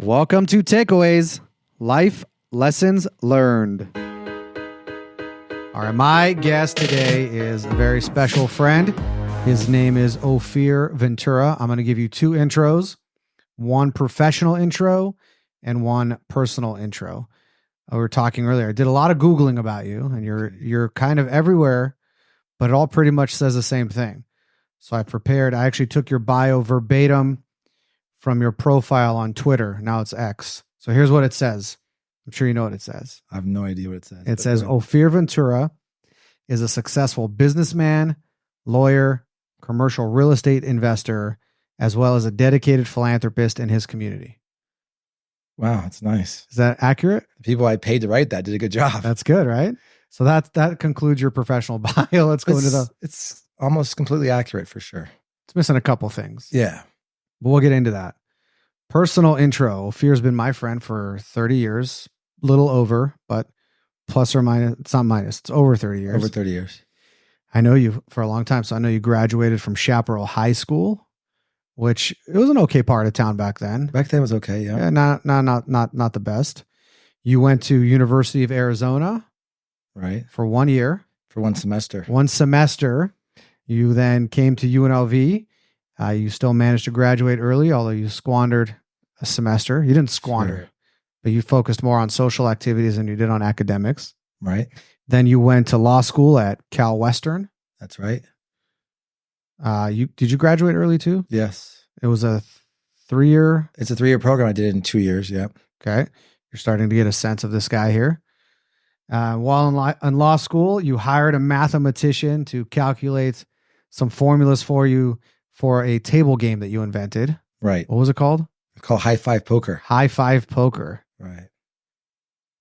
Welcome to Takeaways, Life Lessons Learned. All right, my guest today is a very special friend. His name is Ofir Ventura. I'm going to give you two intros, one professional intro and one personal intro. We were talking earlier. I did a lot of Googling about you, and you're kind of everywhere, but it all pretty much says the same thing. So I actually took your bio verbatim from your profile on Twitter. Now it's X. So here's what it says. I'm sure you know what it says. I have no idea what it says. It says, Ofir Ventura is a successful businessman, lawyer, commercial real estate investor, as well as a dedicated philanthropist in his community. Wow, that's nice. Is that accurate? The people I paid to write that did a good job. That's good, right? So that concludes your professional bio. Let's go into It's almost completely accurate for sure. It's missing a couple things. Yeah. But we'll get into that. Personal intro. Ofir's been my friend for 30 years, little over, but plus or minus, it's not minus, it's over 30 years. Over 30 years. I know you for a long time. So I know you graduated from Chaparral High School, which it was an okay part of town back then. Back then it was okay, yeah. Yeah, not the best. You went to University of Arizona. Right. For 1 year. For one semester. One semester. You then came to UNLV. You still managed to graduate early, although you squandered a semester. You didn't squander, Sure. but you focused more on social activities than you did on academics. Right. Then you went to law school at Cal Western. That's right. Did you graduate early too? Yes. It was a 3-year. It's a 3-year program. I did it in 2 years. Yeah. Okay. You're starting to get a sense of this guy here. While in law school, you hired a mathematician to calculate some formulas for you for a table game that you invented. Right. What was it called? It's called High Five Poker. High Five Poker. Right.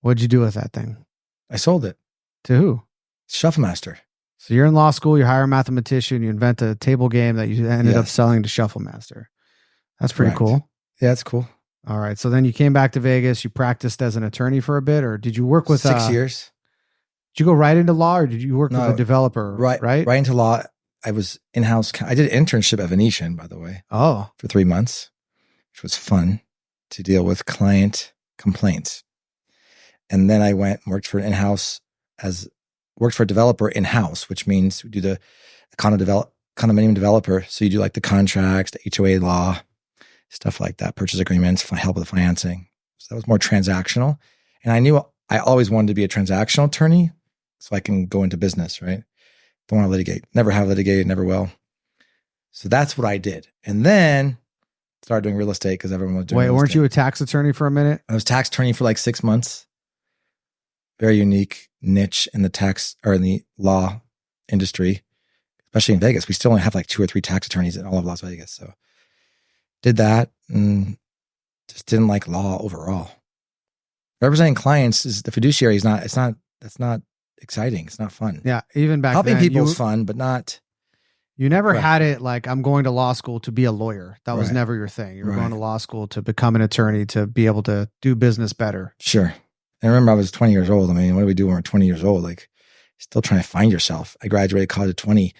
What'd you do with that thing? I sold it. To who? Shuffle Master. So you're in law school, you hire a mathematician, you invent a table game that you ended up selling to Shuffle Master. That's pretty cool. Yeah, that's cool. All right. So then you came back to Vegas, you practiced as an attorney for a bit, or did you work with 6 years. Did you go right into law, or did you work with a developer? Right into law. I was in-house. I did an internship at Venetian, by the way. Oh. For 3 months, which was fun to deal with client complaints. And then I worked for a developer in-house, which means we do the condominium developer. So you do like the contracts, the HOA law, stuff like that, purchase agreements, help with the financing. So that was more transactional. And I knew I always wanted to be a transactional attorney so I can go into business, right? Don't want to litigate. Never have litigated, never will. So that's what I did. And then started doing real estate because everyone was doing real estate. Weren't you a tax attorney for a minute? I was tax attorney for like 6 months. Very unique niche in the tax or in the law industry, especially in Vegas. We still only have like 2 or 3 tax attorneys in all of Las Vegas. So did that and just didn't like law overall. Representing clients is the fiduciary that's not exciting. It's not fun. Yeah. Even back helping then, people is fun, but not. You never had it like, I'm going to law school to be a lawyer. That was Right. never your thing. You were going to law school to become an attorney, to be able to do business better. Sure. And remember, I was 20 years old. I mean, what do we do when we're 20 years old? Like, still trying to find yourself. I graduated college at 20.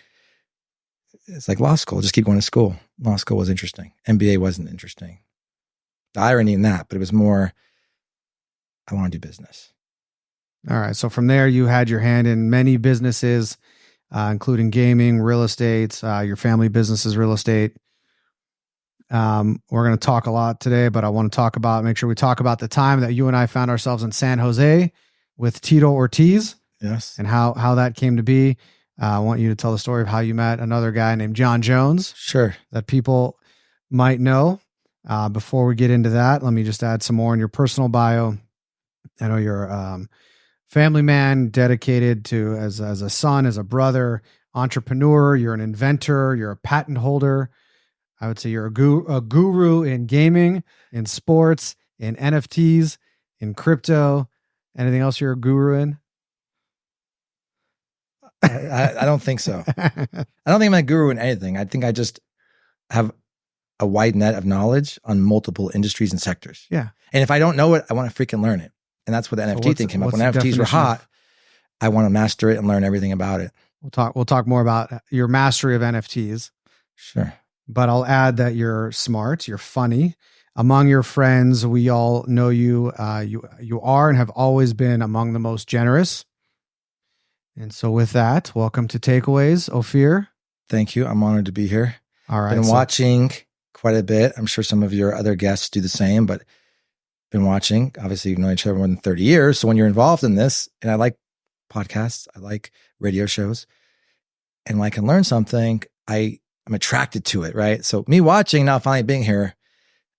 It's like law school. Just keep going to school. Law school was interesting. MBA wasn't interesting. The irony in that, but it was more, I want to do business. All right. So from there, you had your hand in many businesses, including gaming, real estate, your family businesses, real estate. We're going to talk a lot today, but I want to make sure we talk about the time that you and I found ourselves in San Jose with Tito Ortiz. Yes. And how that came to be. I want you to tell the story of how you met another guy named Jon Jones. Sure. That people might know. Before we get into that, let me just add some more in your personal bio. I know you're a family man, dedicated to as a son, as a brother, entrepreneur. You're an inventor. You're a patent holder. I would say you're a guru in gaming, in sports, in NFTs, in crypto. Anything else you're a guru in? I don't think so. I don't think I'm a guru in anything. I think I just have a wide net of knowledge on multiple industries and sectors. Yeah. And if I don't know it, I want to freaking learn it. And that's where the NFT thing came up. When NFTs were hot, I want to master it and learn everything about it. We'll talk more about your mastery of NFTs. Sure. But I'll add that you're smart, you're funny. Among your friends, we all know you. You are and have always been among the most generous. And so with that, welcome to Takeaways, Ofir. Thank you. I'm honored to be here. All right. Been watching quite a bit. I'm sure some of your other guests do the same, but been watching. Obviously, you've known each other more than 30 years. So when you're involved in this, and I like podcasts, I like radio shows, and when I can learn something, I'm attracted to it, right? So me watching now, finally being here,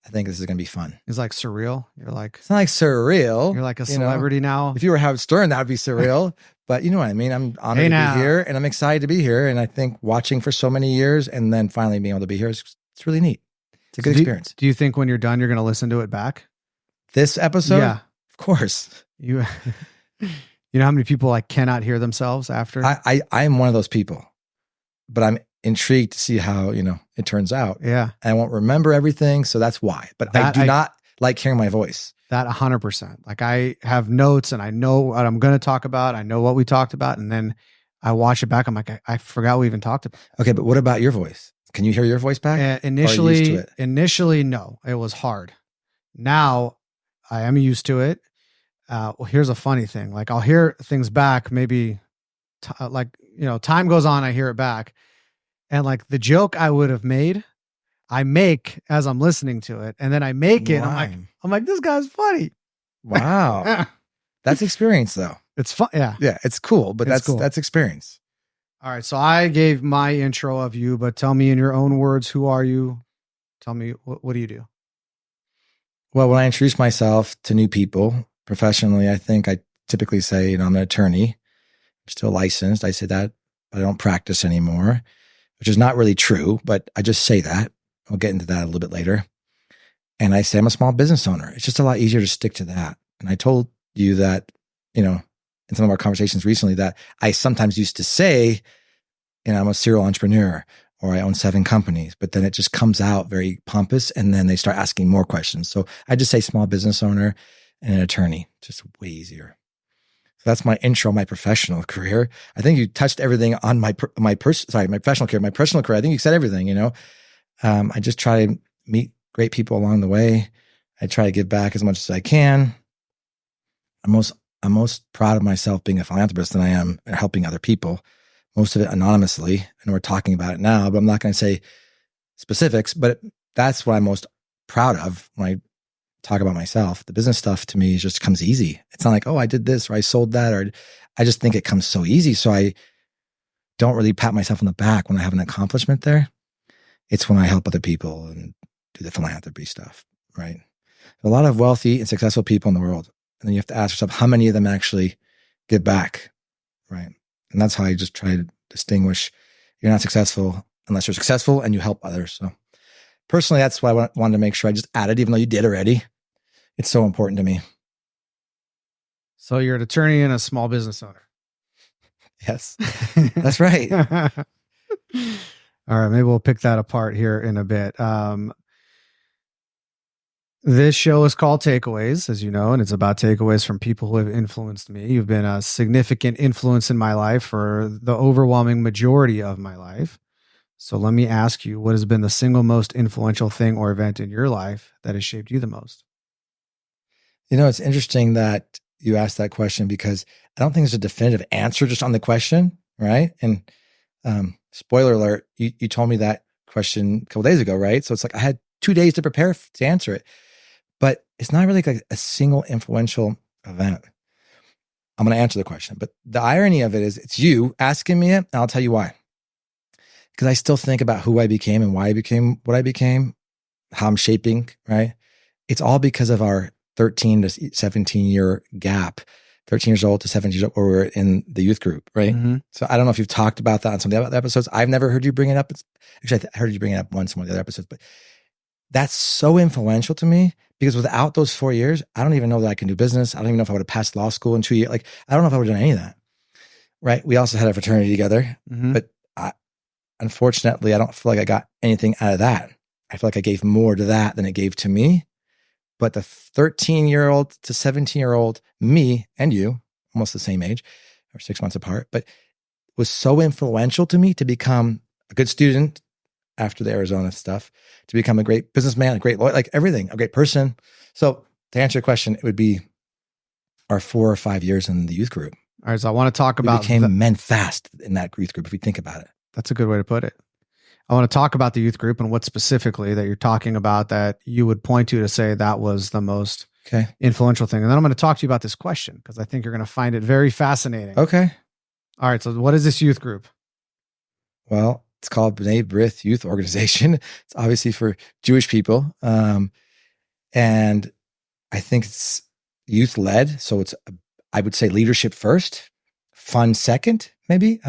I think this is going to be fun. It's like surreal. It's not like surreal. You're like a celebrity now. If you were Howard Stern, that would be surreal. But you know what I mean? I'm honored to be here, and I'm excited to be here. And I think watching for so many years and then finally being able to be here, it's really neat. It's a good experience. Do you think when you're done, you're going to listen to it back? This episode? Yeah. Of course. You know how many people like cannot hear themselves after? I am one of those people, but I'm intrigued to see how, it turns out. Yeah. I won't remember everything. So that's why, but I do not like hearing my voice. That 100%. Like I have notes and I know what I'm going to talk about. I know what we talked about. And then I watch it back. I'm like, I forgot we even talked about it. Okay. But what about your voice? Can you hear your voice back? Initially, no, it was hard. Now I am used to it. Well, here's a funny thing. Like I'll hear things back, maybe time goes on, I hear it back. And like the joke I would have made, I make as I'm listening to it. And then I make it. I'm like, this guy's funny. Wow. That's experience though. It's fun. Yeah. Yeah. It's cool, but cool. That's experience. All right. So I gave my intro of you, but tell me in your own words, who are you? Tell me, what do you do? Well, when I introduce myself to new people professionally, I think I typically say, I'm an attorney. I'm still licensed. I say that, but I don't practice anymore, which is not really true, but I just say that. We'll get into that a little bit later. And I say I'm a small business owner. It's just a lot easier to stick to that. And I told you that, in some of our conversations recently, that I sometimes used to say, I'm a serial entrepreneur or I own 7 companies, but then it just comes out very pompous and then they start asking more questions. So I just say small business owner and an attorney, just way easier. So that's my intro, my professional career. I think you touched everything on my professional career, my personal career. I think you said everything, I just try to meet great people along the way. I try to give back as much as I can. I'm most proud of myself being a philanthropist than I am helping other people. Most of it anonymously. I know we're talking about it now, but I'm not going to say specifics, but that's what I'm most proud of when I talk about myself. The business stuff to me just comes easy. It's not like, oh, I did this or I sold that, or I just think it comes so easy. So I don't really pat myself on the back when I have an accomplishment there. It's when I help other people and do the philanthropy stuff, right? A lot of wealthy and successful people in the world. And then you have to ask yourself, how many of them actually give back, right? And that's how I just try to distinguish. You're not successful unless you're successful and you help others. So personally, that's why I wanted to make sure I just added, even though you did already. It's so important to me. So you're an attorney and a small business owner. Yes, that's right. All right, maybe we'll pick that apart here in a bit. This show is called Takeaways, as you know, and it's about takeaways from people who have influenced me. You've been a significant influence in my life for the overwhelming majority of my life. So let me ask you, what has been the single most influential thing or event in your life that has shaped you the most? It's interesting that you asked that question because I don't think there's a definitive answer just on the question, right? And spoiler alert, you told me that question a couple days ago, right? So it's like I had 2 days to prepare to answer it. But it's not really like a single influential event. I'm going to answer the question. But the irony of it is it's you asking me it, and I'll tell you why. Because I still think about who I became and why I became what I became, how I'm shaping, right? It's all because of our 13 to 17 year gap, 13 years old to 17 years old, where we were in the youth group, right? Mm-hmm. So I don't know if you've talked about that on some of the other episodes. I've never heard you bring it up. Actually, I heard you bring it up once in one of the other episodes, but that's so influential to me because without those 4 years, I don't even know that I can do business. I don't even know if I would have passed law school in 2 years. Like, I don't know if I would have done any of that, right? We also had a fraternity together, but unfortunately, I don't feel like I got anything out of that. I feel like I gave more to that than it gave to me. But the 13-year-old to 17-year-old me and you, almost the same age, or 6 months apart, but was so influential to me to become a good student, after the Arizona stuff to become a great businessman, a great lawyer, like everything, a great person. So to answer your question, it would be our 4 or 5 years in the youth group. All right. So I want to talk about we became men fast in that youth group, if we think about it. That's a good way to put it. I want to talk about the youth group and what specifically that you're talking about that you would point to say that was the most influential thing. And then I'm going to talk to you about this question because I think you're going to find it very fascinating. Okay. All right. So what is this youth group? Well, it's called B'nai B'rith Youth Organization. It's obviously for Jewish people. And I think it's youth led. So it's, I would say leadership first, fun second, maybe.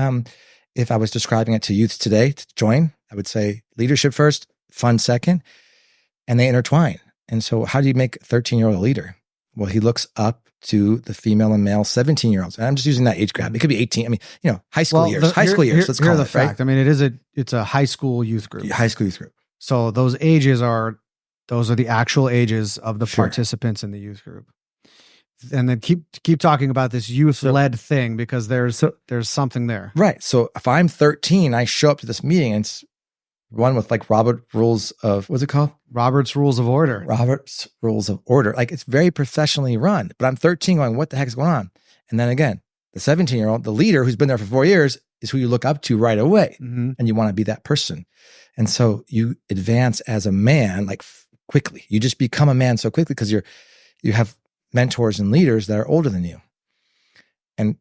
If I was describing it to youths today to join, I would say leadership first, fun second, and they intertwine. And so how do you make a 13-year-old a leader? Well, he looks up to the female and male 17-year-olds. And I'm just using that age gap. It could be 18. I mean, high school years. Let's call it, fact. I mean, it's a high school youth group. High school youth group. So those are the actual ages of the participants in the youth group. And then keep talking about this youth-led thing because there's something there. Right. So if I'm 13, I show up to this meeting and it's one with like Robert's Rules of Order. Robert's Rules of Order. Like it's very professionally run, but I'm 13 going, what the heck is going on? And then again, the 17-year-old, the leader who's been there for 4 years is who you look up to right away. Mm-hmm. And you want to be that person. And so you advance as a man, like quickly. You just become a man so quickly because you have mentors and leaders that are older than you. And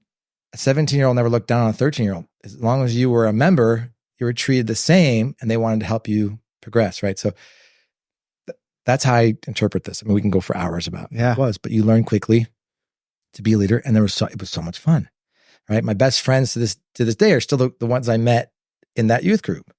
a 17-year-old never looked down on a 13-year-old. As long as you were a member, you were treated the same and they wanted to help you progress, right? So that's how I interpret this. I mean, we can go for hours about what it was, but you learn quickly to be a leader and it was so much fun, right? My best friends to this day are still the ones I met in that youth group.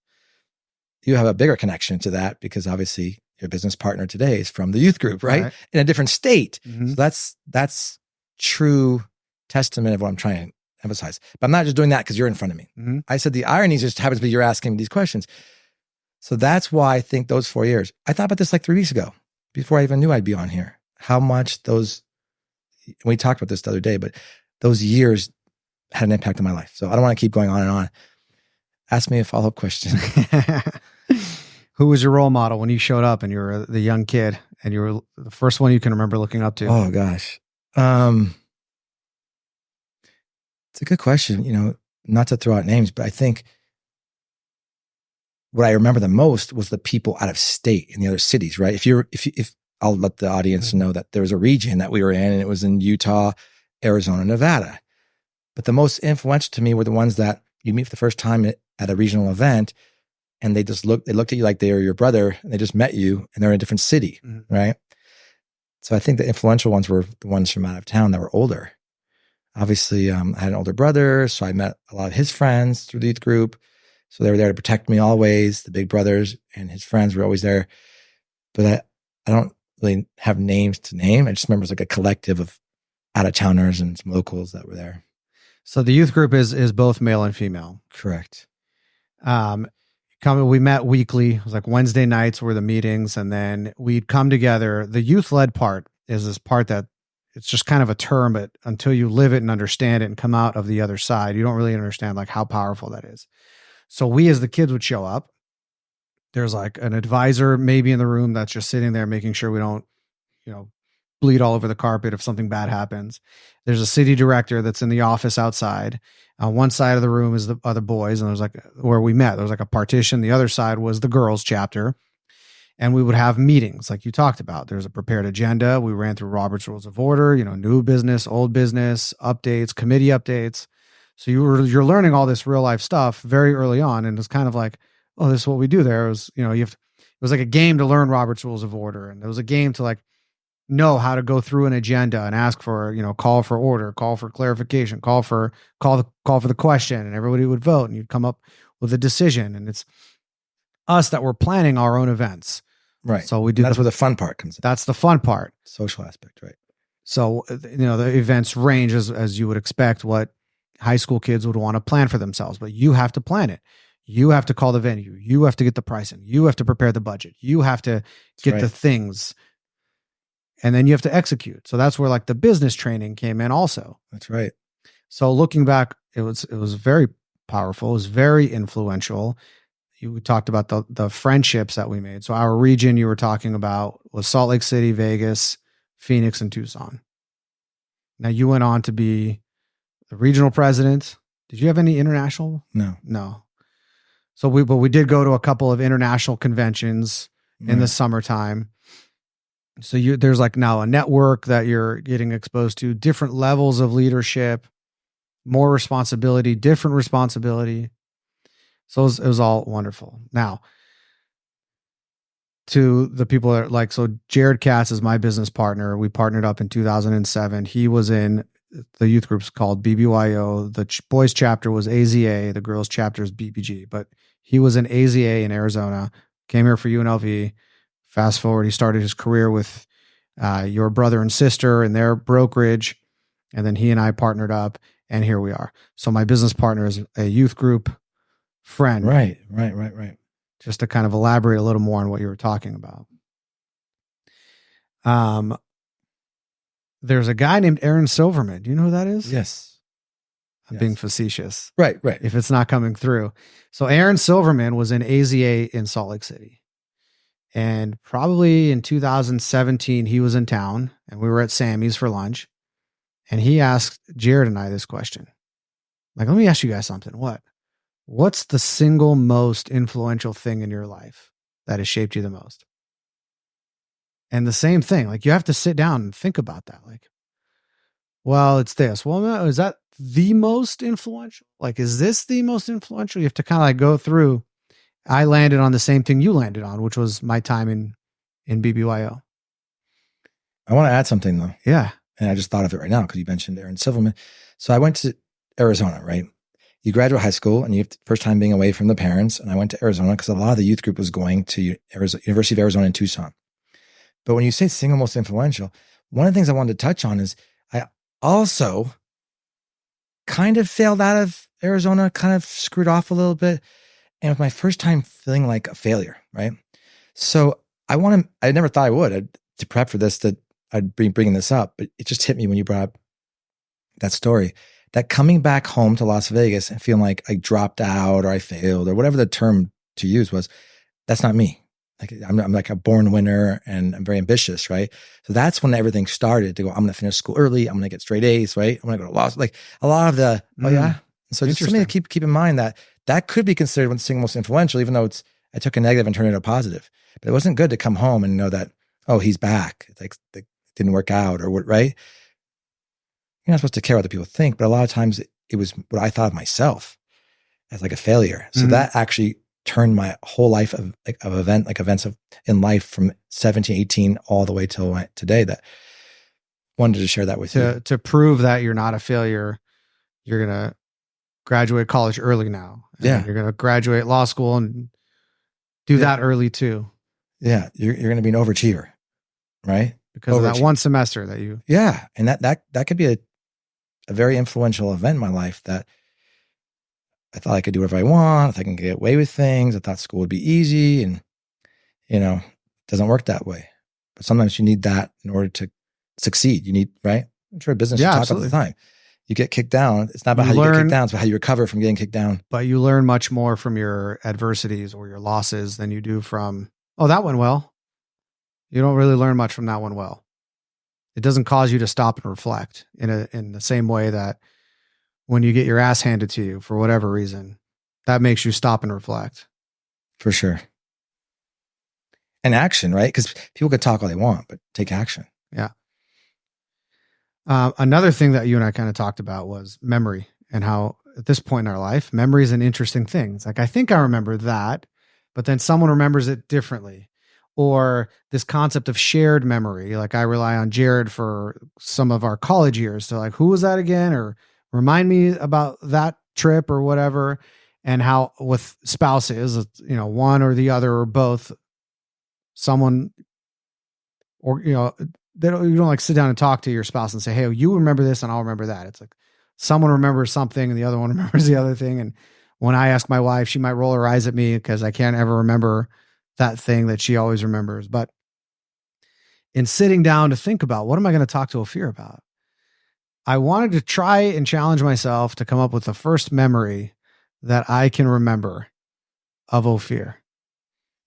You have a bigger connection to that because obviously your business partner today is from the youth group, right? In a different state. Mm-hmm. So that's true testament of what I'm trying to emphasize. But I'm not just doing that because you're in front of me. Mm-hmm. I said the irony just happens to be you're asking me these questions. So that's why I think those 4 years, I thought about this like 3 weeks ago, before I even knew I'd be on here, how much we talked about this the other day, but those years had an impact on my life. So I don't want to keep going on and on. Ask me a follow-up question. Who was your role model when you showed up and you were the young kid and you were the first one you can remember looking up to? Oh gosh. It's a good question, not to throw out names, but I think what I remember the most was the people out of state in the other cities, right? If I'll let the audience know that there was a region that we were in and it was in Utah, Arizona, Nevada. But the most influential to me were the ones that you meet for the first time at a regional event and they looked at you like they were your brother and they just met you and they're in a different city, right? So I think the influential ones were the ones from out of town that were older. Obviously, I had an older brother, so I met a lot of his friends through the youth group. So they were there to protect me always. The big brothers and his friends were always there. But I don't really have names to name. I just remember it was like a collective of out-of-towners and some locals that were there. So the youth group is both male and female. Correct. We met weekly. It was like Wednesday nights were the meetings, and then we'd come together. The youth-led part is this part that it's just kind of a term, but until you live it and understand it and come out of the other side, you don't really understand like how powerful that is. So we as the kids would show up. There's like an advisor maybe in the room that's just sitting there making sure we don't, bleed all over the carpet if something bad happens. There's a city director that's in the office outside. One side of the room is are the boys, and there's like where we met. There was like a partition. The other side was the girls chapter. And we would have meetings like you talked about. There's a prepared agenda. We ran through Robert's Rules of Order, new business, old business, updates, committee updates. So you're learning all this real life stuff very early on. And it's kind of like, oh, this is what we do there. It was, it was like a game to learn Robert's Rules of Order. And it was a game to like know how to go through an agenda and ask for, call for order, call for clarification, call for the question, and everybody would vote and you'd come up with a decision. And it's us that were planning our own events. Right. So we do. That's where the fun part comes in. That's the fun part. Social aspect, right? So, the events range as you would expect what high school kids would want to plan for themselves, but you have to plan it. You have to call the venue. You have to get the pricing. You have to prepare the budget. You have to get the things, and then you have to execute. So that's where like the business training came in also. That's right. So looking back, it was very powerful. It was very influential. you talked about the friendships that we made. So our region you were talking about was Salt Lake City, Vegas, Phoenix, and Tucson. Now you went on to be the regional president. Did you have any international? No. So we did go to a couple of international conventions in the summertime. So there's like now a network that you're getting exposed to, different levels of leadership, more responsibility, different responsibility. So it was all wonderful. Now, to the people that are like, so Jared Katz is my business partner. We partnered up in 2007. He was in the youth groups called BBYO. The boys chapter was AZA. The girls chapter is BBG. But he was in AZA in Arizona, came here for UNLV. Fast forward, he started his career with your brother and sister in their brokerage. And then he and I partnered up, and here we are. So my business partner is a youth group friend. Right. Just to kind of elaborate a little more on what you were talking about. There's a guy named Aaron Silverman. Do you know who that is? Yes. I'm being facetious. Right. If it's not coming through. So Aaron Silverman was in AZA in Salt Lake City. And probably in 2017, he was in town and we were at Sammy's for lunch. And he asked Jared and I this question. Like, let me ask you guys something. What's the single most influential thing in your life that has shaped you the most? And the same thing, like you have to sit down and think about that. Like, well, it's this. Well, no, is that the most influential? Like, is this the most influential? You have to kind of like go through. I landed on the same thing you landed on, which was my time in BBYO. I want to add something though. Yeah. And I just thought of it right now because you mentioned Aaron Silverman. So I went to Arizona, right? You graduate high school and you have the first time being away from the parents. And I went to Arizona because a lot of the youth group was going to University of Arizona in Tucson. But when you say single most influential, one of the things I wanted to touch on is I also kind of failed out of Arizona, kind of screwed off a little bit. And it was my first time feeling like a failure, right? So I never thought I would. To prep for this, that I'd be bringing this up, but it just hit me when you brought up that story. That coming back home to Las Vegas and feeling like I dropped out or I failed or whatever the term to use was, that's not me. Like I'm like a born winner and I'm very ambitious, right? So that's when everything started to go, I'm going to finish school early. I'm going to get straight A's, right? I'm going to go to law. Like a lot of the, oh yeah. So just something to keep in mind that could be considered one of the single most influential, even though I took a negative and turned it into a positive. But it wasn't good to come home and know that, oh, he's back. It's like it didn't work out or what, right? You're not supposed to care what other people think, but a lot of times it was what I thought of myself as like a failure. So that actually turned my whole life of events in life from 17, 18, all the way till today. That wanted to share that with you. To prove that you're not a failure, you're going to graduate college early now. Yeah. You're going to graduate law school and do that early too. Yeah. You're going to be an overachiever, right? Because of that one semester that you. Yeah. And that could be a very influential event in my life that I thought I could do whatever I want. If I can get away with things, I thought school would be easy, and it doesn't work that way. But sometimes you need that in order to succeed. You need, right? I'm sure business you talk about the time. You get kicked down. It's not about how you get kicked down. It's about how you recover from getting kicked down. But you learn much more from your adversities or your losses than you do from, oh, that went well. You don't really learn much from that one well. It doesn't cause you to stop and reflect in the same way that when you get your ass handed to you for whatever reason, that makes you stop and reflect. For sure. And action, right? Because people could talk all they want, but take action. Yeah. Another thing that you and I kind of talked about was memory, and how at this point in our life, memory is an interesting thing. It's like, I think I remember that, but then someone remembers it differently. Or this concept of shared memory. Like I rely on Jared for some of our college years. So like, who was that again? Or remind me about that trip or whatever. And how with spouses, one or the other or both, someone, or, you don't like sit down and talk to your spouse and say, hey, you remember this and I'll remember that. It's like someone remembers something and the other one remembers the other thing. And when I ask my wife, she might roll her eyes at me because I can't ever remember that thing that she always remembers. But in sitting down to think about, what am I going to talk to Ofir about? I wanted to try and challenge myself to come up with the first memory that I can remember of Ofir.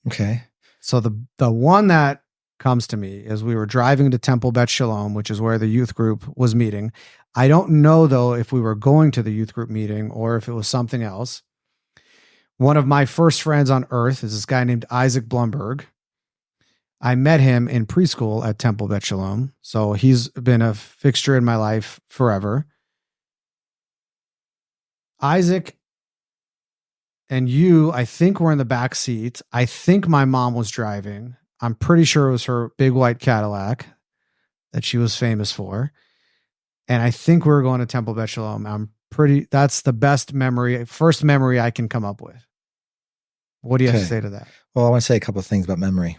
Okay. So the one that comes to me is we were driving to Temple Bet Shalom, which is where the youth group was meeting. I don't know, though, if we were going to the youth group meeting or if it was something else. One of my first friends on earth is this guy named Isaac Blumberg. I met him in preschool at Temple Bet Shalom. So he's been a fixture in my life forever. Isaac and you, I think, were in the back seat. I think my mom was driving. I'm pretty sure it was her big white Cadillac that she was famous for. And I think we were going to Temple Bet Shalom. That's the best memory, first memory I can come up with. What do you have to say to that? Well, I want to say a couple of things about memory.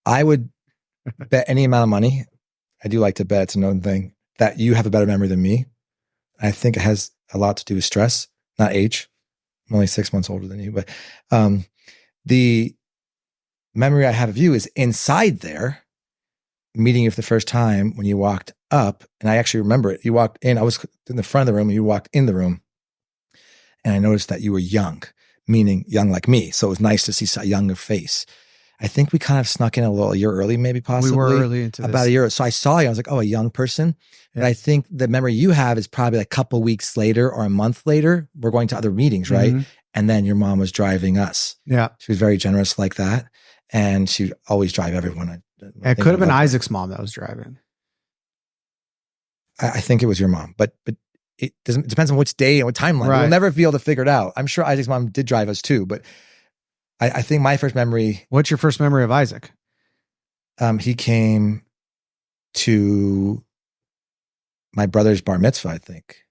I would bet any amount of money. I do like to bet, it's a known thing, that you have a better memory than me. I think it has a lot to do with stress, not age. I'm only 6 months older than you, but the memory I have of you is inside there, meeting you for the first time when you walked up. And I actually remember it. You walked in, I was in the front of the room and you walked in the room. And I noticed that you were young, meaning young like me. So it was nice to see a younger face. I think we kind of snuck in a year early, maybe possibly. We were early into about a year. So I saw you. I was like, oh, a young person. Yeah. But I think the memory you have is probably a couple weeks later or a month later. We're going to other meetings, right? Mm-hmm. And then your mom was driving us. Yeah. She was very generous like that. And she'd always drive everyone. It could have been Isaac's mom that was driving. I think it was your mom, but it depends on which day and what timeline. Right. We'll never be able to figure it out. I'm sure Isaac's mom did drive us too, but I think my first memory. What's your first memory of Isaac? He came to my brother's bar mitzvah, I think.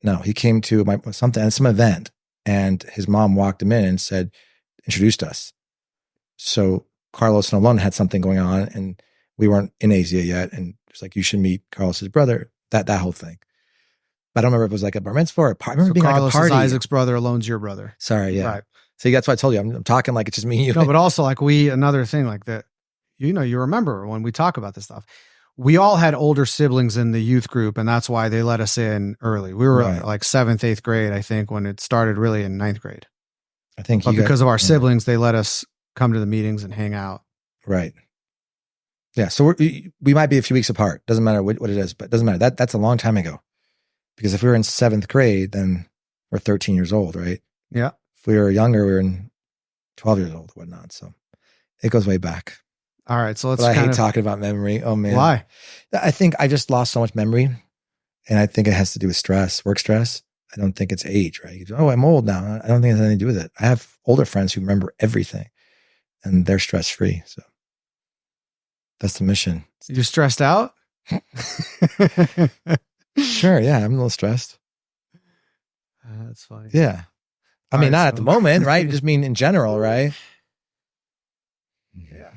No, he came to some event, and his mom walked him in and introduced us. So Carlos and Alon had something going on, and we weren't in Asia yet, and it was like, you should meet Carlos's brother. That whole thing. But I don't remember if it was like a bar mitzvah or a party. I remember being Carlos like a party. Is Isaac's brother, Alon's your brother. Sorry, yeah. Right. See, that's why I told you. I'm talking like it's just me and you. No, but also like another thing like that, you remember when we talk about this stuff, we all had older siblings in the youth group, and that's why they let us in early. We were like 7th, 8th grade, I think, when it started really in 9th grade. I think. But because of our siblings, they let us come to the meetings and hang out. Right. Yeah. So we might be a few weeks apart. Doesn't matter what it is, but it doesn't matter. That's a long time ago. Because if we were in 7th grade, then we're 13 years old, right? Yeah. If we were younger, we were in 12 years old, whatnot. So it goes way back. All right. So let's. But I hate talking about memory. Oh man. Why? I think I just lost so much memory, and I think it has to do with stress, work stress. I don't think it's age, right? Oh, I'm old now. I don't think it has anything to do with it. I have older friends who remember everything, and they're stress free. So that's the mission. You stressed out? Sure. Yeah. I'm a little stressed. That's funny. Yeah. I mean, not at the moment, right? Just mean in general, right? Yeah.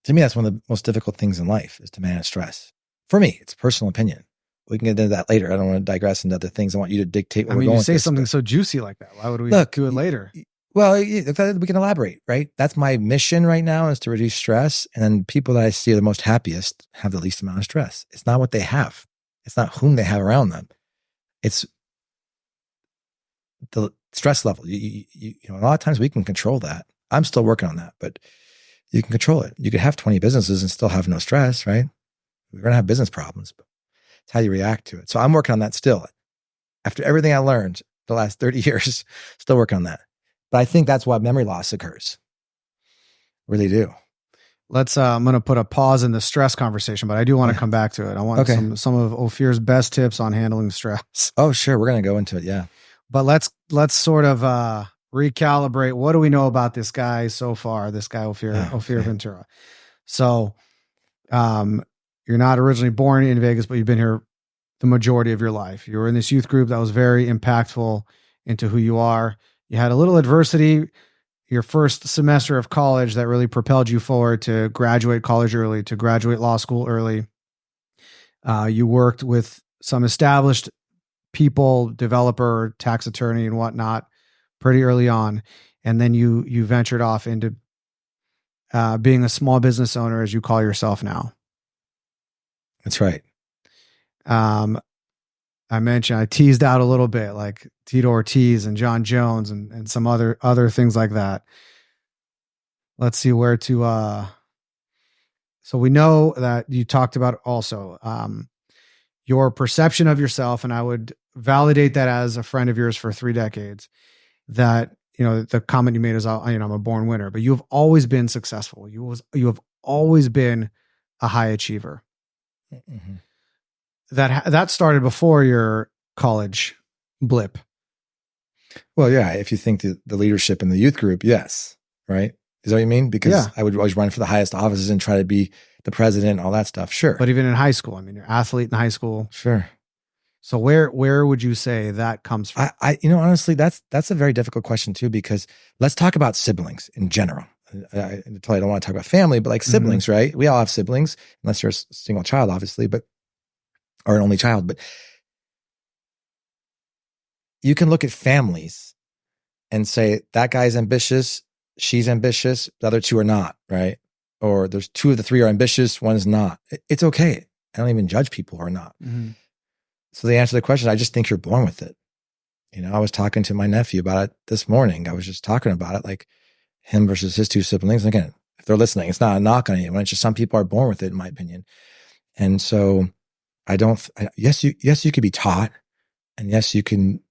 To me, that's one of the most difficult things in life is to manage stress. For me, it's a personal opinion. We can get into that later. I don't want to digress into other things. I want you to dictate what we're going you say something so juicy like that. Why would we do it later? Well, we can elaborate, right? That's my mission right now is to reduce stress. And then people that I see are the most happiest have the least amount of stress. It's not what they have. It's not whom they have around them. It's the stress level. You know, a lot of times we can control that. I'm still working on that, but you can control it. You could have 20 businesses and still have no stress, right? We're going to have business problems, but it's how you react to it. So I'm working on that still. After everything I learned the last 30 years, still working on that. But I think that's why memory loss occurs. Really do. I'm going to put a pause in the stress conversation, but I do want to come back to it. I want some of Ofir's best tips on handling stress. Oh, sure. We're going to go into it. Yeah. But let's sort of recalibrate. What do we know about this guy so far? This guy, Ofir Ventura. So, you're not originally born in Vegas, but you've been here the majority of your life. You were in this youth group that was very impactful into who you are. You had a little adversity your first semester of college that really propelled you forward to graduate college early, to graduate law school early. You worked with some established people, developer, tax attorney, and whatnot pretty early on. And then you ventured off into being a small business owner, as you call yourself now. That's right. I teased out a little bit, like Tito Ortiz and Jon Jones and some other things like that. Let's see where to, so we know that you talked about also, your perception of yourself, and I would validate that as a friend of yours for 3 decades, that, the comment you made is, I'm a born winner, but you've always been successful. You have always been a high achiever. Mm-hmm. That started before your college blip. Well, yeah. If you think the leadership in the youth group, yes. Right. Is that what you mean? Because I would always run for the highest offices and try to be the president, all that stuff. Sure. But even in high school, I mean, you're an athlete in high school. Sure. So where would you say that comes from? I honestly, that's a very difficult question too, because let's talk about siblings in general. I don't want to talk about family, but like siblings, right? We all have siblings, unless you're a single child, obviously, or an only child. But you can look at families and say, that guy's ambitious, she's ambitious, the other 2 are not, right? Or there's 2 of the 3 are ambitious, one is not. It's okay. I don't even judge people who are not. Mm-hmm. So the answer to the question, I just think you're born with it. I was talking to my nephew about it this morning. I was just talking about it, like him versus his 2 siblings. And again, if they're listening, it's not a knock on anyone. It's just some people are born with it, in my opinion. And so yes, you could be taught, and yes, you can,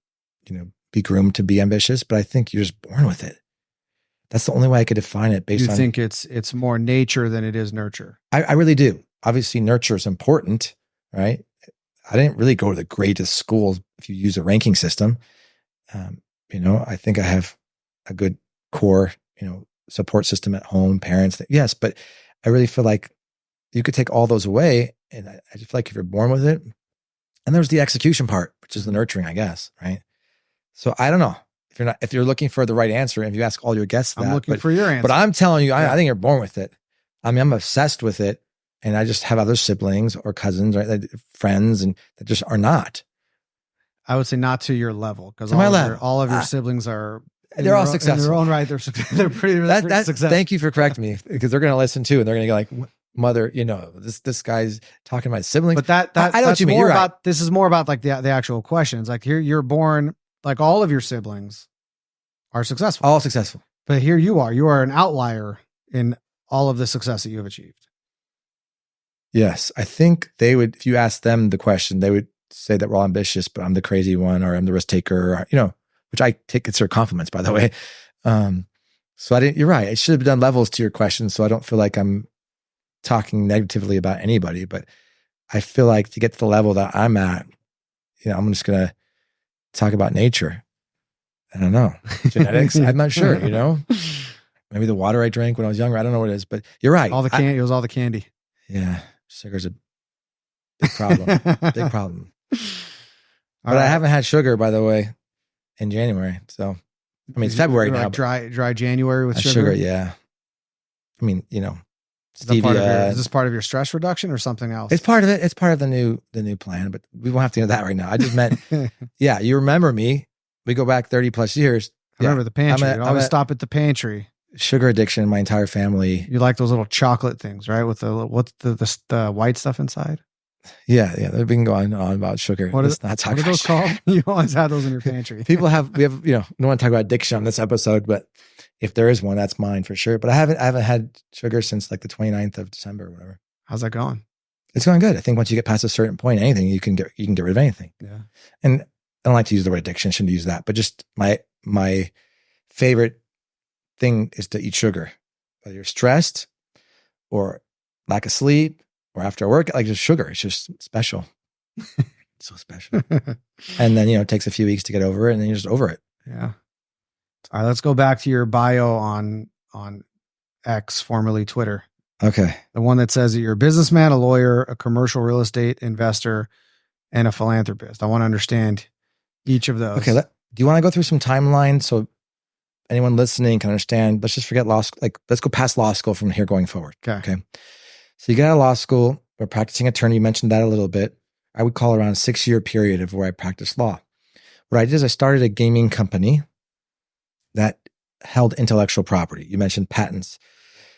be groomed to be ambitious, but I think you're just born with it. That's the only way I could define it based on. You think it's more nature than it is nurture? I really do. Obviously, nurture is important, right? I didn't really go to the greatest schools if you use a ranking system. I think I have a good core, support system at home, parents. Yes, but I really feel like you could take all those away, and I just feel like if you're born with it, and there's the execution part, which is the nurturing, I guess, right? So I don't know if you're looking for the right answer, and if you ask all your guests that. I'm looking for your answer. But I'm telling you, I think you're born with it. I mean, I'm obsessed with it. And I just have other siblings or cousins, right? Friends, and that just are not. I would say not to your level, because all of your siblings are. They're all successful in their own right. They're pretty successful. Thank you for correcting me, because they're going to listen too, and they're going to go like, "Mother, this guy's talking to my siblings." But I know what you mean. You're right. This is more about like the actual questions. Like here, you're born, like all of your siblings are successful. All successful. But here you are an outlier in all of the success that you have achieved. Yes, I think they would, if you ask them the question, they would say that we're all ambitious, but I'm the crazy one, or I'm the risk taker, or, which I consider compliments, by the way. So you're right. I should have done levels to your question, so I don't feel like I'm talking negatively about anybody, but I feel like to get to the level that I'm at, I'm just going to talk about nature. I don't know. Genetics, I'm not sure, Maybe the water I drank when I was younger, I don't know what it is, but you're right. All the candy, it was all the candy. Yeah. Sugar's a big problem. Big problem. But I haven't had sugar, by the way, in January. So, I mean, it's February now. Like dry January with sugar? Yeah. I mean, stevia. Is this part of your stress reduction or something else? It's part of it. It's part of the new plan, but we won't have to get into that right now. I just meant, yeah, you remember me. We go back 30 plus years. I remember the pantry. You always stop at the pantry. Sugar addiction in my entire family. You like those little chocolate things, right? With what's the white stuff inside? Yeah. We can go on about sugar. What are those called? You always have those in your pantry. We have, don't want to talk about addiction on this episode, but if there is one, that's mine for sure. But I haven't had sugar since like the 29th of December or whatever. How's that going? It's going good. I think once you get past a certain point, anything you can get rid of anything. Yeah. And I don't like to use the word addiction. Shouldn't use that, but just my favorite thing is to eat sugar, whether you're stressed or lack of sleep or after work, like just sugar. It's just special. So special. And then, it takes a few weeks to get over it, and then you're just over it. Yeah. All right. Let's go back to your bio on X, formerly Twitter. Okay. The one that says that you're a businessman, a lawyer, a commercial real estate investor, and a philanthropist. I want to understand each of those. Okay. Do you want to go through some timelines so anyone listening can understand? Let's just forget law school. Let's go past law school from here going forward. Okay. So you get out of law school, we're practicing attorney. You mentioned that a little bit. I would call around a 6-year period of where I practiced law. What I did is I started a gaming company that held intellectual property. You mentioned patents.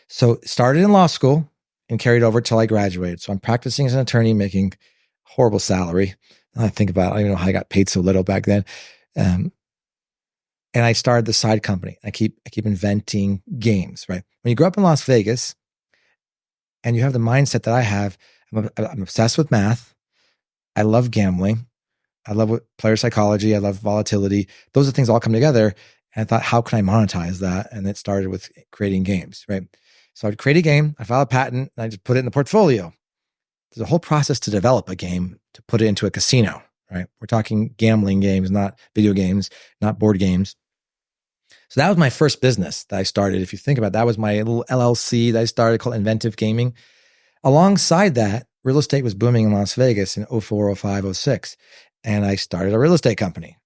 So started in law school and carried over till I graduated. So I'm practicing as an attorney, making horrible salary. I think about it, I don't even know how I got paid so little back then. And I started the side company. I keep inventing games, right? When you grow up in Las Vegas and you have the mindset that I have, I'm obsessed with math. I love gambling. I love player psychology. I love volatility. Those are things all come together. And I thought, how can I monetize that? And it started with creating games, right? So I'd create a game, I file a patent, and I just put it in the portfolio. There's a whole process to develop a game to put it into a casino, right? We're talking gambling games, not video games, not board games. So that was my first business that I started. If you think about it, that was my little LLC that I started called Inventive Gaming. Alongside that, real estate was booming in Las Vegas in 04, 05, 06. And I started a real estate company,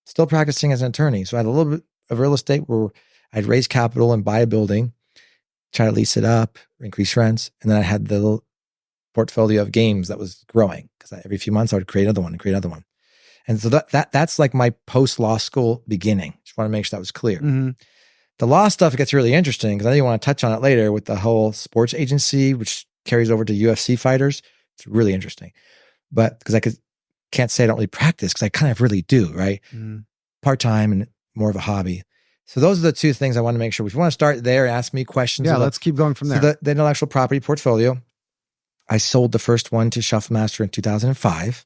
still practicing as an attorney. So I had a little bit of real estate where I'd raise capital and buy a building, try to lease it up, increase rents. And then I had the little portfolio of games that was growing because every few months I would create another one and create another one. And so that's like my post-law school beginning. Just want to make sure that was clear. Mm-hmm. The law stuff gets really interesting because I know you want to touch on it later with the whole sports agency, which carries over to UFC fighters. It's really interesting. But because can't say I don't really practice because I kind of really do, right? Mm-hmm. Part-time and more of a hobby. So those are the two things I want to make sure. If you want to start there, ask me questions. Yeah, let's keep going from there. So the intellectual property portfolio, I sold the first one to Shuffle Master in 2005.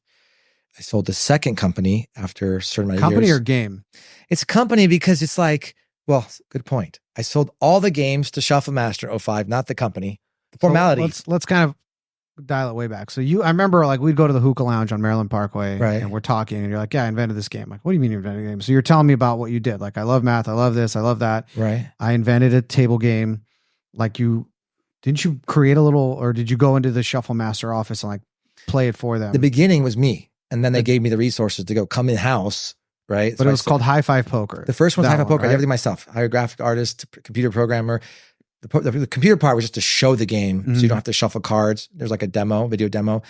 I sold the second company after a certain amount of years. Company or game? It's a company because it's like, well, good point. I sold all the games to Shuffle Master in 05, not the company. The formality. So let's kind of dial it way back. So I remember like we'd go to the hookah lounge on Maryland Parkway, right? And we're talking and you're like, yeah, I invented this game. I'm like, what do you mean you invented a game? So you're telling me about what you did. Like, I love math. I love this. I love that. Right. I invented a table game. Like didn't you create a little, or did you go into the Shuffle Master office and like play it for them? The beginning was me. And then they gave me the resources to go come in house, right? But it was called High Five Poker. The first one's High Five Poker. Right? I did everything myself. Hired a graphic artist, computer programmer. The computer part was just to show the game. Mm-hmm. So you don't have to shuffle cards. There's like a video demo,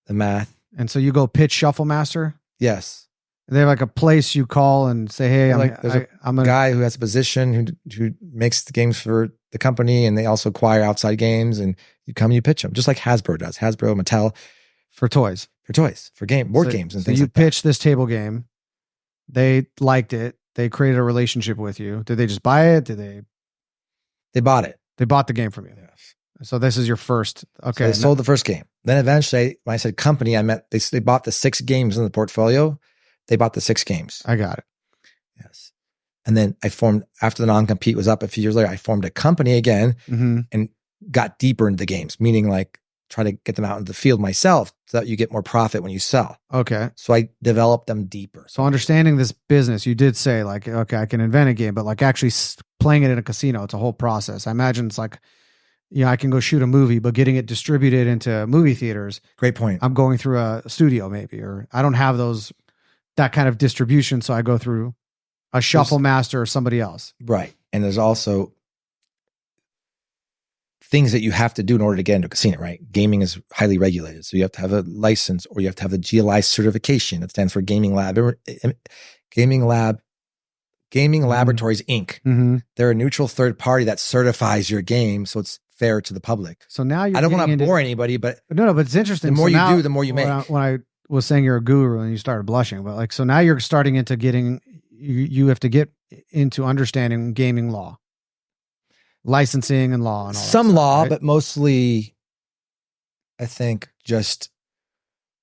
the math. And so you go pitch Shuffle Master? Yes. They have like a place you call and say, hey, I'm a guy who has a position who makes the games for the company, and they also acquire outside games, and you come and you pitch them, just like Hasbro does. Hasbro, Mattel. For toys, for board games and things you like that. pitched this table game. They liked it. They created a relationship with you. Did they just buy it? They bought it. They bought the game from you. Yes. So this is your first. Okay. So they sold the first game. Then eventually, when I said company, I meant they bought the 6 games in the portfolio. They bought the 6 games. I got it. Yes. And then I formed, after the non-compete was up a few years later, I formed a company again and got deeper into the games, meaning like try to get them out into the field myself so that you get more profit when you sell. Okay. So I developed them deeper. So understanding this business, you did say like, okay, I can invent a game, but like actually playing it in a casino, it's a whole process. I imagine it's like, I can go shoot a movie, but getting it distributed into movie theaters. Great point. I'm going through a studio maybe, or I don't have that kind of distribution. So I go through a Shuffle Master or somebody else. Right. And there's also things that you have to do in order to get into a casino, right? Gaming is highly regulated. So you have to have a license, or you have to have the GLI certification. That stands for Gaming Laboratories, Inc. Mm-hmm. They're a neutral third party that certifies your game, so it's fair to the public. So now I don't want to bore anybody, but no, but it's interesting. The more you do, the more you make. When I was saying you're a guru and you started blushing, but like, so now you're starting into getting, you have to get into understanding gaming law, licensing and law and all some that stuff, law, right? But mostly I think just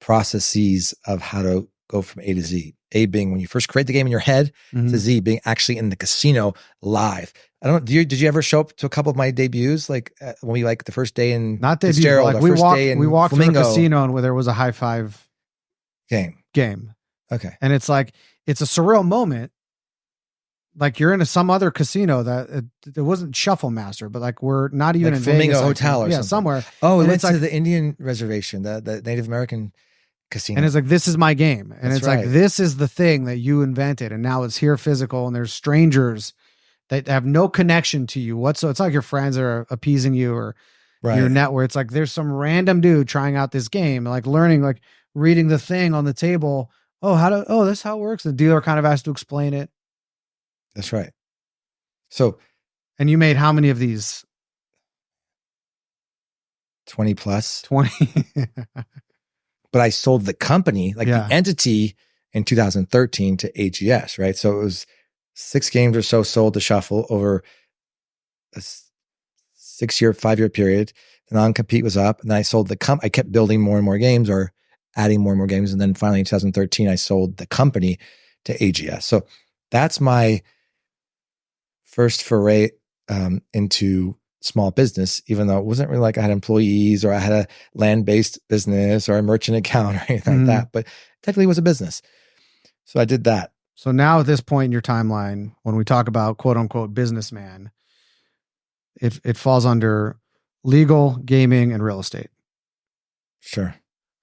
processes of how to go from A to Z. A being when you first create the game in your head, to Z being actually in the casino live. I don't. Did you ever show up to a couple of my debuts? Like when we the first day in not debut, Fitzgerald, like we walked through a Flamingo casino and where there was a high five game. Okay, and it's like it's a surreal moment. Like you're in some other casino that it wasn't Shuffle Master, but like we're not even like in Flamingo Vegas, Hotel or something. Somewhere. Oh, and it went to the Indian reservation, the Native American casino. And it's like, this is my game. And That's it's right. like, this is the thing that you invented. And now it's here physical, and there's strangers that have no connection to you whatsoever. It's like your friends are appeasing you or your net, where it's like, there's some random dude trying out this game, like learning, like reading the thing on the table. That's how it works. The dealer kind of has to explain it. That's right. So, and you made how many of these? 20 plus. 20. but I sold the company, like the entity, in 2013 to AGS, right? So it was 6 games or so sold to Shuffle over a 5-year period. The non-compete was up, and then I sold the I kept building more and more games or adding more and more games. And then finally in 2013, I sold the company to AGS. So that's my first foray into small business, even though it wasn't really like I had employees or I had a land-based business or a merchant account or anything like that, but technically it was a business. So I did that. So now at this point in your timeline, when we talk about quote unquote businessman, it falls under legal, gaming, and real estate. Sure.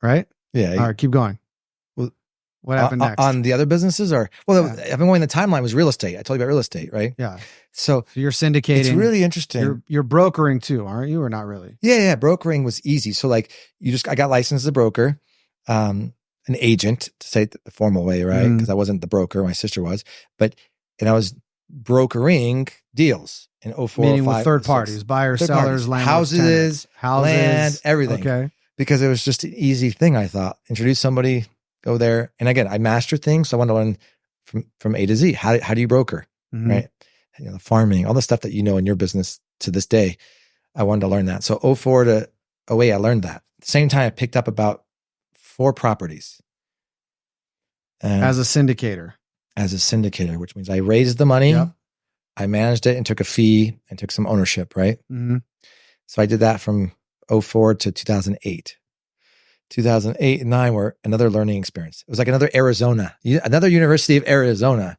Right? Yeah. All right, keep going. Well, what happened next? On the other businesses I've been going, the timeline was real estate. I told you about real estate, right? Yeah. So you're syndicating. It's really interesting. You're brokering too, aren't you? Or not really? Yeah. Brokering was easy. So like I got licensed as a broker, an agent to say it the formal way, right? Because I wasn't the broker, my sister was, and I was brokering deals in 04, meaning 05, with third 06. parties, buyers, Third sellers, parties, landlords, houses, land, everything. Okay. Because it was just an easy thing, I thought. Introduce somebody, go there. And again, I mastered things. So I wanted to learn from A to Z. How do you broker, right? The farming, all the stuff that you know in your business to this day. I wanted to learn that. So 04 to 08, I learned that. At the same time, I picked up about 4 properties. As a syndicator. Which means I raised the money, I managed it and took a fee and took some ownership, right? So I did that from 04 to 2008. 2008 and 9 were another learning experience. It was like another University of Arizona,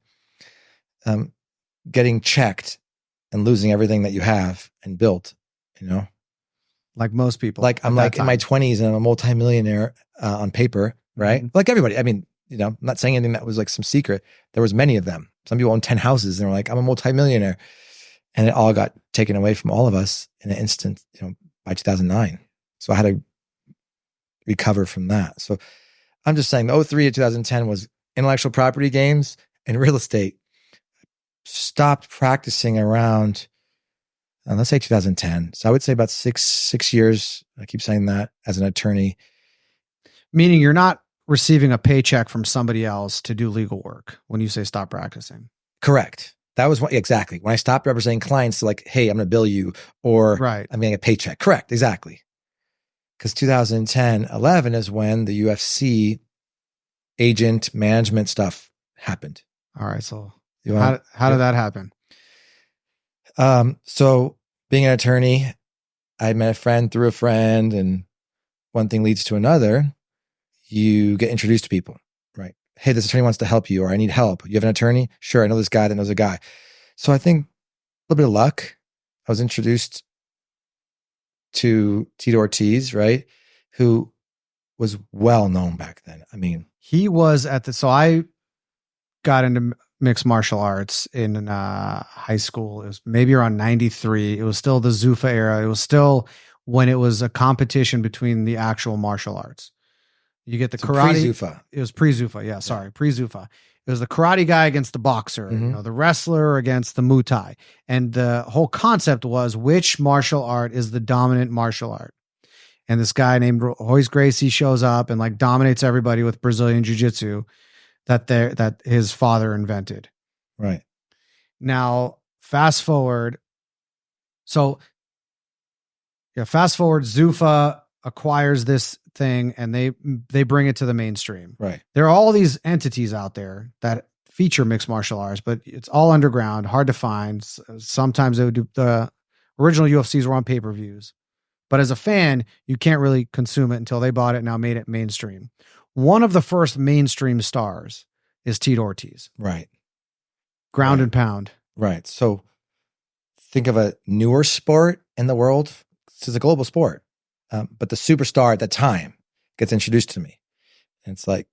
getting checked and losing everything that you have and built, like most people. Like I'm like in my 20s and I'm a multimillionaire on paper, right? Like everybody. I mean, I'm not saying anything that was like some secret. There was many of them. Some people own 10 houses and they're like, I'm a multimillionaire. And it all got taken away from all of us in an instant, by 2009. So I had to recover from that. So I'm just saying 03 to 2010 was intellectual property games and real estate. Stopped practicing around, let's say 2010. So I would say about six years. I keep saying that as an attorney. Meaning you're not receiving a paycheck from somebody else to do legal work when you say stop practicing. Correct. That was exactly. When I stopped representing clients, like, hey, I'm going to bill you, or I'm getting a paycheck. Correct. Exactly. Because 2010, 11 is when the UFC agent management stuff happened. All right. So how did that happen? So being an attorney, I met a friend through a friend, and one thing leads to another. You get introduced to people, right? Hey, this attorney wants to help you, or I need help. You have an attorney? Sure. I know this guy that knows a guy. So I think a little bit of luck. I was introduced to Tito Ortiz, right? Who was well known back then. I mean, he was so I got into mixed martial arts in high school. It was maybe around 93. It was still the Zuffa era. It was still when it was a competition between the actual martial arts. You get the karate. Pre-Zuffa. It was pre-Zuffa. Yeah, sorry. Pre-Zuffa. It was the karate guy against the boxer, the wrestler against the Muay Thai. And the whole concept was which martial art is the dominant martial art. And this guy named Royce Gracie shows up and like dominates everybody with Brazilian Jiu-Jitsu that his father invented. Right. Now, fast forward. So, Zuffa acquires this thing and they bring it to the mainstream. Right. There are all these entities out there that feature mixed martial arts, but it's all underground, hard to find. Sometimes they would do the original UFCs were on pay-per-views, but as a fan, you can't really consume it until they bought it and now made it mainstream. One of the first mainstream stars is Tito Ortiz. Right. Ground and pound. Right. So think of a newer sport in the world. This is a global sport. But the superstar at the time gets introduced to me. And it's like,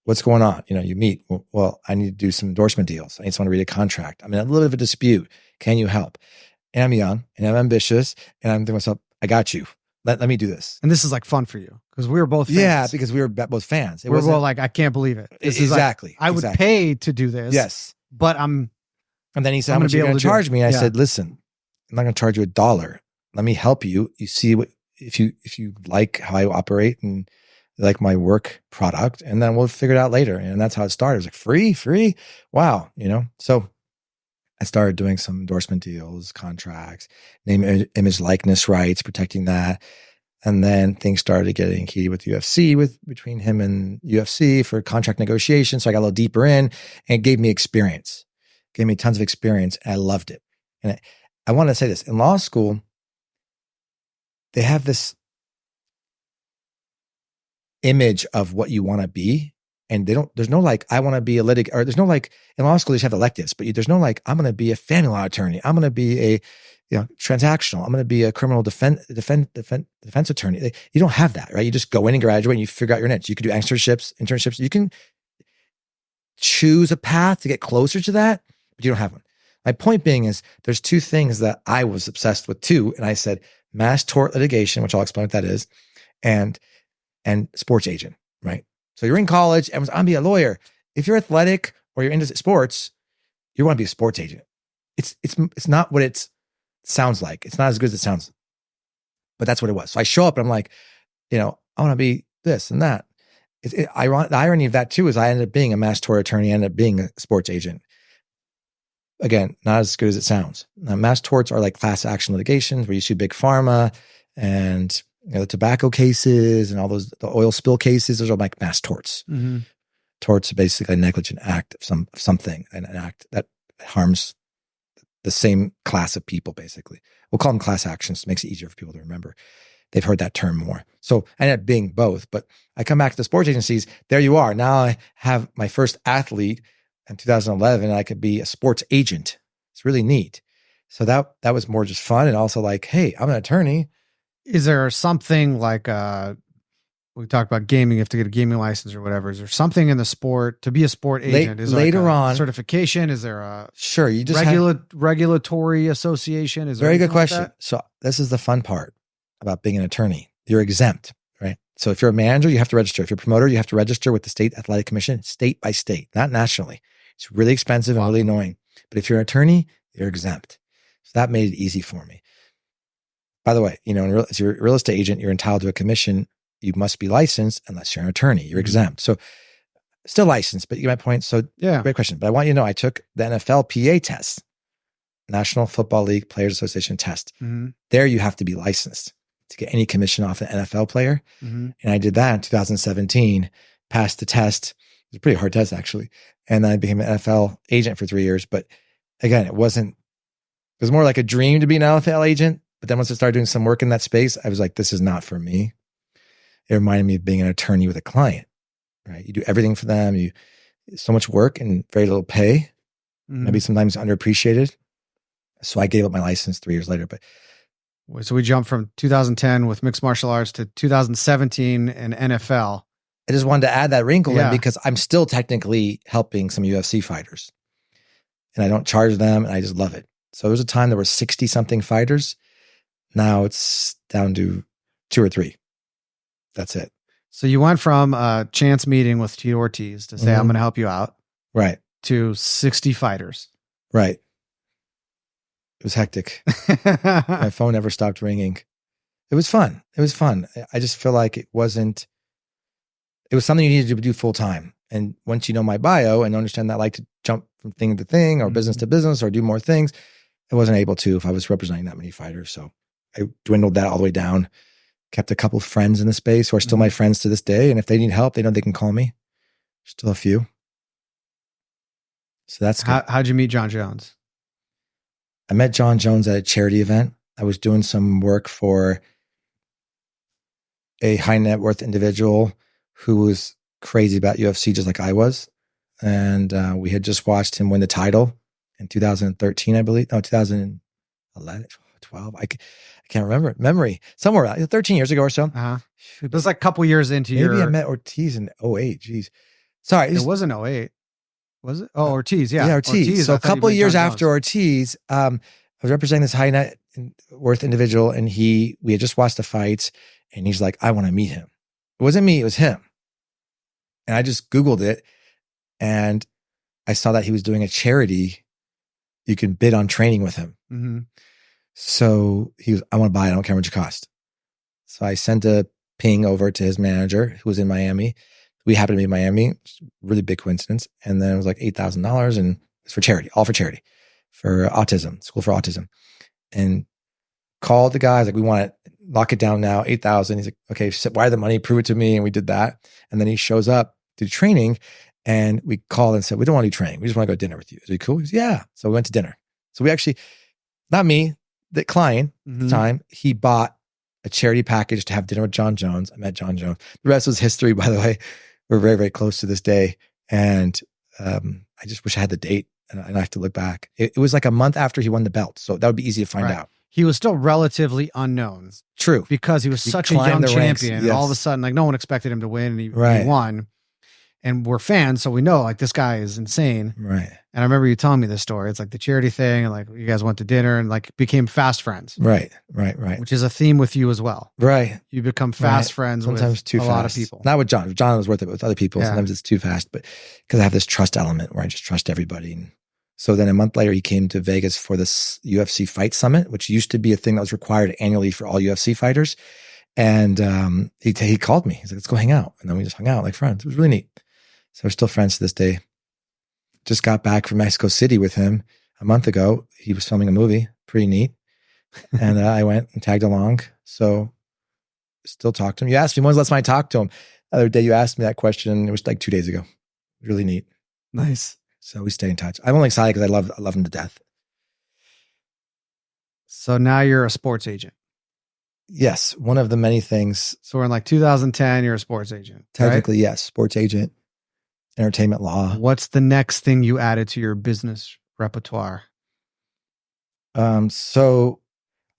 what's going on? You meet, well, I need to do some endorsement deals. I need someone to read a contract. I'm in a little bit of a dispute. Can you help? And I'm young and I'm ambitious and I'm thinking to myself, I got you. Let me do this. And this is like fun for you because we were both fans. Yeah, because we were both fans. We're both like, I can't believe it. Exactly. I would pay to do this. Yes. But and then he said, how much are you going to charge me? I said, listen, I'm not going to charge you $1. Let me help you. You see what, if you like how I operate and They like my work product, and then we'll figure it out later. And that's how it started. It was like free. Wow. So I started doing some endorsement deals, contracts, name, image, likeness rights, protecting that. And then things started getting heated with UFC, between him and UFC for contract negotiations. So I got a little deeper in, and it gave me experience. Gave me tons of experience, and I loved it. And I want to say this. In law school, they have this image of what you want to be. And there's no like, I want to be a or there's no like, in law school, they just have electives, but there's no like, I'm going to be a family law attorney. I'm going to be a, transactional. I'm going to be a criminal defense attorney. You don't have that, right? You just go in and graduate and you figure out your niche. You can do internships. You can choose a path to get closer to that, but you don't have one. My point being is there's two things that I was obsessed with too. And I said, mass tort litigation, which I'll explain what that is, and sports agent, right? So you're in college, everyone's, I'm be a lawyer. If you're athletic or you're into sports, you want to be a sports agent. It's not what it sounds like. It's not as good as it sounds, but that's what it was. So I show up and I'm like, I want to be this and that. The irony of that too is I ended up being a mass tort attorney, I ended up being a sports agent. Again, not as good as it sounds. Now, mass torts are like class action litigations where you sue big pharma and the tobacco cases and all the oil spill cases. Those are like mass torts. Mm-hmm. Torts are basically a negligent act of something, an act that harms the same class of people, basically. We'll call them class actions. It makes it easier for people to remember. They've heard that term more. So I ended up being both. But I come back to the sports agencies. There you are. Now I have my first athlete in 2011, and I could be a sports agent. It's really neat. So that was more just fun, and also like, hey, I'm an attorney. Is there something like we talked about gaming, you have to get a gaming license or whatever. Is there something in the sport to be a sport agent? Is there later on certification? Is there a you just regulatory association? Is there very good question. Like so this is the fun part about being an attorney. You're exempt, right? So if you're a manager, you have to register. If you're a promoter, you have to register with the state athletic commission, state by state, not nationally. It's really expensive and really annoying. But if you're an attorney, you're exempt. So that made it easy for me. By the way, if you're a real estate agent, you're entitled to a commission. You must be licensed unless you're an attorney. You're exempt. So still licensed, but you get my point. So yeah, great question. But I want you to know, I took the NFLPA test, National Football League Players Association test. Mm-hmm. There you have to be licensed to get any commission off an NFL player. Mm-hmm. And I did that in 2017, passed the test. It was a pretty hard test actually. And then I became an NFL agent for 3 years. But again, it was more like a dream to be an NFL agent. But then once I started doing some work in that space, I was like, this is not for me. It reminded me of being an attorney with a client, right? You do everything for them. So much work and very little pay, maybe sometimes underappreciated. So I gave up my license 3 years later. But so we jumped from 2010 with mixed martial arts to 2017 in NFL. I just wanted to add that wrinkle in because I'm still technically helping some UFC fighters, and I don't charge them, and I just love it. So there was a time there were 60 something fighters. Now it's down to 2 or 3. That's it. So you went from a chance meeting with Tito Ortiz to say, I'm going to help you out. Right. To 60 fighters. Right. It was hectic. My phone never stopped ringing. It was fun. I just feel like it was something you needed to do full time. And once you know my bio and understand that I like to jump from thing to thing or business to business or do more things, I wasn't able to if I was representing that many fighters. So I dwindled that all the way down. Kept a couple of friends in the space who are still my friends to this day. And if they need help, they know they can call me. Still a few. So that's good. How'd you meet Jon Jones? I met Jon Jones at a charity event. I was doing some work for a high net worth individual who was crazy about UFC just like I was. And we had just watched him win the title in 2013, I believe. No, 2011, 12. I can't remember. Memory. Somewhere 13 years ago or so. Uh-huh. It was like a couple years into Maybe I met Ortiz in 08. Jeez. Sorry. It wasn't 08. Was it? Oh, Ortiz. Yeah. Yeah, Ortiz. So a couple of years after Ortiz, I was representing this high net worth individual, and we had just watched the fights, and he's like, I want to meet him. It wasn't me. It was him. And I just Googled it, and I saw that he was doing a charity. You can bid on training with him. Mm-hmm. So I want to buy it. I don't care how much it costs. So I sent a ping over to his manager who was in Miami. We happened to be in Miami, really big coincidence. And then it was like $8,000 and it's for charity, all for charity, for autism, school for autism. And called the guys, like, we want to lock it down now, 8,000. He's like, okay, wire the money, prove it to me. And we did that. And then he shows up to training and we called and said, we don't want to do training. We just want to go to dinner with you. Is it cool? He goes, yeah. So we went to dinner. So we actually, not me, the client at the time, he bought a charity package to have dinner with Jon Jones. I met Jon Jones. The rest was history, by the way. We're very, very close to this day. And I just wish I had the date and I have to look back. It was like a month after he won the belt. So that would be easy to find out. He was still relatively unknown. True. Because he was such a young champion. And all of a sudden, like, no one expected him to win. And he won. And we're fans, so we know, like, this guy is insane. Right. And I remember you telling me this story. It's like the charity thing, and like you guys went to dinner and like became fast friends. Right. Which is a theme with you as well. Right. You become fast friends sometimes with too a fast. lot of people. Not with Jon. Jon was worth it with other people. Sometimes it's too fast, but because I have this trust element where I just trust everybody. And so then a month later, he came to Vegas for this UFC Fight Summit, which used to be a thing that was required annually for all UFC fighters. And he called me. He's like, let's go hang out. And then we just hung out like friends. It was really neat. So we're still friends to this day. Just got back from Mexico City with him a month ago. He was filming a movie, pretty neat. And I went and tagged along. So still talk to him. You asked me, when's the last time I talked to him? The other day you asked me that question. It was like 2 days ago. Really neat. Nice. So we stay in touch. I'm only excited because I love him to death. So now you're a sports agent. Yes. One of the many things. So we're in like 2010, you're a sports agent. Technically, right? Yes. Sports agent. Entertainment law. What's the next thing you added to your business repertoire? So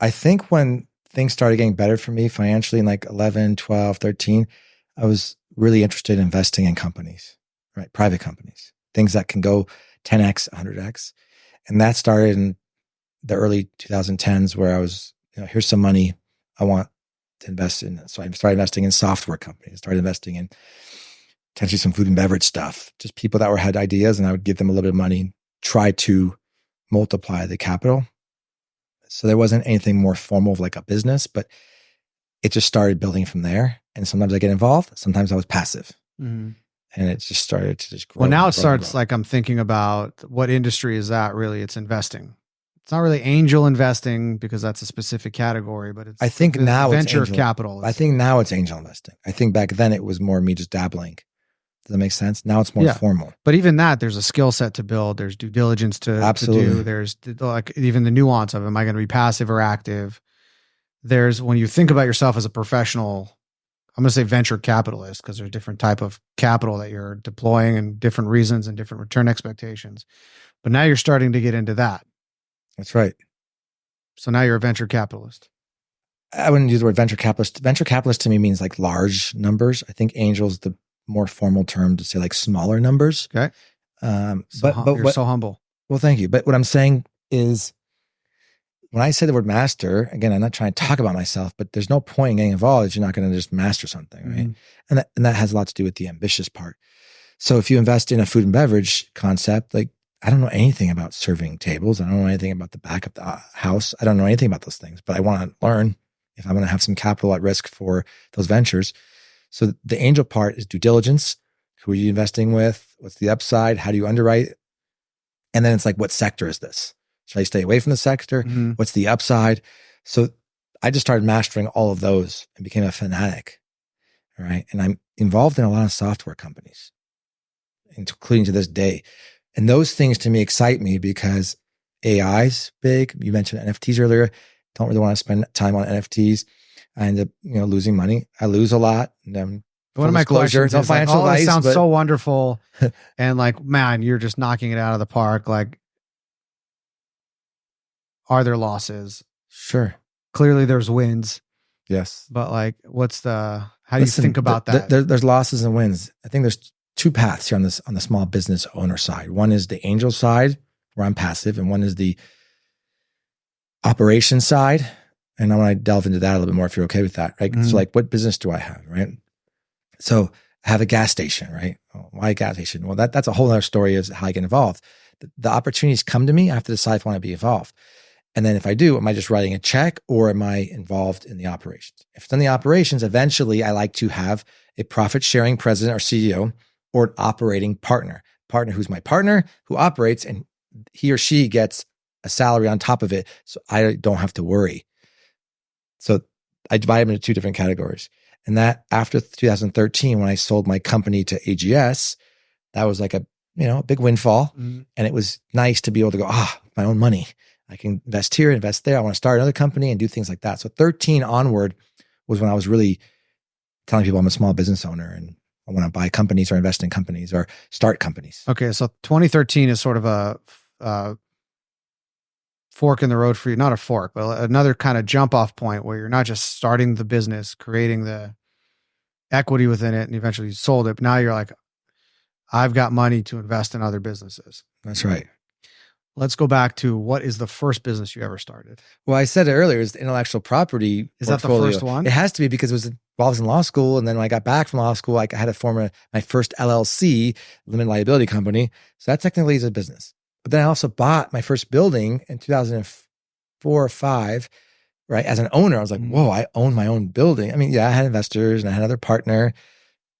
I think when things started getting better for me financially in like 11, 12, 13, I was really interested in investing in companies, right? Private companies, things that can go 10x, 100x. And that started in the early 2010s where I was, here's some money I want to invest in. So I started investing in software companies, started investing in potentially some food and beverage stuff, just people that had ideas, and I would give them a little bit of money, try to multiply the capital. So there wasn't anything more formal of like a business, but it just started building from there. And sometimes I get involved. Sometimes I was passive. And it just started to just grow. Well, now it starts like I'm thinking about what industry is that really? It's investing. It's not really angel investing because that's a specific category, but it's, I think now venture it's capital. I think now it's angel investing. I think back then it was more me just dabbling. Does that make sense? Now it's more formal. But even that, there's a skill set to build. There's due diligence to do. There's like even the nuance of, am I going to be passive or active? There's, when you think about yourself as a professional, I'm going to say venture capitalist, because there's different type of capital that you're deploying and different reasons and different return expectations. But now you're starting to get into that. That's right. So now you're a venture capitalist. I wouldn't use the word venture capitalist. Venture capitalist to me means like large numbers. I think angel's the more formal term to say like smaller numbers. Okay. But you're so humble. Well, thank you. But what I'm saying is, when I say the word master, again, I'm not trying to talk about myself, but there's no point in getting involved if you're not going to just master something, right? And that has a lot to do with the ambitious part. So if you invest in a food and beverage concept, like, I don't know anything about serving tables. I don't know anything about the back of the house. I don't know anything about those things, but I want to learn if I'm going to have some capital at risk for those ventures. So the angel part is due diligence. Who are you investing with? What's the upside? How do you underwrite? And then it's like, what sector is this? Should I stay away from the sector? What's the upside? So I just started mastering all of those and became a fanatic. All right. And I'm involved in a lot of software companies, including to this day. And those things to me excite me because AI's big. You mentioned NFTs earlier. Don't really want to spend time on NFTs. I end up, losing money. I lose a lot. And one of my questions is like, all this sounds so wonderful. And like, man, you're just knocking it out of the park. Like, are there losses? Sure. Clearly there's wins. Yes. But like, how do you think about that? There's losses and wins. I think there's two paths here on the small business owner side. One is the angel side where I'm passive, and one is the operation side. And I want to delve into that a little bit more if you're okay with that, right? So like, what business do I have, right? So I have a gas station, right? Oh, why a gas station? Well, that's a whole other story of how I get involved. The opportunities come to me. I have to decide if I want to be involved. And then if I do, am I just writing a check or am I involved in the operations? If it's in the operations, eventually I like to have a profit sharing president or CEO or an operating partner who's my partner, who operates, and he or she gets a salary on top of it. So I don't have to worry. So I divide them into two different categories. And that after 2013, when I sold my company to AGS, that was like a big windfall. And it was nice to be able to go, my own money. I can invest here, invest there. I want to start another company and do things like that. So 13 onward was when I was really telling people I'm a small business owner and I want to buy companies or invest in companies or start companies. Okay. So 2013 is sort of a fork in the road for you. Not a fork, but another kind of jump off point where you're not just starting the business, creating the equity within it, and eventually you sold it. But now you're like, I've got money to invest in other businesses. That's right. Let's go back to what is the first business you ever started? Well, I said it earlier, it's the intellectual property. Is that the first one? It has to be because while I was in law school. And then when I got back from law school, I had to form my first LLC, limited liability company. So that technically is a business. But then I also bought my first building in 2004 or 5, right? As an owner, I was like, whoa, I own my own building. I mean, yeah, I had investors and I had another partner.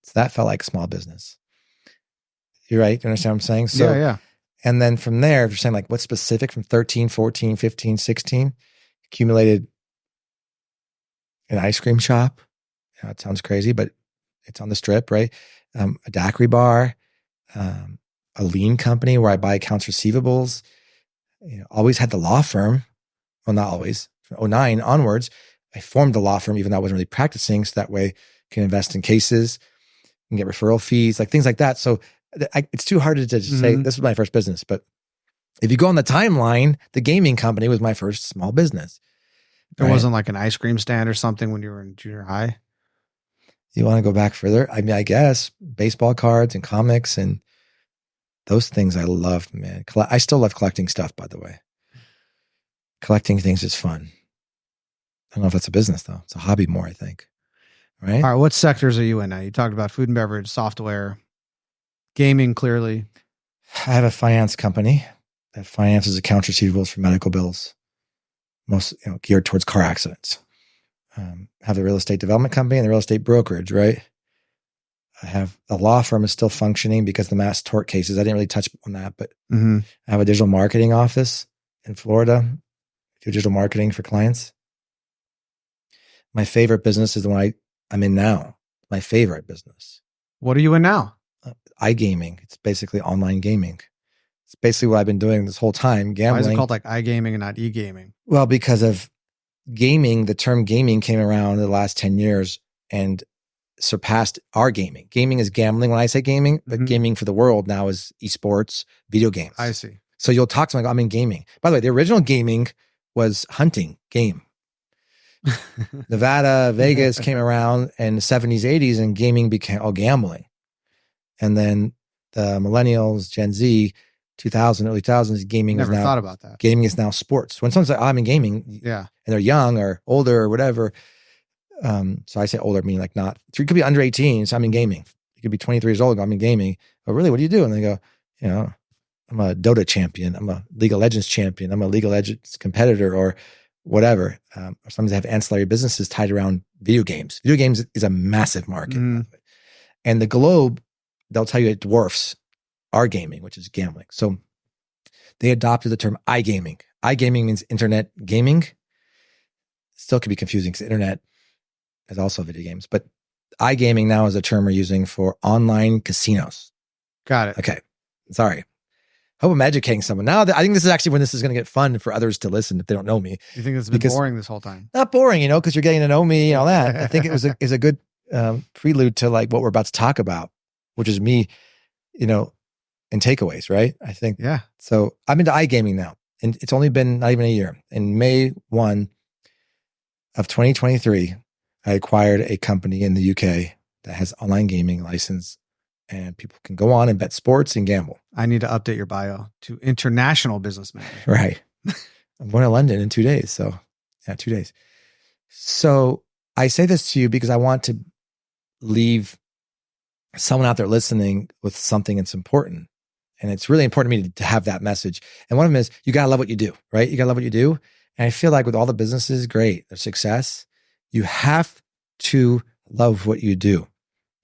So that felt like a small business. You're right. You understand what I'm saying? So, yeah. And then from there, if you're saying like what's specific from 13, 14, 15, 16, accumulated an ice cream shop. It sounds crazy, but it's on the strip, right? A daiquiri bar, a lien company where I buy accounts receivables. Always had the law firm. Well, not always. From 2009 onwards, I formed the law firm, even though I wasn't really practicing. So that way I can invest in cases and get referral fees, like things like that. So it's too hard to just say this was my first business. But if you go on the timeline, the gaming company was my first small business. There wasn't like an ice cream stand or something when you were in junior high? You want to go back further? I mean, I guess baseball cards and comics and those things I loved, man. I still love collecting stuff, by the way. Collecting things is fun. I don't know if that's a business, though. It's a hobby more, I think. Right? All right. What sectors are you in now? You talked about food and beverage, software, gaming, clearly. I have a finance company that finances accounts receivables for medical bills, most geared towards car accidents. Have a real estate development company and the real estate brokerage, right? I have a law firm is still functioning because of the mass tort cases. I didn't really touch on that, but I have a digital marketing office in Florida, do digital marketing for clients. My favorite business is the one I'm in now. My favorite business. What are you in now? iGaming. It's basically online gaming. It's basically what I've been doing this whole time, gambling. Why is it called like iGaming and not e-gaming? Well, because of gaming, the term gaming came around in the last 10 years and surpassed our gaming. Gaming is gambling when I say gaming, but gaming for the world now is esports, video games. I see. So you'll talk to me like, I'm in gaming. By the way, the original gaming was hunting game. Nevada, Vegas came around in the 70s, 80s, and gaming became all gambling. And then the millennials, Gen Z, 2000, early 2000s, gaming Never is now thought about that. Gaming is now sports. When someone's like, I'm in gaming, yeah, and they're young or older or whatever. So I say older, meaning like not. So you could be under 18, so I'm in gaming. You could be 23 years old, I'm in gaming. Oh, really? What do you do? And they go, I'm a Dota champion. I'm a League of Legends champion. I'm a League of Legends competitor or whatever. Or sometimes they have ancillary businesses tied around video games. Video games is a massive market. By the way. And the globe, they'll tell you it dwarfs our gaming, which is gambling. So they adopted the term iGaming. iGaming means internet gaming. Still could be confusing because internet is also video games. But iGaming now is a term we're using for online casinos. Got it. Okay. Sorry. Hope I'm educating someone. Now, I think this is actually when this is going to get fun for others to listen if they don't know me. You think it's been boring this whole time? Not boring, because you're getting to know me and all that. I think it was is a good prelude to like what we're about to talk about, which is me, and takeaways, right? I think. Yeah. So I'm into iGaming now, and it's only been not even a year. In May 1 of 2023, I acquired a company in the UK that has online gaming license, and people can go on and bet sports and gamble. I need to update your bio to international businessman. Right. I'm going to London in 2 days. So 2 days. So I say this to you because I want to leave someone out there listening with something that's important. And it's really important to me to have that message. And one of them is you got to love what you do, right? You got to love what you do. And I feel like with all the businesses, great, their success, you have to love what you do.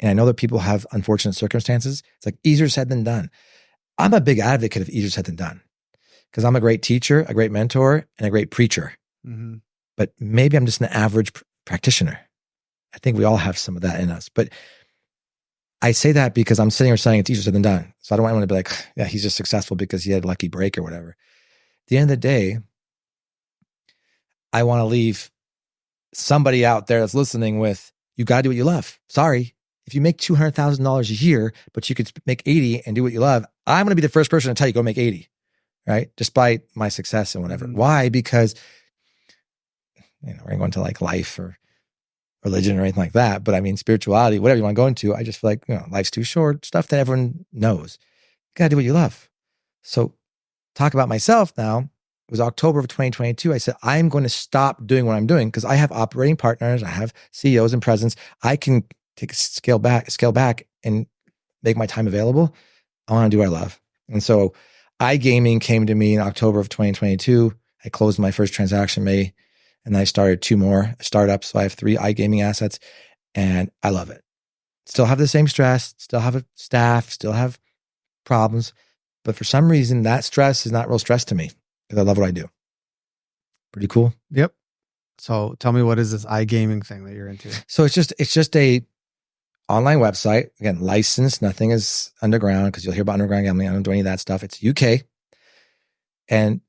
And I know that people have unfortunate circumstances. It's like easier said than done. I'm a big advocate of easier said than done because I'm a great teacher, a great mentor, and a great preacher. Mm-hmm. But maybe I'm just an average practitioner. I think we all have some of that in us. But I say that because I'm sitting here saying it's easier said than done. So I don't want to be like, yeah, he's just successful because he had a lucky break or whatever. At the end of the day, I want to leave somebody out there that's listening with, you got to do what you love. Sorry. If you make $200,000 a year, but you could make 80 and do what you love, I'm going to be the first person to tell you, go make 80, right? Despite my success and whatever. Mm-hmm. Why? Because, we're going to go into like life or religion or anything like that. But I mean, spirituality, whatever you want to go into, I just feel like, life's too short, stuff that everyone knows. You got to do what you love. So talk about myself now. It was October of 2022. I said, I'm going to stop doing what I'm doing because I have operating partners. I have CEOs and presidents. I can take a scale back and make my time available. I want to do what I love. And so iGaming came to me in October of 2022. I closed my first transaction May, and I started 2 more startups. So I have 3 iGaming assets and I love it. Still have the same stress, still have a staff, still have problems. But for some reason, that stress is not real stress to me because I love what I do. Pretty cool. Yep. So tell me, what is this iGaming thing that you're into? So it's just a online website. Again, licensed. Nothing is underground because you'll hear about underground gambling. I don't do any of that stuff. It's UK and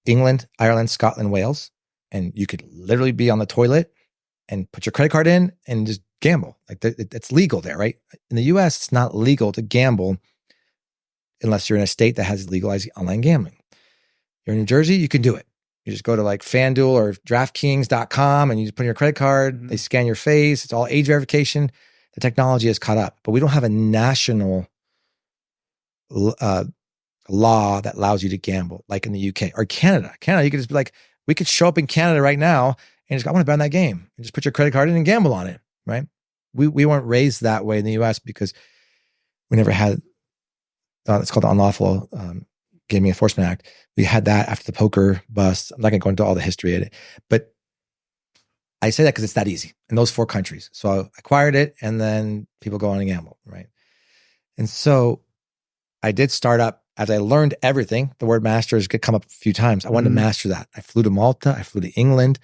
England, Ireland, Scotland, Wales. And you could literally be on the toilet and put your credit card in and just gamble. Like it's legal there, right? In the US, it's not legal to gamble unless you're in a state that has legalized online gambling. You're in New Jersey, you can do it. You just go to like FanDuel or DraftKings.com and you just put in your credit card. Mm-hmm. They scan your face. It's all age verification. The technology has caught up, but we don't have a national law that allows you to gamble like in the UK or Canada. Canada, you could just be like, we could show up in Canada right now and just, I want to bet on that game and just put your credit card in and gamble on it, right? We weren't raised that way in the US because we never had, it's called the Unlawful Gaming Enforcement Act. We had that after the poker bust. I'm not going to go into all the history of it, but I say that because it's that easy in those 4 countries. So I acquired it and then people go on and gamble, right? And so I did start up as I learned everything. The word masters could come up a few times. I wanted to master that. I flew to Malta. I flew to England.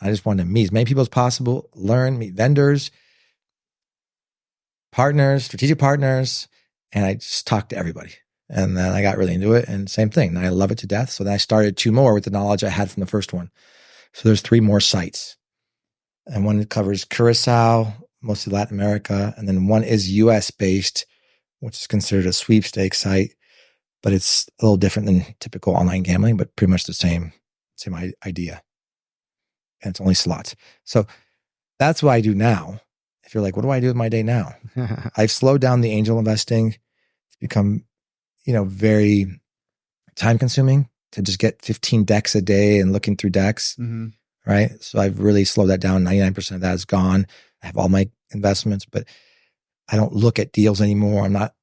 I just wanted to meet as many people as possible, learn, meet vendors, partners, strategic partners, and I just talked to everybody. And then I got really into it and same thing. And I love it to death. So then I started 2 more with the knowledge I had from the first one. So there's 3 more sites. And one covers Curacao, mostly Latin America. And then one is US based, which is considered a sweepstakes site, but it's a little different than typical online gambling, but pretty much the same idea. And it's only slots. So that's what I do now. If you're like, what do I do with my day now? I've slowed down the angel investing. It's become, very time consuming to just get 15 decks a day and looking through decks. Mm-hmm. Right. So I've really slowed that down. 99% of that is gone. I have all my investments, but I don't look at deals anymore. I'm not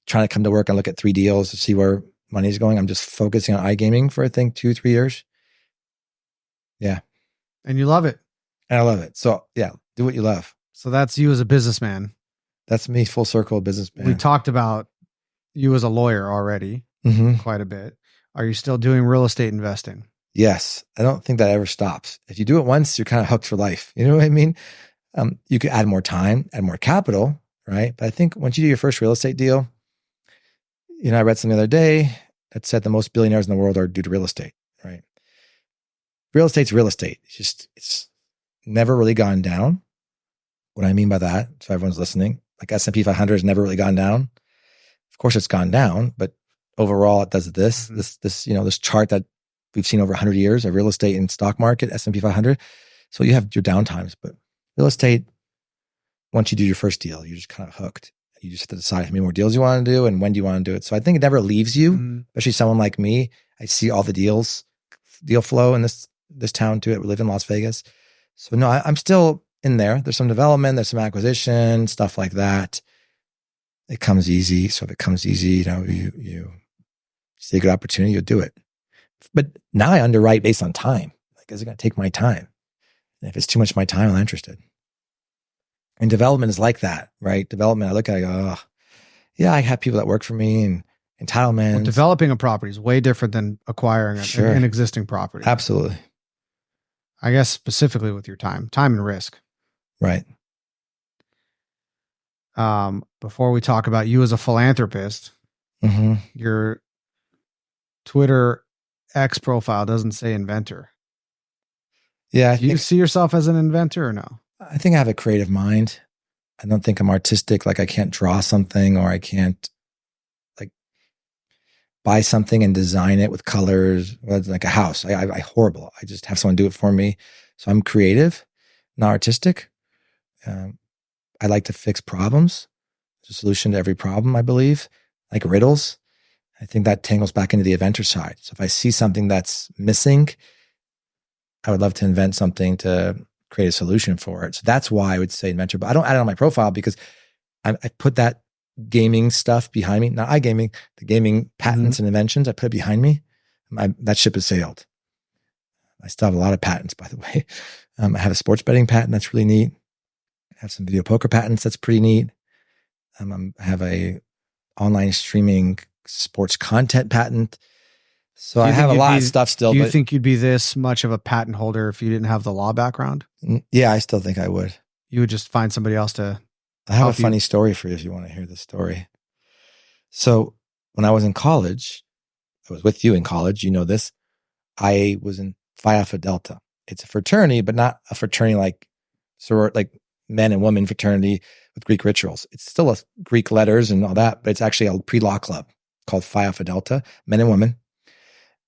trying to come to work and look at 3 deals to see where money is going. I'm just focusing on iGaming for, I think, 2-3 years. Yeah. And you love it. And I love it. So yeah, do what you love. So that's you as a businessman. That's me, full circle businessman. We talked about you as a lawyer already quite a bit. Are you still doing real estate investing? Yes. I don't think that ever stops. If you do it once, you're kind of hooked for life. You know what I mean? You could add more time, add more capital, right? But I think once you do your first real estate deal, I read something the other day that said the most billionaires in the world are due to real estate, right? Real estate's real estate. It's never really gone down. What I mean by that, so everyone's listening, like S&P 500 has never really gone down. Of course it's gone down, but overall it does this chart that we've seen over 100 years of real estate and stock market, S&P 500. So you have your downtimes, but real estate, once you do your first deal, you're just kind of hooked. You just have to decide how many more deals you want to do and when do you want to do it. So I think it never leaves you, especially someone like me. I see all the deal flow in this town too. We live in Las Vegas. So no, I'm still in there. There's some development, there's some acquisition, stuff like that. It comes easy. So if it comes easy, you see a good opportunity, you'll do it. But now I underwrite based on time. Like, is it going to take my time? And if it's too much of my time, I'm not interested. And development is like that, right? Development, I look at it, I go, oh, yeah, I have people that work for me and entitlements. Well, developing a property is way different than acquiring an existing property. Absolutely. I guess specifically with your time and risk. Right. Before we talk about you as a philanthropist, your Twitter X profile doesn't say inventor. Yeah. Do you see yourself as an inventor or no? I think I have a creative mind. I don't think I'm artistic. Like I can't draw something or I can't like buy something and design it with colors, like a house. I horrible. I just have someone do it for me. So I'm creative, not artistic. I like to fix problems. There's a solution to every problem, I believe, like riddles. I think that tangles back into the inventor side. So if I see something that's missing, I would love to invent something to create a solution for it. So that's why I would say inventor, but I don't add it on my profile because I put that gaming stuff behind me. Not iGaming, the gaming patents and inventions, I put it behind me. That ship has sailed. I still have a lot of patents, by the way. I have a sports betting patent that's really neat. I have some video poker patents that's pretty neat. I have a online streaming sports content patent. So I have a lot of stuff still. Do you think you'd be this much of a patent holder if you didn't have the law background? Yeah, I still think I would. You would just find somebody else to I have a funny story for you if you want to hear the story. So when I was in college, I was with you in college, you know this. I was in Phi Alpha Delta. It's a fraternity, but not a fraternity like men and women fraternity with Greek rituals. It's still a Greek letters and all that, but it's actually a pre-law club called Phi Alpha Delta, men and women.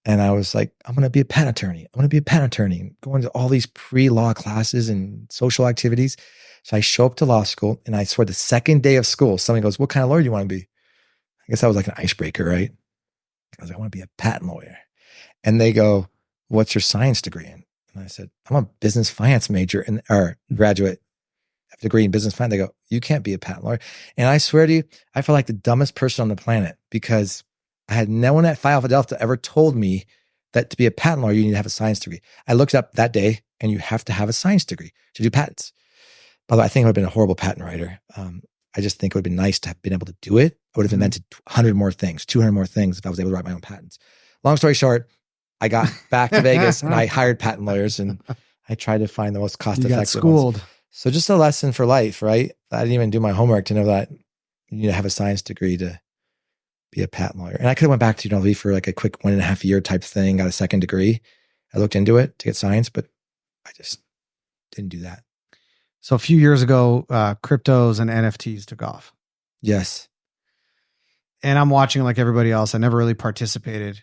And I was like, I'm going to be a patent attorney. I'm going to be a patent attorney. And going to all these pre-law classes and social activities. So I show up to law school and I swear the second day of school, somebody goes, what kind of lawyer do you want to be? I guess that was like an icebreaker, right? I was like, I want to be a patent lawyer. And they go, what's your science degree in? And I said, I'm a business finance major or graduate. I have a degree in business finance. They go, you can't be a patent lawyer. And I swear to you, I felt like the dumbest person on the planet because I had no one at Phi Alpha Delta ever told me that to be a patent lawyer, you need to have a science degree. I looked up that day and you have to have a science degree to do patents. By the way, I think I would have been a horrible patent writer. I just think it would have been nice to have been able to do it. I would have invented 100 more things, 200 more things if I was able to write my own patents. Long story short, I got back to Vegas and I hired patent lawyers and I tried to find the most cost-effective ones. So just a lesson for life, right? I didn't even do my homework to know that you need to have a science degree to be a patent lawyer. And I could have went back to UNLV for like a quick 1.5 year type thing, got a second degree. I looked into it to get science, but I just didn't do that. So a few years ago, cryptos and NFTs took off. Yes. And I'm watching like everybody else. I never really participated.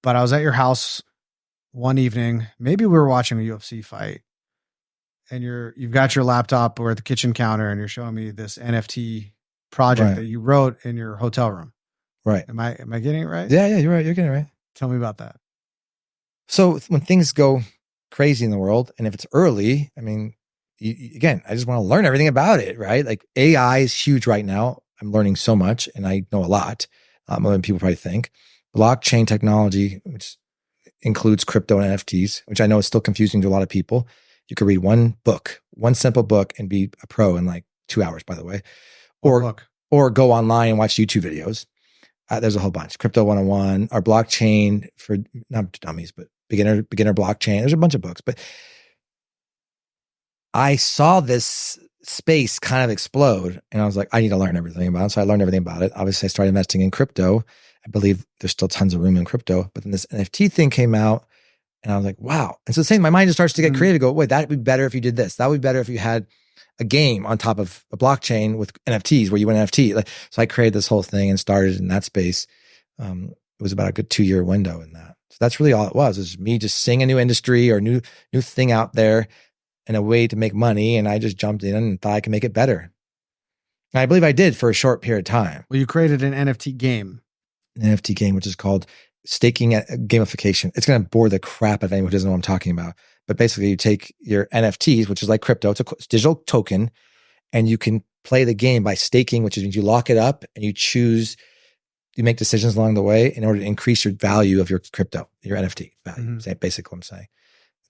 But I was at your house one evening. Maybe we were watching a UFC fight. And you've got your laptop or at the kitchen counter and you're showing me this NFT project that you wrote in your hotel room. Right. Am I getting it right? Yeah, you're right. You're getting it right. Tell me about that. So when things go crazy in the world, and if it's early, I mean, again, I just want to learn everything about it, right? Like AI is huge right now. I'm learning so much and I know a lot more than people probably think. Blockchain technology, which includes crypto and NFTs, which I know is still confusing to a lot of people. You could read one simple book and be a pro in like 2 hours, by the way. Or go online and watch YouTube videos. There's a whole bunch. Crypto 101 or blockchain for not dummies, but beginner blockchain. There's a bunch of books. But I saw this space kind of explode and I was like, I need to learn everything about it. So I learned everything about it. Obviously, I started investing in crypto. I believe there's still tons of room in crypto. But then this NFT thing came out and I was like, wow. And so the same, my mind just starts to get creative. Go, wait, that'd be better if you did this. That would be better if you had a game on top of a blockchain with NFTs where you went NFT. So I created this whole thing and started in that space. It was about a good 2-year window in that. So that's really all it was. It was me just seeing a new industry or new thing out there and a way to make money. And I just jumped in and thought I could make it better. And I believe I did for a short period of time. Well, you created an NFT game. An NFT game, which is called staking gamification. It's going to bore the crap out of anyone who doesn't know what I'm talking about. But basically you take your NFTs, which is like crypto, it's a digital token, and you can play the game by staking, which means you lock it up and you choose you make decisions along the way in order to increase your value of your crypto, your NFT value. Mm-hmm. Basically what I'm saying.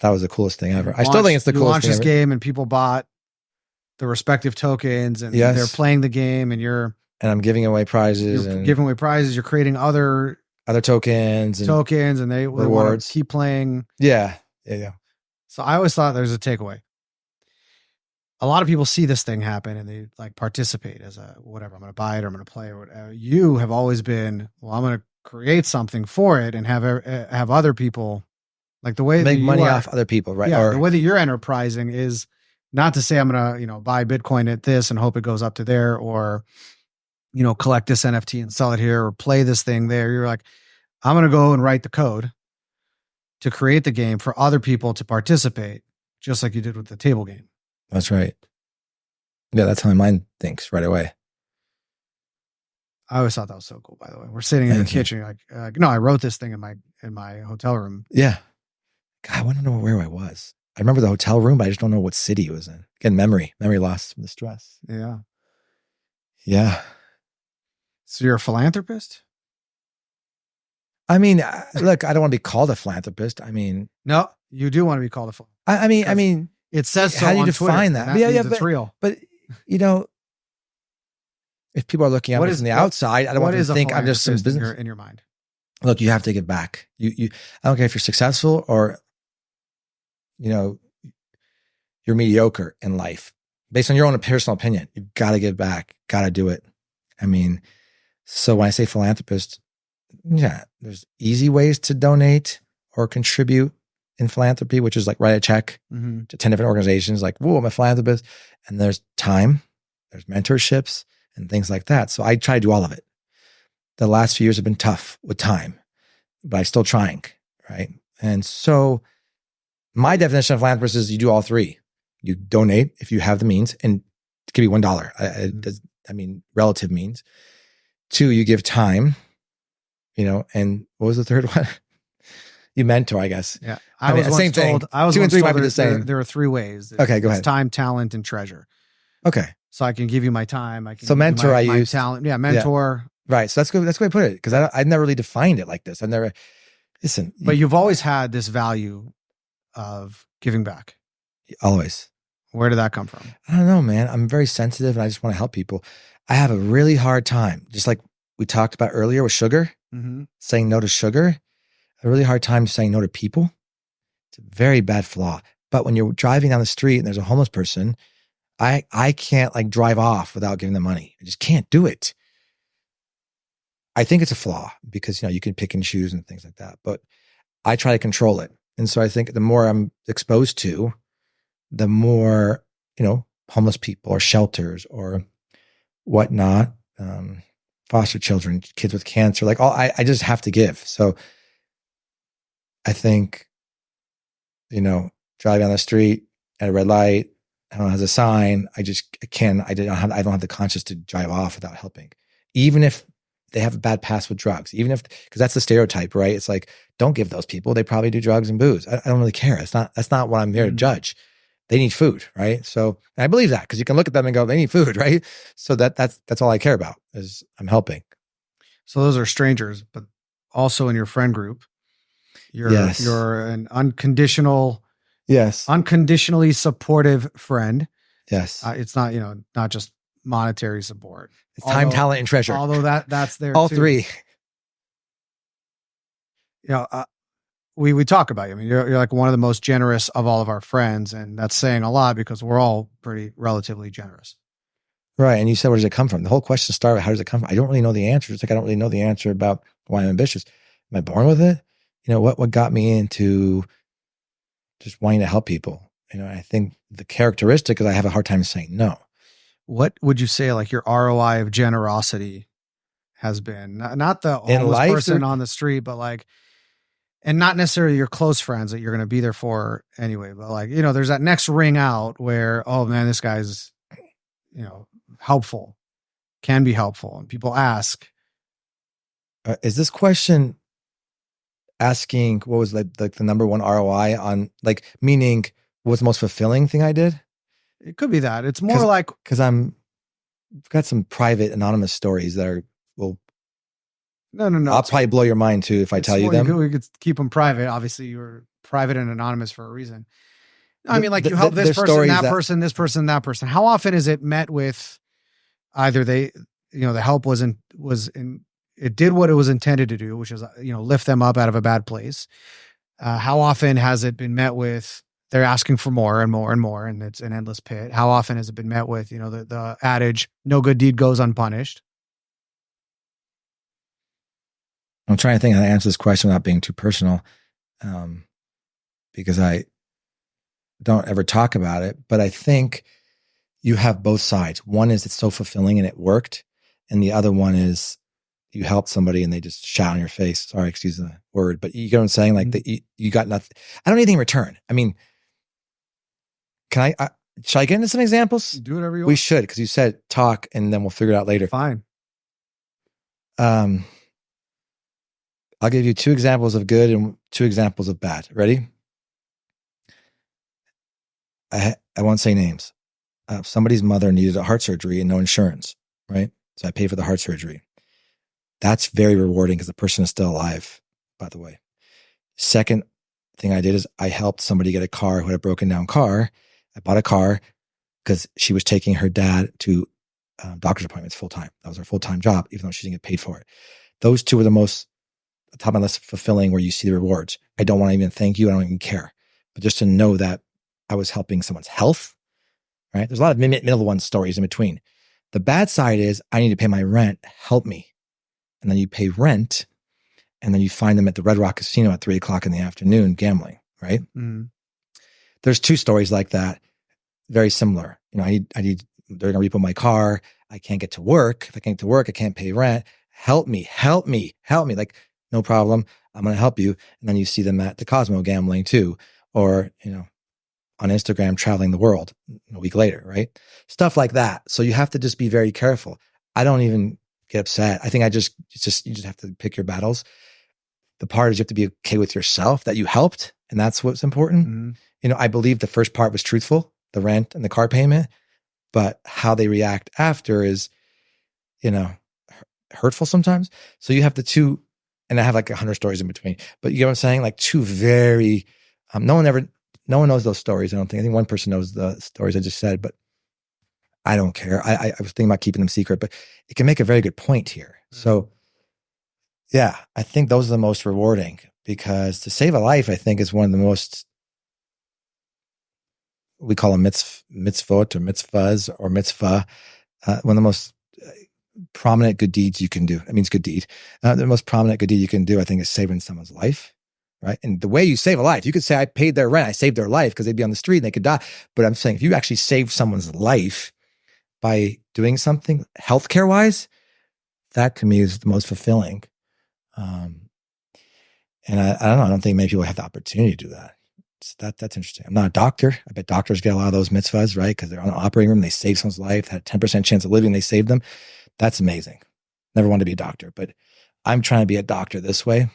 That was the coolest thing ever. I still think it's the coolest thing ever. You launched this game and people bought the respective tokens and they're playing the game and I'm giving away prizes You're creating other tokens and they want to keep playing. Yeah. So I always thought there's a takeaway. A lot of people see this thing happen and they like participate as a whatever. I'm going to buy it or I'm going to play or whatever. You have always been, well, I'm going to create something for it and have other people like the way make money off other people, right? Yeah, the way that you're enterprising is not to say I'm going to, buy Bitcoin at this and hope it goes up to there or, collect this NFT and sell it here or play this thing there. You're like, I'm going to go and write the code to create the game for other people to participate, just like you did with the table game. That's right. Yeah, that's how my mind thinks right away. I always thought that was so cool, by the way. We're sitting in the kitchen, like, no, I wrote this thing in my hotel room. Yeah. God, I want to know where I was. I remember the hotel room, but I just don't know what city it was in. Again, memory loss from the stress. Yeah. Yeah. So you're a philanthropist? I mean, look, I don't want to be called a philanthropist. I mean, no, you do want to be called a philanthropist. I mean, it says so. How do you on define Twitter, that? Yeah, it's real. But if people are looking at me from the outside, I don't want them to think I'm just some business in your mind. Look, you have to give back. I don't care if you're successful or you're mediocre in life. Based on your own personal opinion, you've got to give back. Got to do it. I mean, so when I say philanthropist, yeah, there's easy ways to donate or contribute in philanthropy, which is like write a check to 10 different organizations, like, whoa, I'm a philanthropist. And there's time, there's mentorships and things like that. So I try to do all of it. The last few years have been tough with time, but I'm still trying, right? And so my definition of philanthropist is you do all three. You donate if you have the means, and it could be $1. I mean, relative means. 2, you give time, and what was the third one? You mentor, I guess. Yeah. I was same thing. 2 and 3 might be the same. There are 3 ways. Okay, go ahead. Time, talent, and treasure. Okay. So I can give you my time. I can so mentor, my, I my use talent. Yeah, mentor. Yeah. Right. So that's good. That's the way I put it, because I never really defined it like this. I never listen. But you've always had this value of giving back. Always. Where did that come from? I don't know, man. I'm very sensitive and I just want to help people. I have a really hard time, just like we talked about earlier with sugar, saying no to sugar, a really hard time saying no to people. It's a very bad flaw. But when you're driving down the street and there's a homeless person, I can't like drive off without giving them money. I just can't do it. I think it's a flaw because, you can pick and choose and things like that, but I try to control it. And so I think the more I'm exposed to, the more, homeless people or shelters or whatnot, foster children, kids with cancer, like I just have to give. So I think, driving down the street at a red light, I don't know, has a sign. I don't have the conscience to drive off without helping. Even if they have a bad past with drugs, because that's the stereotype, right? It's like, don't give those people. They probably do drugs and booze. I don't really care. That's not what I'm here to judge. They need food, right? So I believe that because you can look at them and go, they need food, right? So that's all I care about is I'm helping. So those are strangers, but also in your friend group, you're an unconditionally supportive friend. Yes. It's not, not just monetary support. It's time, talent, and treasure. Although that's there all too. 3. We talk about you. I mean, you're like one of the most generous of all of our friends, and that's saying a lot because we're all pretty relatively generous. Right. And you said, where does it come from? The whole question started, how does it come from? I don't really know the answer. It's like, I don't really know the answer about why I'm ambitious. Am I born with it? What got me into just wanting to help people? I think the characteristic is I have a hard time saying no. What would you say like your ROI of generosity has been? Not the homeless person on the street, but like, and not necessarily your close friends that you're going to be there for anyway, but like, there's that next ring out where, oh man, this guy's, helpful, can be helpful. And people ask. Is this question asking what was like the number one ROI on, like, meaning what's the most fulfilling thing I did? It could be that. It's more like, because I've got some private anonymous stories that will No, no, no. I'll probably blow your mind too if I tell you them. We could keep them private. Obviously, you're private and anonymous for a reason. I mean, like you help this person, that person, this person, that person. How often is it met with either the help it did what it was intended to do, which is, lift them up out of a bad place. How often has it been met with they're asking for more and more and more, and it's an endless pit? How often has it been met with, the adage, no good deed goes unpunished? I'm trying to think how to answer this question without being too personal, because I don't ever talk about it. But I think you have both sides. One is it's so fulfilling and it worked. And the other one is you help somebody and they just shout in your face. Sorry, excuse the word, but you get what I'm saying? Like you got nothing. I don't need anything in return. I mean, should I get into some examples? Do whatever you want. We should, because you said talk and then we'll figure it out later. Fine. I'll give you 2 examples of good and 2 examples of bad. Ready? I won't say names. Somebody's mother needed a heart surgery and no insurance, right? So I paid for the heart surgery. That's very rewarding because the person is still alive, by the way. Second thing I did is I helped somebody get a car who had a broken down car. I bought a car because she was taking her dad to doctor's appointments full time. That was her full time job, even though she didn't get paid for it. Those 2 were the most top of my list fulfilling, where you see the rewards. I don't want to even thank you. I don't even care. But just to know that I was helping someone's health, right? There's a lot of middle one stories in between. The bad side is I need to pay my rent. Help me. And then you pay rent and then you find them at the Red Rock Casino at 3:00 in the afternoon gambling, right? Mm. There's 2 stories like that. Very similar. I need, they're going to repo my car. I can't get to work. If I can't get to work, I can't pay rent. Help me. Like, no problem. I'm going to help you. And then you see them at the Cosmo gambling too, or, on Instagram traveling the world a week later, right? Stuff like that. So you have to just be very careful. I don't even get upset. I think you just have to pick your battles. The part is you have to be okay with yourself that you helped. And that's what's important. Mm-hmm. I believe the first part was truthful, the rent and the car payment, but how they react after is, hurtful sometimes. So you have the 2, and I have like 100 stories in between, but you get what I'm saying? Like 2 very, no one knows those stories. I don't think. I think one person knows the stories I just said, but I don't care. I was thinking about keeping them secret, but it can make a very good point here. So yeah, I think those are the most rewarding, because to save a life, I think, is one of the most, we call them mitzvot or mitzvahs or mitzvah, one of the most prominent good deeds you can do. That means good deed. The most prominent good deed you can do, I think, is saving someone's life. Right. And the way you save a life, you could say, I paid their rent, I saved their life, because they'd be on the street and they could die. But I'm saying, if you actually save someone's life by doing something healthcare wise, that to me is the most fulfilling. And I don't know, I don't think many people have the opportunity to do that. So that's interesting. I'm not a doctor. I bet doctors get a lot of those mitzvahs, right? Because they're on the operating room, they save someone's life, had a 10% chance of living, they saved them. That's amazing. Never wanted to be a doctor, but I'm trying to be a doctor this way.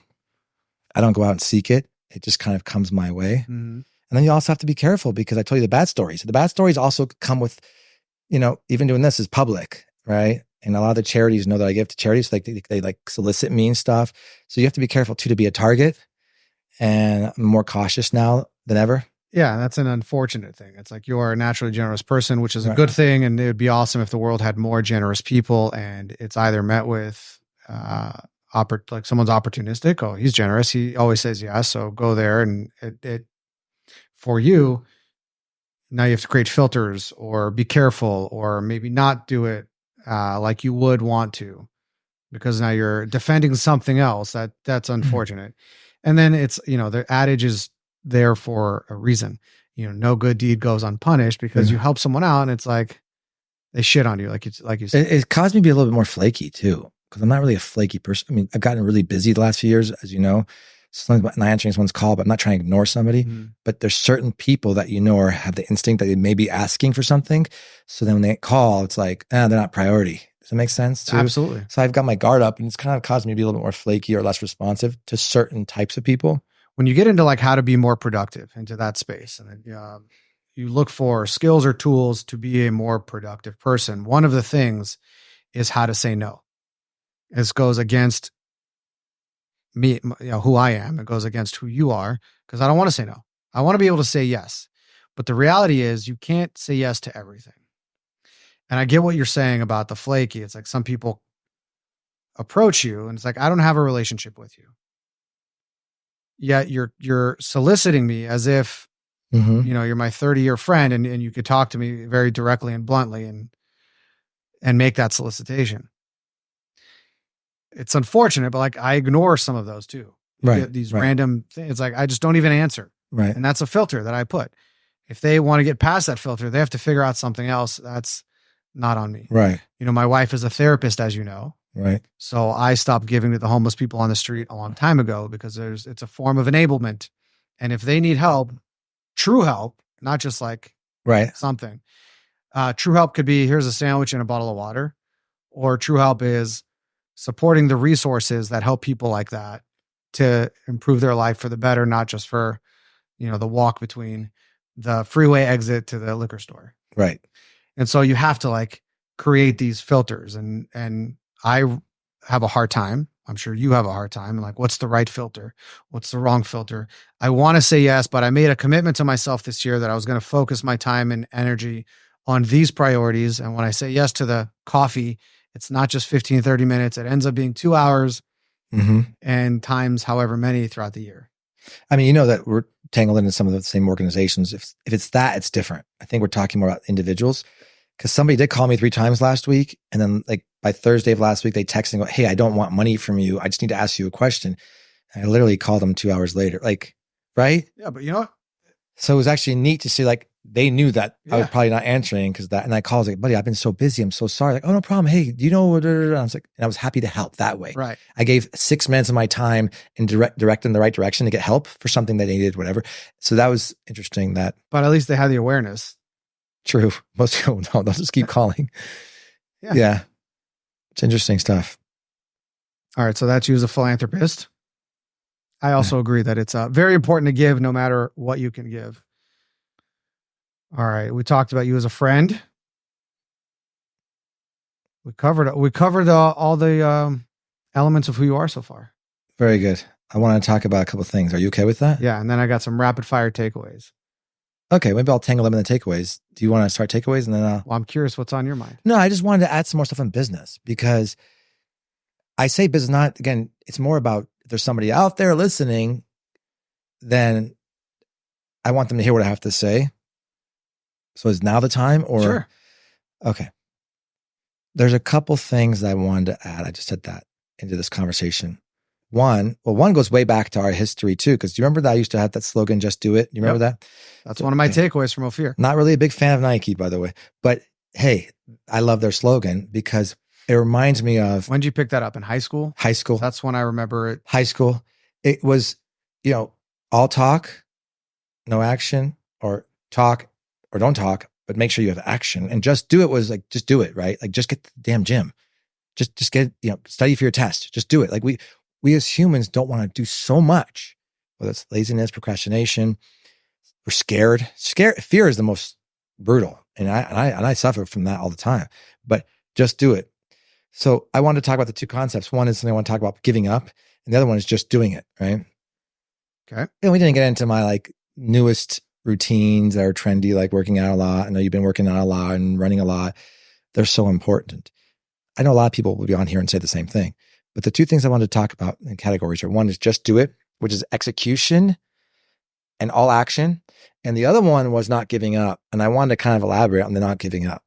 I don't go out and seek it. It just kind of comes my way. Mm-hmm. And then you also have to be careful, because I told you the bad stories. The bad stories also come with, even doing this is public, right? And a lot of the charities know that I give to charities. Like they like solicit me and stuff. So you have to be careful too, to be a target. And I'm more cautious now than ever. Yeah, that's an unfortunate thing. It's like, you're a naturally generous person, which is a good thing. And it would be awesome if the world had more generous people, and it's either met with, like someone's opportunistic. Oh, he's generous. He always says yes. So go there. And it for you, now you have to create filters, or be careful, or maybe not do it like you would want to, because now you're defending something else. That's unfortunate. And then it's, the adage is there for a reason. No good deed goes unpunished, because you help someone out and it's like they shit on you. Like you said. It caused me to be a little bit more flaky too, because I'm not really a flaky person. I mean, I've gotten really busy the last few years, as you know. Sometimes not answering someone's call, but I'm not trying to ignore somebody. But there's certain people that or have the instinct that they may be asking for something. So then when they call, it's like, they're not priority. Does that make sense too? Absolutely. So I've got my guard up, and it's kind of caused me to be a little bit more flaky or less responsive to certain types of people. When you get into like how to be more productive into that space, and then, you look for skills or tools to be a more productive person, one of the things is how to say no. This goes against me, who I am. It goes against who you are because I don't want to say no. I want to be able to say yes. But the reality is you can't say yes to everything. And I get what you're saying about the flaky. It's like some people approach you and it's like, I don't have a relationship with you. Yet you're soliciting me as if, you're my 30-year friend and you could talk to me very directly and bluntly and make that solicitation. It's unfortunate, but like I ignore some of those too. These random things. It's like, I just don't even answer. Right. And that's a filter that I put. If they want to get past that filter, they have to figure out something else. That's not on me. Right. My wife is a therapist, as you know. Right. So I stopped giving to the homeless people on the street a long time ago because it's a form of enablement. And if they need help, true help, not just like something, true help could be, here's a sandwich and a bottle of water, or true help is supporting the resources that help people like that to improve their life for the better, not just for, the walk between the freeway exit to the liquor store. Right. And so you have to like create these filters and I have a hard time. I'm sure you have a hard time. Like, what's the right filter? What's the wrong filter? I want to say yes, but I made a commitment to myself this year that I was going to focus my time and energy on these priorities. And when I say yes to the coffee, it's not just 15, 30 minutes. It ends up being 2 hours and times however many throughout the year. I mean, that we're tangled into some of the same organizations. If it's that, it's different. I think we're talking more about individuals because somebody did call me 3 times last week. And then like by Thursday of last week, they texted and go, hey, I don't want money from you. I just need to ask you a question. And I literally called them 2 hours later. Like, right? Yeah, but you know what? So it was actually neat to see like, they knew that I was probably not answering because that, and I called like, buddy, I've been so busy. I'm so sorry. Like, oh, no problem. Hey, do you know what? I was like, and I was happy to help that way. Right. I gave 6 minutes of my time and direct in the right direction to get help for something that they needed, whatever. So that was interesting but at least they had the awareness. True. Most people don't. They'll just keep calling. Yeah. It's interesting stuff. All right. So that's you as a philanthropist. I also agree that it's very important to give no matter what you can give. All right. We talked about you as a friend. We covered all the elements of who you are so far. Very good. I want to talk about a couple of things. Are you okay with that? Yeah. And then I got some rapid fire takeaways. Okay. Maybe I'll tangle them in the takeaways. Do you want to start takeaways and then Well, I'm curious what's on your mind. No, I just wanted to add some more stuff on business because I say business, not, again, it's more about if there's somebody out there listening, then I want them to hear what I have to say. So is now the time or? Sure. Okay. There's a couple things that I wanted to add. I just said that into this conversation. One goes way back to our history too. Because do you remember that I used to have that slogan, just do it? You remember that? That's one of my takeaways from Ofir. Not really a big fan of Nike, by the way. But hey, I love their slogan because it reminds me of. When did you pick that up? In high school? High school. That's when I remember it. High school. It was, all talk, no action, or talk or don't talk, but make sure you have action. And just do it was like, just do it, right? Like just get to the damn gym. Just get, study for your test. Just do it. Like we as humans don't want to do so much, whether it's laziness, procrastination. We're scared. Fear is the most brutal. And I suffer from that all the time, but just do it. So I wanted to talk about the two concepts. One is something I want to talk about giving up. And the other one is just doing it. Right. Okay. And we didn't get into my like newest routines that are trendy, like working out a lot. I know you've been working out a lot and running a lot. They're so important. I know a lot of people will be on here and say the same thing, but the two things I wanted to talk about in categories are one is just do it, which is execution and all action. And the other one was not giving up. And I wanted to kind of elaborate on the not giving up.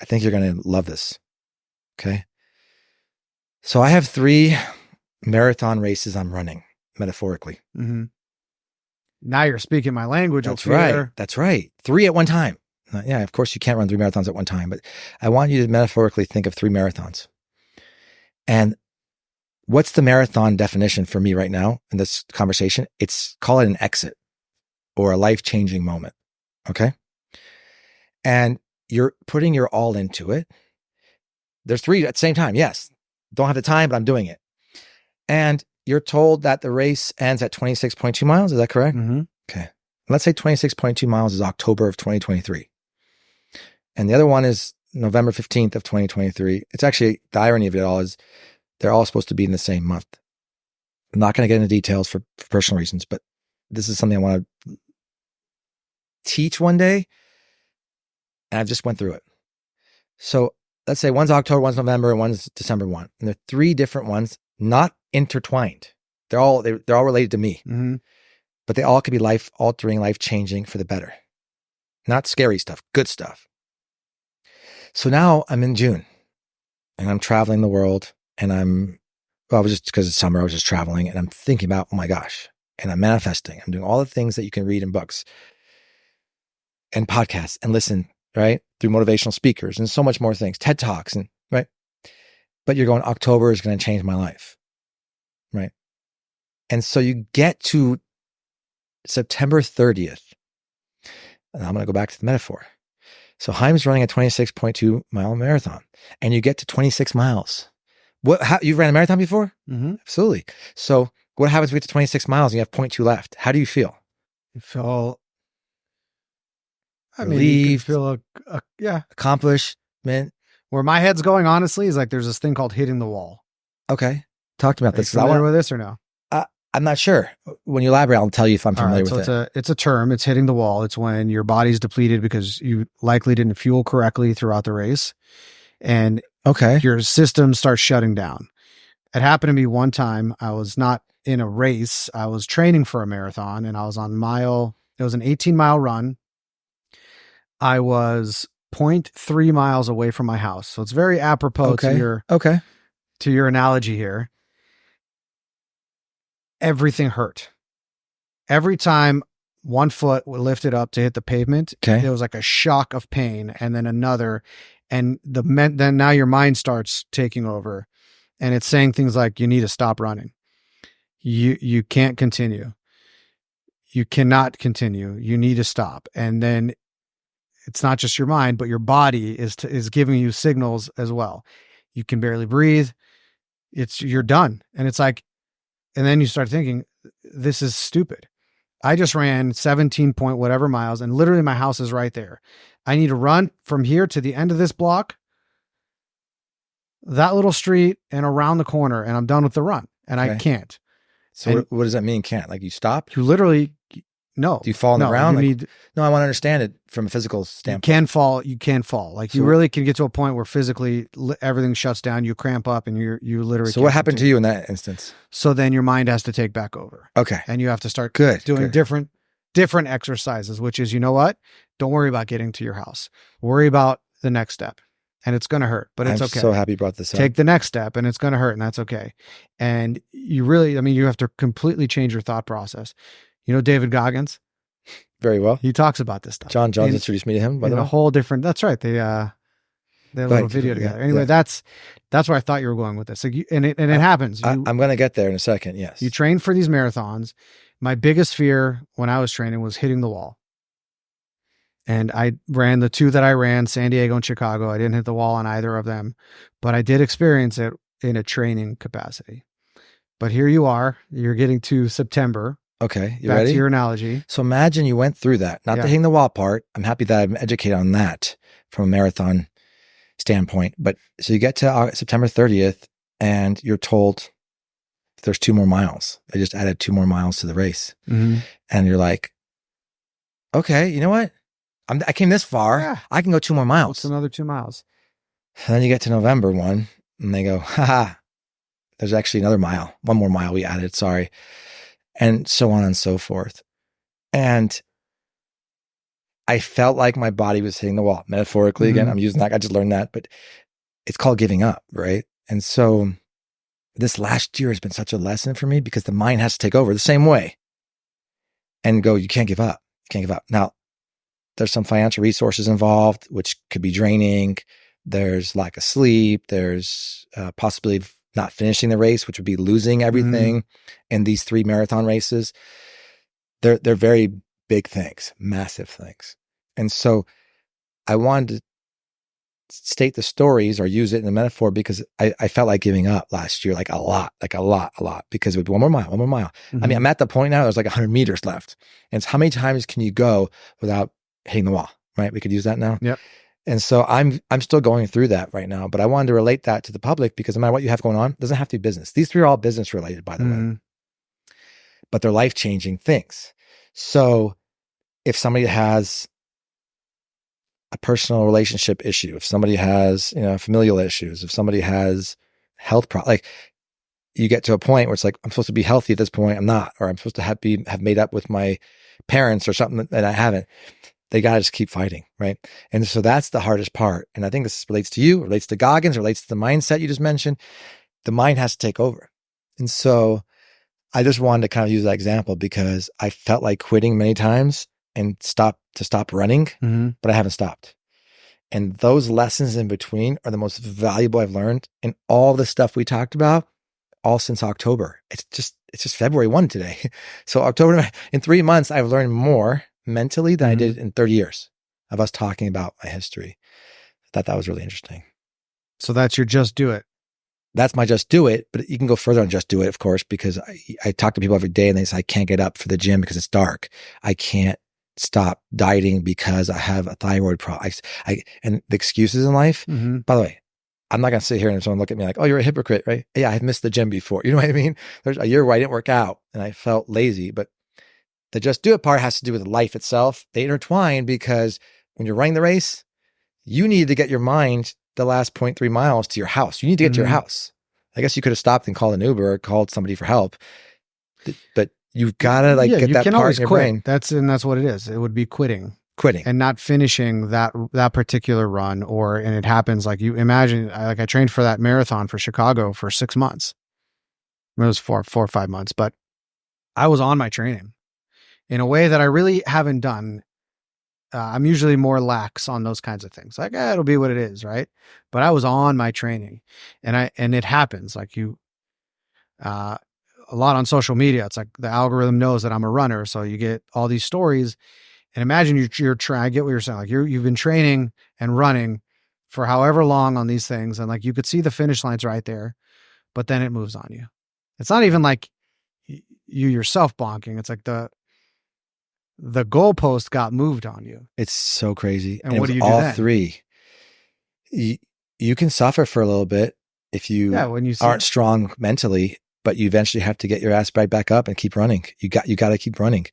I think you're going to love this. Okay. So I have 3 marathon races I'm running metaphorically. Mm-hmm. Now you're speaking my language. That's right. That's right. 3 at one time. Yeah, of course you can't run 3 marathons at one time, but I want you to metaphorically think of 3 marathons. And what's the marathon definition for me right now in this conversation? Call it an exit or a life-changing moment. Okay. And you're putting your all into it. There's 3 at the same time. Yes. Don't have the time, but I'm doing it. And you're told that the race ends at 26.2 miles. Is that correct? Mm-hmm. Okay. Let's say 26.2 miles is October of 2023. And the other one is November 15th of 2023. It's actually, the irony of it all is they're all supposed to be in the same month. I'm not going to get into details for personal reasons, but this is something I want to teach one day. And I've just went through it. So let's say one's October, one's November, and one's December 1. And they're 3 different ones, not intertwined. They're all related to me, but they all could be life altering, life changing for the better. Not scary stuff, good stuff. So now I'm in June and I'm traveling the world, and I was just, because it's summer, I was just traveling, and I'm thinking about, oh my gosh, and I'm manifesting. I'm doing all the things that you can read in books and podcasts and listen, right? Through motivational speakers and so much more things, TED Talks, and right. But you're going, October is going to change my life, right? And so you get to September 30th, and I'm going to go back to the metaphor. So Chaim's running a 26.2 mile marathon, and you get to 26 miles. You ran a marathon before? Absolutely. So what happens when you get to 26 miles and you have 0.2 left? How do you feel? You feel, relieved, you feel accomplishment. Where my head's going, honestly, is like there's this thing called hitting the wall. Okay. Talk to me about this. Are you familiar with this or no? I'm not sure. When you elaborate, I'll tell you if I'm familiar with it. It's a term. It's hitting the wall. It's when your body's depleted because you likely didn't fuel correctly throughout the race. And your system starts shutting down. It happened to me one time. I was not in a race. I was training for a marathon, and I was on it was an 18-mile run. I was 0.3 miles away from my house. So it's very apropos to your analogy here. Everything hurt. Every time one foot would lift it up to hit the pavement, there was like a shock of pain, and then another. And then now your mind starts taking over, and it's saying things like, you need to stop running. You can't continue. You cannot continue. You need to stop. And then it's not just your mind, but your body is giving you signals as well. You can barely breathe. You're done. And it's like, and then you start thinking, this is stupid. I just ran 17 point whatever miles, and literally my house is right there. I need to run from here to the end of this block, that little street, and around the corner, and I'm done with the run. And I can't. So what does that mean? Can't? Like you stop? You literally, no. Do you fall on the ground? No, I want to understand it from a physical standpoint. You can fall. Like you really can get to a point where physically everything shuts down, you cramp up, and you literally. So what happened to you in that instance? So then your mind has to take back over. Okay. And you have to start doing different exercises, which is, you know what? Don't worry about getting to your house. Worry about the next step. And it's going to hurt, but it's okay. I'm so happy you brought this up. Take the next step, and it's going to hurt, and that's okay. And you really, you have to completely change your thought process. You know David Goggins? Very well. He talks about this stuff. Jon Jones introduced me to him, by the way. A whole different, that's right. They had a little video together. Anyway, that's where I thought you were going with this. Like it happens. I'm going to get there in a second, yes. You train for these marathons. My biggest fear when I was training was hitting the wall. And I ran the 2 that I ran, San Diego and Chicago. I didn't hit the wall on either of them, but I did experience it in a training capacity. But here you are, you're getting to September. Okay. You back ready? To your analogy. So imagine you went through that, not the hitting the wall part. I'm happy that I'm educated on that from a marathon standpoint. But so you get to September 30th and you're told there's 2 more miles. They just added 2 more miles to the race. And you're like, okay, you know what? I came this far. Yeah. I can go 2 more miles. What's another 2 miles? And then you get to November 1 and they go, haha, there's actually another mile. 1 more mile we added, sorry. And so on and so forth. And I felt like my body was hitting the wall. Metaphorically, again, I'm using that. I just learned that, but it's called giving up, right? And so this last year has been such a lesson for me because the mind has to take over the same way and go, you can't give up. You can't give up. Now, there's some financial resources involved, which could be draining. There's lack of sleep. There's possibility of not finishing the race, which would be losing everything in these 3 marathon races. They're very big things, massive things. And so I wanted to state the stories or use it in the metaphor because I felt like giving up last year, like a lot, because it would be 1 more mile, 1 more mile. I'm at the point now, there's like 100 meters left. And it's how many times can you go without hitting the wall, right? We could use that now. Yep. And so I'm still going through that right now, but I wanted to relate that to the public because no matter what you have going on, it doesn't have to be business. These 3 are all business related, by the way. but they're life-changing things. So if somebody has a personal relationship issue, if somebody has, familial issues, if somebody has health problems, like you get to a point where it's like, I'm supposed to be healthy at this point. I'm not, or I'm supposed to have made up with my parents or something that I haven't. They got to just keep fighting. Right. And so that's the hardest part. And I think this relates to you, relates to Goggins, relates to the mindset you just mentioned. The mind has to take over. And so I just wanted to kind of use that example because I felt like quitting many times and stop running, but I haven't stopped. And those lessons in between are the most valuable I've learned in all the stuff we talked about, all since October. It's just February 1 today. So October, in 3 months, I've learned more mentally than I did in 30 years of us talking about my history. I thought that was really interesting. So that's your just do it. That's my just do it, but you can go further on just do it, of course, because I talk to people every day and they say, I can't get up for the gym because it's dark. I can't stop dieting because I have a thyroid problem. And the excuses in life, by the way, I'm not going to sit here and someone look at me like, oh, you're a hypocrite, right? Yeah, I've missed the gym before. You know what I mean? There's a year where I didn't work out and I felt lazy, but the just do it part has to do with life itself. They intertwine because when you're running the race, you need to get your mind the last 0.3 miles to your house. You need to get to your house. I guess you could have stopped and called an Uber or called somebody for help, but you've got to get that part in your brain. That's what it is. It would be quitting and not finishing that particular run. And it happens like you imagine, like I trained for that marathon for Chicago for 6 months. It was 4 or 5 months, but I was on my training in a way that I really haven't done. I'm usually more lax on those kinds of things. Like, it'll be what it is. Right. But I was on my training and it happens like a lot on social media. It's like the algorithm knows that I'm a runner. So you get all these stories and imagine you're trying, I get what you're saying. Like you've been training and running for however long on these things. And like, you could see the finish lines right there, but then it moves on you. It's not even like you yourself bonking. It's like the goalpost got moved on you. It's so crazy. And what do you do all then? Three. You can suffer for a little bit if you aren't strong mentally, but you eventually have to get your ass right back up and keep running. You got to keep running.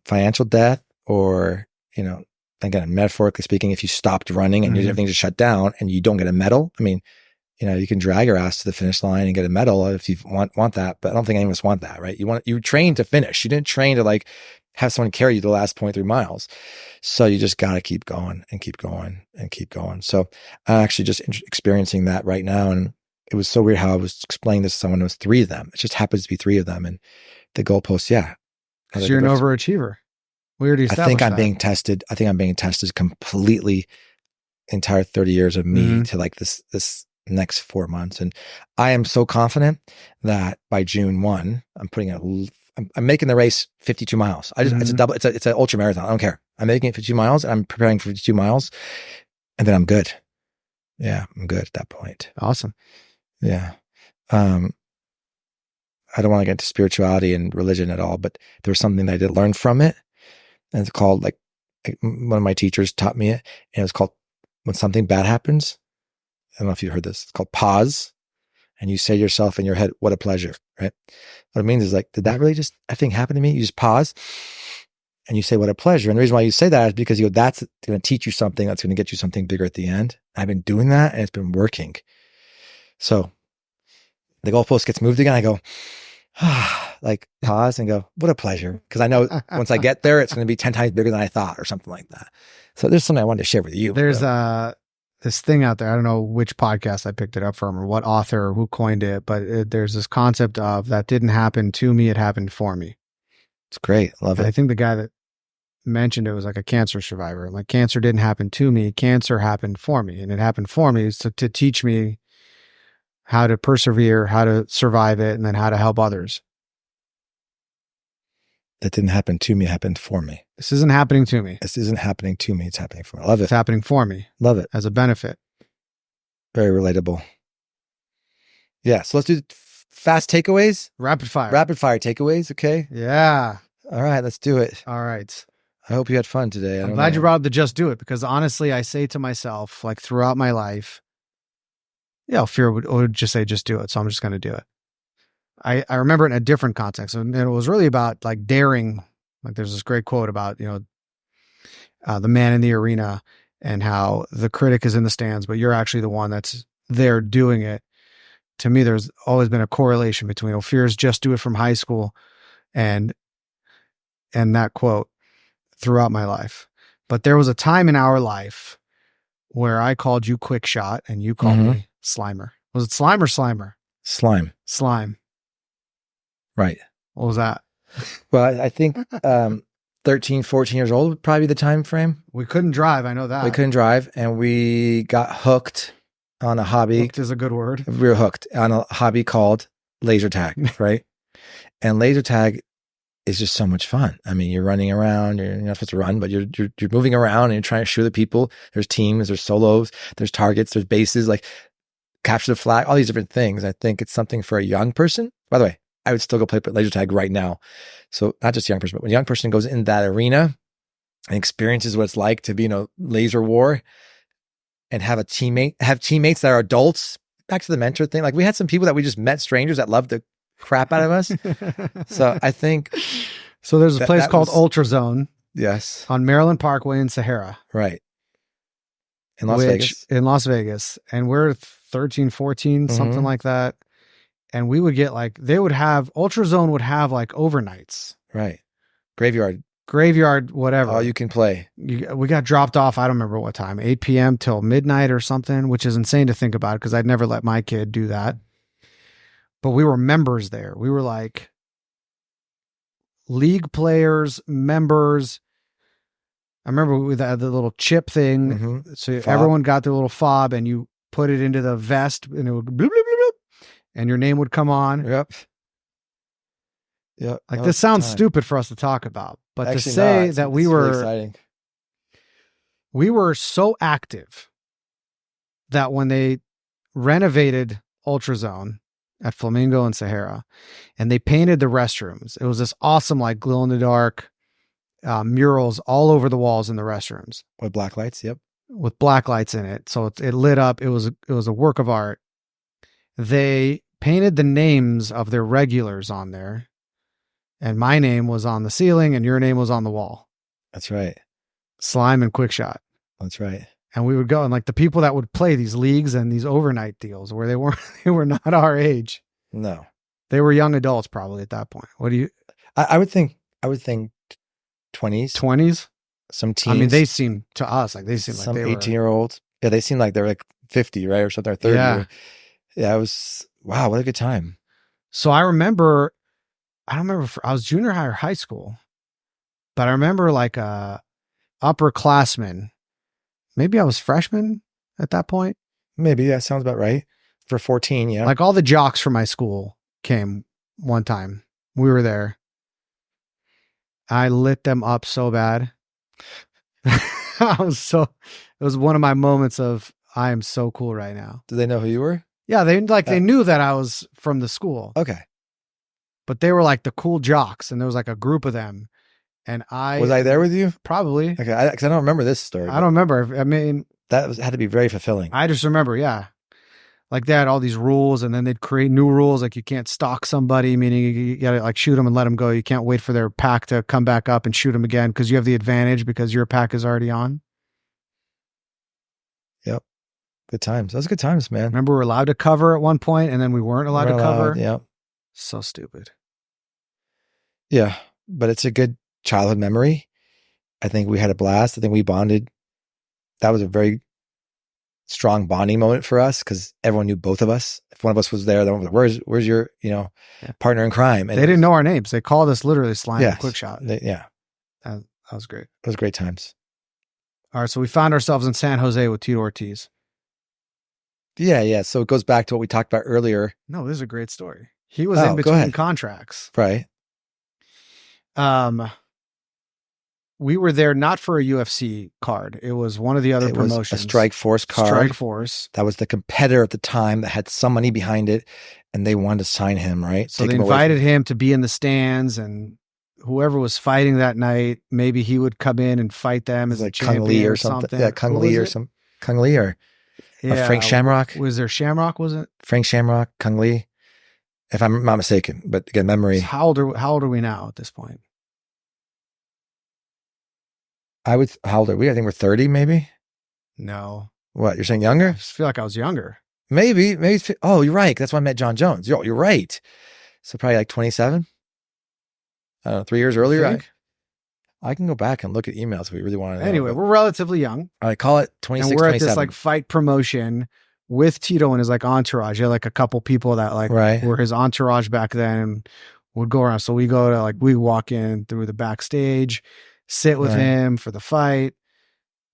Financial death, or, again, metaphorically speaking, if you stopped running and everything just shut down and you don't get a medal, I mean, you can drag your ass to the finish line and get a medal if you want that, but I don't think any of us want that, right? You trained to finish. You didn't train to have someone carry you the last 0.3 miles. So you just got to keep going and keep going and keep going. So I'm actually just experiencing that right now. And it was so weird how I was explaining this to someone. It was 3 of them. It just happens to be 3 of them. And the goalposts, yeah. Because you're an overachiever. We already established I think I'm being tested. I think I'm being tested completely, entire 30 years of me to this next 4 months. And I am so confident that by June 1, I'm making the race 52 miles. It's an ultra marathon. I don't care. I'm making it 52 miles and I'm preparing for 52 miles and then I'm good. Yeah, I'm good at that point. Awesome. Yeah. I don't want to get into spirituality and religion at all, but there was something that I did learn from it. And it's called, one of my teachers taught me it. And it was called, when something bad happens, I don't know if you heard this, it's called pause. And you say to yourself in your head, what a pleasure, right? What it means is did that really just, I think, happen to me? You just pause and you say, what a pleasure. And the reason why you say that is because that's going to teach you something that's going to get you something bigger at the end. I've been doing that and it's been working. So the goalpost gets moved again. I go, pause and go, what a pleasure. Because I know once I get there, it's going to be 10 times bigger than I thought or something like that. So there's something I wanted to share with you. There's this thing out there. I don't know which podcast I picked it up from or what author or who coined it, but there's this concept of that didn't happen to me, it happened for me. It's great. Love it. I think the guy that mentioned it was like a cancer survivor. Like, cancer didn't happen to me, cancer happened for me. And it happened for me to teach me how to persevere, how to survive it, and then how to help others. That didn't happen to me, it happened for me. This isn't happening to me. This isn't happening to me, it's happening for me. I love it. It's happening for me. Love it. As a benefit. Very relatable. Yeah, so let's do fast takeaways. Rapid fire takeaways, okay? Yeah. All right, let's do it. All right. I hope you had fun today. I'm glad you brought up the just do it, because honestly, I say to myself, throughout my life, Ofir would just say, just do it. So I'm just going to do it. I remember it in a different context. And it was really about like daring. Like there's this great quote about, the man in the arena and how the critic is in the stands, but you're actually the one that's there doing it. To me, there's always been a correlation between Ofir's Just Do It from high school and that quote throughout my life. But there was a time in our life where I called you Quick Shot and you called me Slimer. Was it Slime or Slimer? Slime. Right. What was that? Well, I think 13, 14 years old would probably be the time frame. We couldn't drive. I know that. We couldn't drive, and we got hooked on a hobby. Hooked is a good word. We were hooked on a hobby called laser tag, right? And laser tag is just so much fun. I mean, you're running around. You're not supposed to run, but you're moving around and you're trying to shoot at people. There's teams, there's solos, there's targets, there's bases, like capture the flag, all these different things. I think it's something for a young person. By the way, I would still go play laser tag right now. So not just a young person, but when a young person goes in that arena and experiences what it's like to be in a laser war and have teammates that are adults. Back to the mentor thing. Like we had some people that we just met, strangers that loved the crap out of us. So I think. So there's a place called Ultra Zone. Yes. On Maryland Parkway in Sahara. Right. In Las Vegas. And we're 13, 14, something like that. And we would get Ultra Zone would have like overnights. Right. Graveyard, whatever. All you can play. We got dropped off, I don't remember what time, 8 p.m. till midnight or something, which is insane to think about because I'd never let my kid do that. But we were members there. We were like league players, members. I remember we had the little chip thing. So fob. Everyone got their little fob and you put it into the vest and it would bloop, bloop, bloop, bloop, and your name would come on. Yep. Like this sounds stupid for us to talk about, but actually, to say that we were so active that when they renovated Ultra Zone at Flamingo and Sahara and they painted the restrooms, it was this awesome, like glow in the dark murals all over the walls in the restrooms with black lights. Yep. With black lights in it. So it lit up. It was a work of art. They painted the names of their regulars on there. And my name was on the ceiling and your name was on the wall. That's right. Slime and Quick Shot. That's right. And we would go and like the people that would play these leagues and these overnight deals where they were not our age. No. They were young adults probably at that point. What do you? I would think 20s. 20s? Some teens. I mean, they seem to us like they seem like some they 18-year-olds. Yeah, they seem like they're like 50, right? Or something, or 30. Yeah. Yeah, it was, wow, what a good time. So I don't remember, I was junior high or high school, but I remember like a upperclassman. Maybe I was freshman at that point. Maybe that sounds about right. For 14, yeah. Like all the jocks from my school came one time. We were there. I lit them up so bad. It was one of my moments of, I am so cool right now. Did they know who you were? Yeah, they knew that I was from the school. Okay. But they were like the cool jocks and there was like a group of them. And was I there with you? Probably. Okay, because I don't remember this story. I don't remember. I mean, had to be very fulfilling. I just remember, yeah. Like they had all these rules and then they'd create new rules. Like you can't stalk somebody, meaning you gotta like shoot them and let them go. You can't wait for their pack to come back up and shoot them again because you have the advantage because your pack is already on. Yep. Good times. Those are good times, man. Remember we were allowed to cover at one point and then we weren't allowed to cover. Yeah. So stupid. Yeah. But it's a good childhood memory. I think we had a blast. I think we bonded. That was a very strong bonding moment for us because everyone knew both of us. If one of us was there, then where's your partner in crime? And they didn't know our names. They called us literally Slime and Quick Shot. Yeah. That was great. It was great times. All right. So we found ourselves in San Jose with Tito Ortiz. Yeah. So it goes back to what we talked about earlier. No, this is a great story. He was in between contracts. Right. We were there not for a UFC card. It was one of the other promotions. Was a Strike Force card. Strike Force. That was the competitor at the time that had some money behind it, and they wanted to sign him, right? So they invited him to be in the stands, and whoever was fighting that night, maybe he would come in and fight them as like Kung Lee or something. Yeah, Kung Lee or some Kung Lee or Frank Shamrock. Was there Shamrock? Was it Frank Shamrock? Kung Lee. if I'm not mistaken. But again, memory. So how old are we now at this point? How old are we? I think we're 30, maybe. No. What, you're saying I younger? just feel like I was younger. Maybe. Oh, you're right. That's when I met Jon Jones. You're right. So probably like 27. I don't know, 3 years earlier. I can go back and look at emails if we really want to know. Anyway, we're relatively young. I call it 26, and we're at 27. this like fight promotion with Tito and his like entourage. He had like a couple people that like were his entourage back then and would go around. So we go to we walk in through the backstage, sit with him for the fight.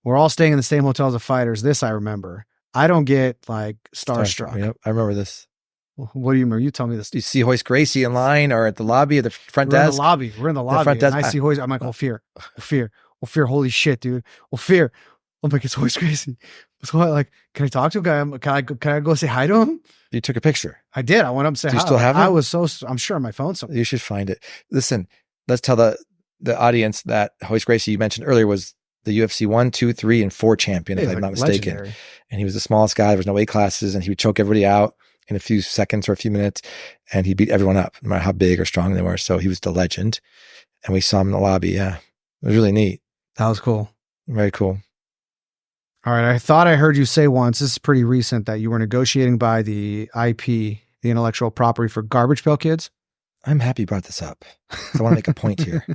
We're all staying in the same hotel as the fighters. This I remember. I don't get like starstruck. Yep, I remember this. What do you remember? You tell me this. You see Hoist Gracie in line or at the lobby or the front desk? We're in the lobby. Front desk. And I see Hoist. I'm like, Ofir. Holy shit, dude. Ofir. I'm like, it's Hoist Gracie. So like, can I talk to him? Can I go say hi to him? You took a picture. I did. I went up and said hi. Do you still have it? I'm sure on my phone somewhere. You should find it. Listen, let's tell the audience that Hoist Gracie you mentioned earlier was the UFC 1, 2, 3, and 4 champion, if I'm not mistaken. Legendary. And he was the smallest guy. There was no weight classes, and he would choke everybody out in a few seconds or a few minutes, and he beat everyone up, no matter how big or strong they were. So he was the legend. And we saw him in the lobby. Yeah. It was really neat. That was cool. Very cool. All right. I thought I heard you say once, this is pretty recent, that you were negotiating by the IP, the intellectual property for Garbage Pail Kids. I'm happy you brought this up. I want to make a point here.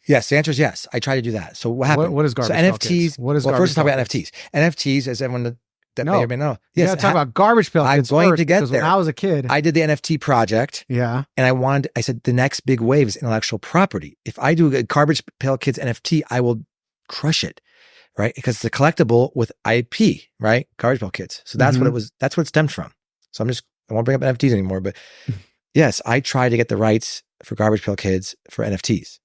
Yes, the answer is yes. I try to do that. So what happened? What is Garbage Pail Kids? NFTs. What is well, Garbage first talk Pail about Kids? NFTs, as everyone that may or may know. Yes, talk about Garbage Pail Kids. I'm going to get there. When I was a kid, I did the NFT project. Yeah. And I said, the next big wave is intellectual property. If I do a Garbage Pail Kids NFT, I will crush it, right? Because it's a collectible with IP, right? Garbage Pail Kids. So that's what it was. That's what it stemmed from. So I won't bring up NFTs anymore, but yes, I try to get the rights for Garbage Pail Kids for NFTs.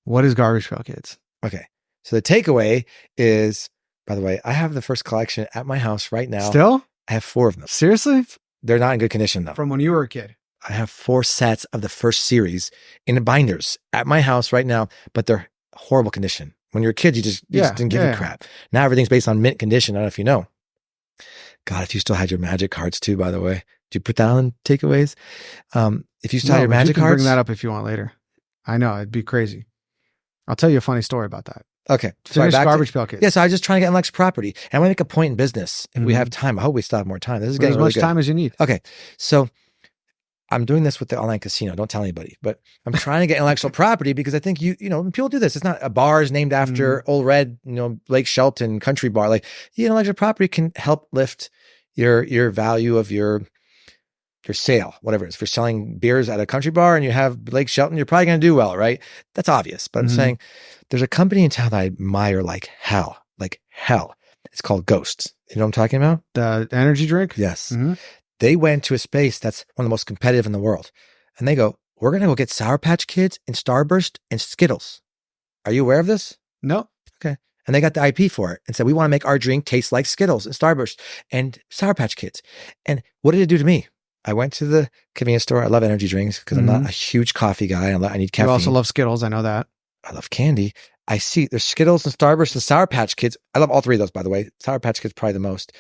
What is Garbage Pail Kids? Okay. So the takeaway is, by the way, I have the first collection at my house right now. Still? I have 4 of them. Seriously? They're not in good condition though. From when you were a kid? I have 4 sets of the first series in the binders at my house right now, but they're horrible condition. When you're a kid, you just didn't give a crap. Now everything's based on mint condition. I don't know if you know. God, if you still had your magic cards too, by the way, do you put that on takeaways? If you still had your magic cards. Bring that up if you want later. I know, it'd be crazy. I'll tell you a funny story about that. Okay. Finish Garbage Pail Kids. Yes, I was just trying to get intellectual property. And I want to make a point in business. If we have time, I hope we still have more time. This is getting as much time as you need. Okay. So I'm doing this with the online casino. Don't tell anybody, but I'm trying to get intellectual property because I think people do this. It's not a bar is named after Old Red, Lake Shelton Country Bar. Like the intellectual property can help lift your value of your sale, whatever it is. If you're selling beers at a country bar and you have Lake Shelton, you're probably going to do well, right? That's obvious. But I'm saying there's a company in town that I admire like hell. It's called Ghosts. You know what I'm talking about? The energy drink? Yes. They went to a space that's one of the most competitive in the world. And they go, we're going to go get Sour Patch Kids and Starburst and Skittles. Are you aware of this? No. Okay. And they got the IP for it and said, we want to make our drink taste like Skittles and Starburst and Sour Patch Kids. And what did it do to me? I went to the convenience store. I love energy drinks because I'm not a huge coffee guy. I need caffeine. You also love Skittles. I know that. I love candy. I see there's Skittles and Starburst and Sour Patch Kids. I love all 3 of those, by the way. Sour Patch Kids probably the most.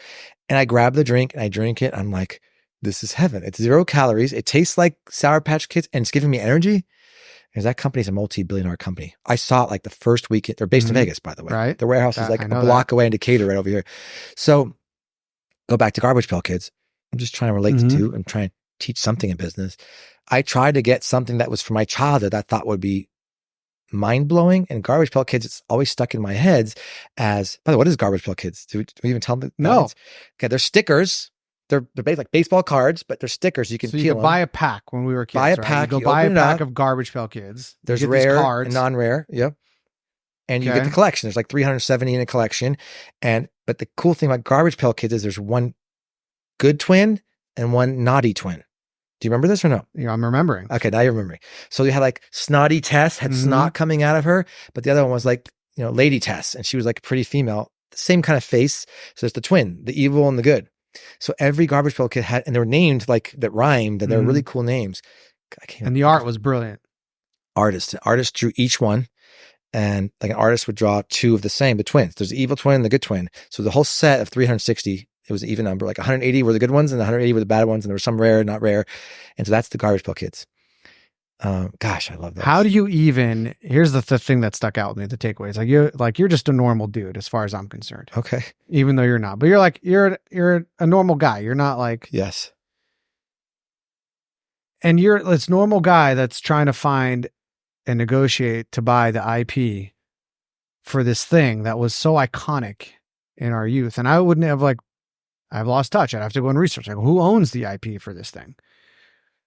And I grab the drink and I drink it. I'm like, this is heaven. It's 0 calories. It tastes like Sour Patch Kids and it's giving me energy. Because that company's a multi-billion-dollar company. I saw it like the first weekend. They're based in Vegas, by the way. Right. The warehouse is like a block away in Decatur right over here. So go back to Garbage Pail Kids. I'm just trying to relate the two. I'm trying to teach something in business. I tried to get something that was from my childhood I thought would be mind-blowing, and Garbage Pail Kids, it's always stuck in my head as, by the way, what is Garbage Pail Kids? Do we even tell them? No. Okay, they're stickers. They're based like baseball cards, but they're stickers. You can so peel you them. Could buy a pack when we were kids. Buy a right? pack. You go buy a pack of Garbage Pail Kids. There's rare and non-rare. Yep. And you get the collection. There's like 370 in a collection. But the cool thing about Garbage Pail Kids is there's one good twin and one naughty twin. Do you remember this or no? Yeah, I'm remembering. Okay, now you're remembering. So you had like Snotty Tess had snot coming out of her, but the other one was like, Lady Tess, and she was like a pretty female, the same kind of face. So it's the twin, the evil and the good. So every Garbage Pail Kid had, and they were named like that rhymed, and they're really cool names. And the art was brilliant. Artists drew each one, and like an artist would draw 2 of the same, the twins. There's the evil twin and the good twin. So the whole set of 360 It was an even number. Like 180 were the good ones and 180 were the bad ones. And there were some rare, not rare. And so that's the garbage pail kids. Gosh, I love that. How do you even, here's the thing that stuck out with me, the takeaways. You're just a normal dude as far as I'm concerned. Okay. Even though you're not, but you're a normal guy. You're not like, yes. And you're this normal guy that's trying to find and negotiate to buy the IP for this thing that was so iconic in our youth. And I wouldn't have I've lost touch. I'd have to go and research. Who owns the IP for this thing?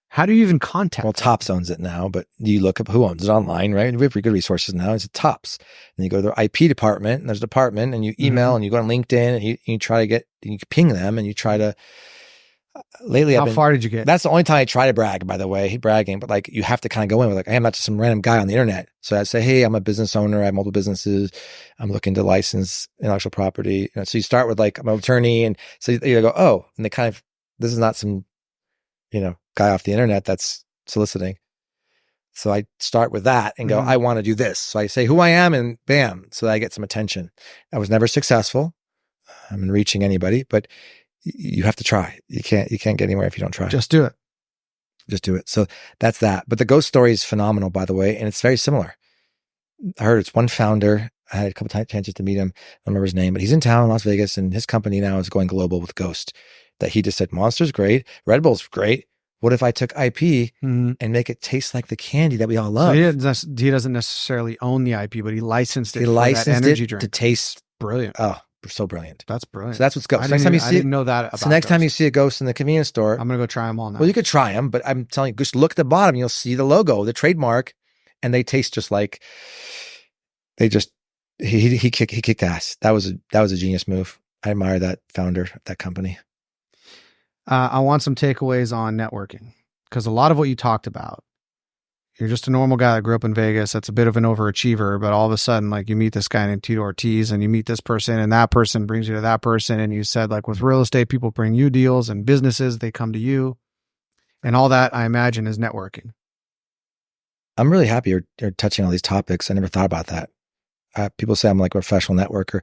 How do you even contact Well, them? Tops owns it now, but you look up who owns it online, right? And we have pretty good resources now. It's Tops. And you go to their IP department, and there's a department, and you email, and you go on LinkedIn, and you try to you ping them, and you try to. Lately, how far did you get? That's the only time I try to brag, by the way, bragging. But you have to kind of go in with hey, I'm not just some random guy on the internet. So I say, hey, I'm a business owner. I have multiple businesses. I'm looking to license intellectual property. So you start with I'm an attorney, and so you go, oh, and they this is not some, guy off the internet that's soliciting. So I start with that and go, I want to do this. So I say who I am, and bam, so I get some attention. I was never successful. I'm in reaching anybody, but you have to try. You can't get anywhere if you don't try. Just do it. Just do it. So that's that. But the ghost story is phenomenal, by the way, and it's very similar. I heard it's one founder. I had a couple chances to meet him. I don't remember his name, but he's in town in Las Vegas, and his company now is going global with Ghost. That he just said, Monster's great, Red Bull's great. What if I took IP and make it taste like the candy that we all love? So he doesn't necessarily own the IP, but he licensed it. He for licensed that energy it drink. to taste Brilliant. Oh, so brilliant. That's brilliant. So that's what's Ghost. I didn't know that about So next time Ghost. you see a Ghost in the convenience store, I'm gonna go try them all now. Well, you could try them, but I'm telling you, just look at the bottom. You'll see the logo, the trademark, and they taste just like he kicked ass. That was a genius move. I admire that founder of that company. I want some takeaways on networking, because a lot of what you talked about, you're just a normal guy that grew up in Vegas. That's a bit of an overachiever, but all of a sudden, you meet this guy named Tito Ortiz, and you meet this person, and that person brings you to that person. And you said, with real estate, people bring you deals, and businesses, they come to you, and all that, I imagine, is networking. I'm really happy you're touching all these topics. I never thought about that. People say I'm like a professional networker.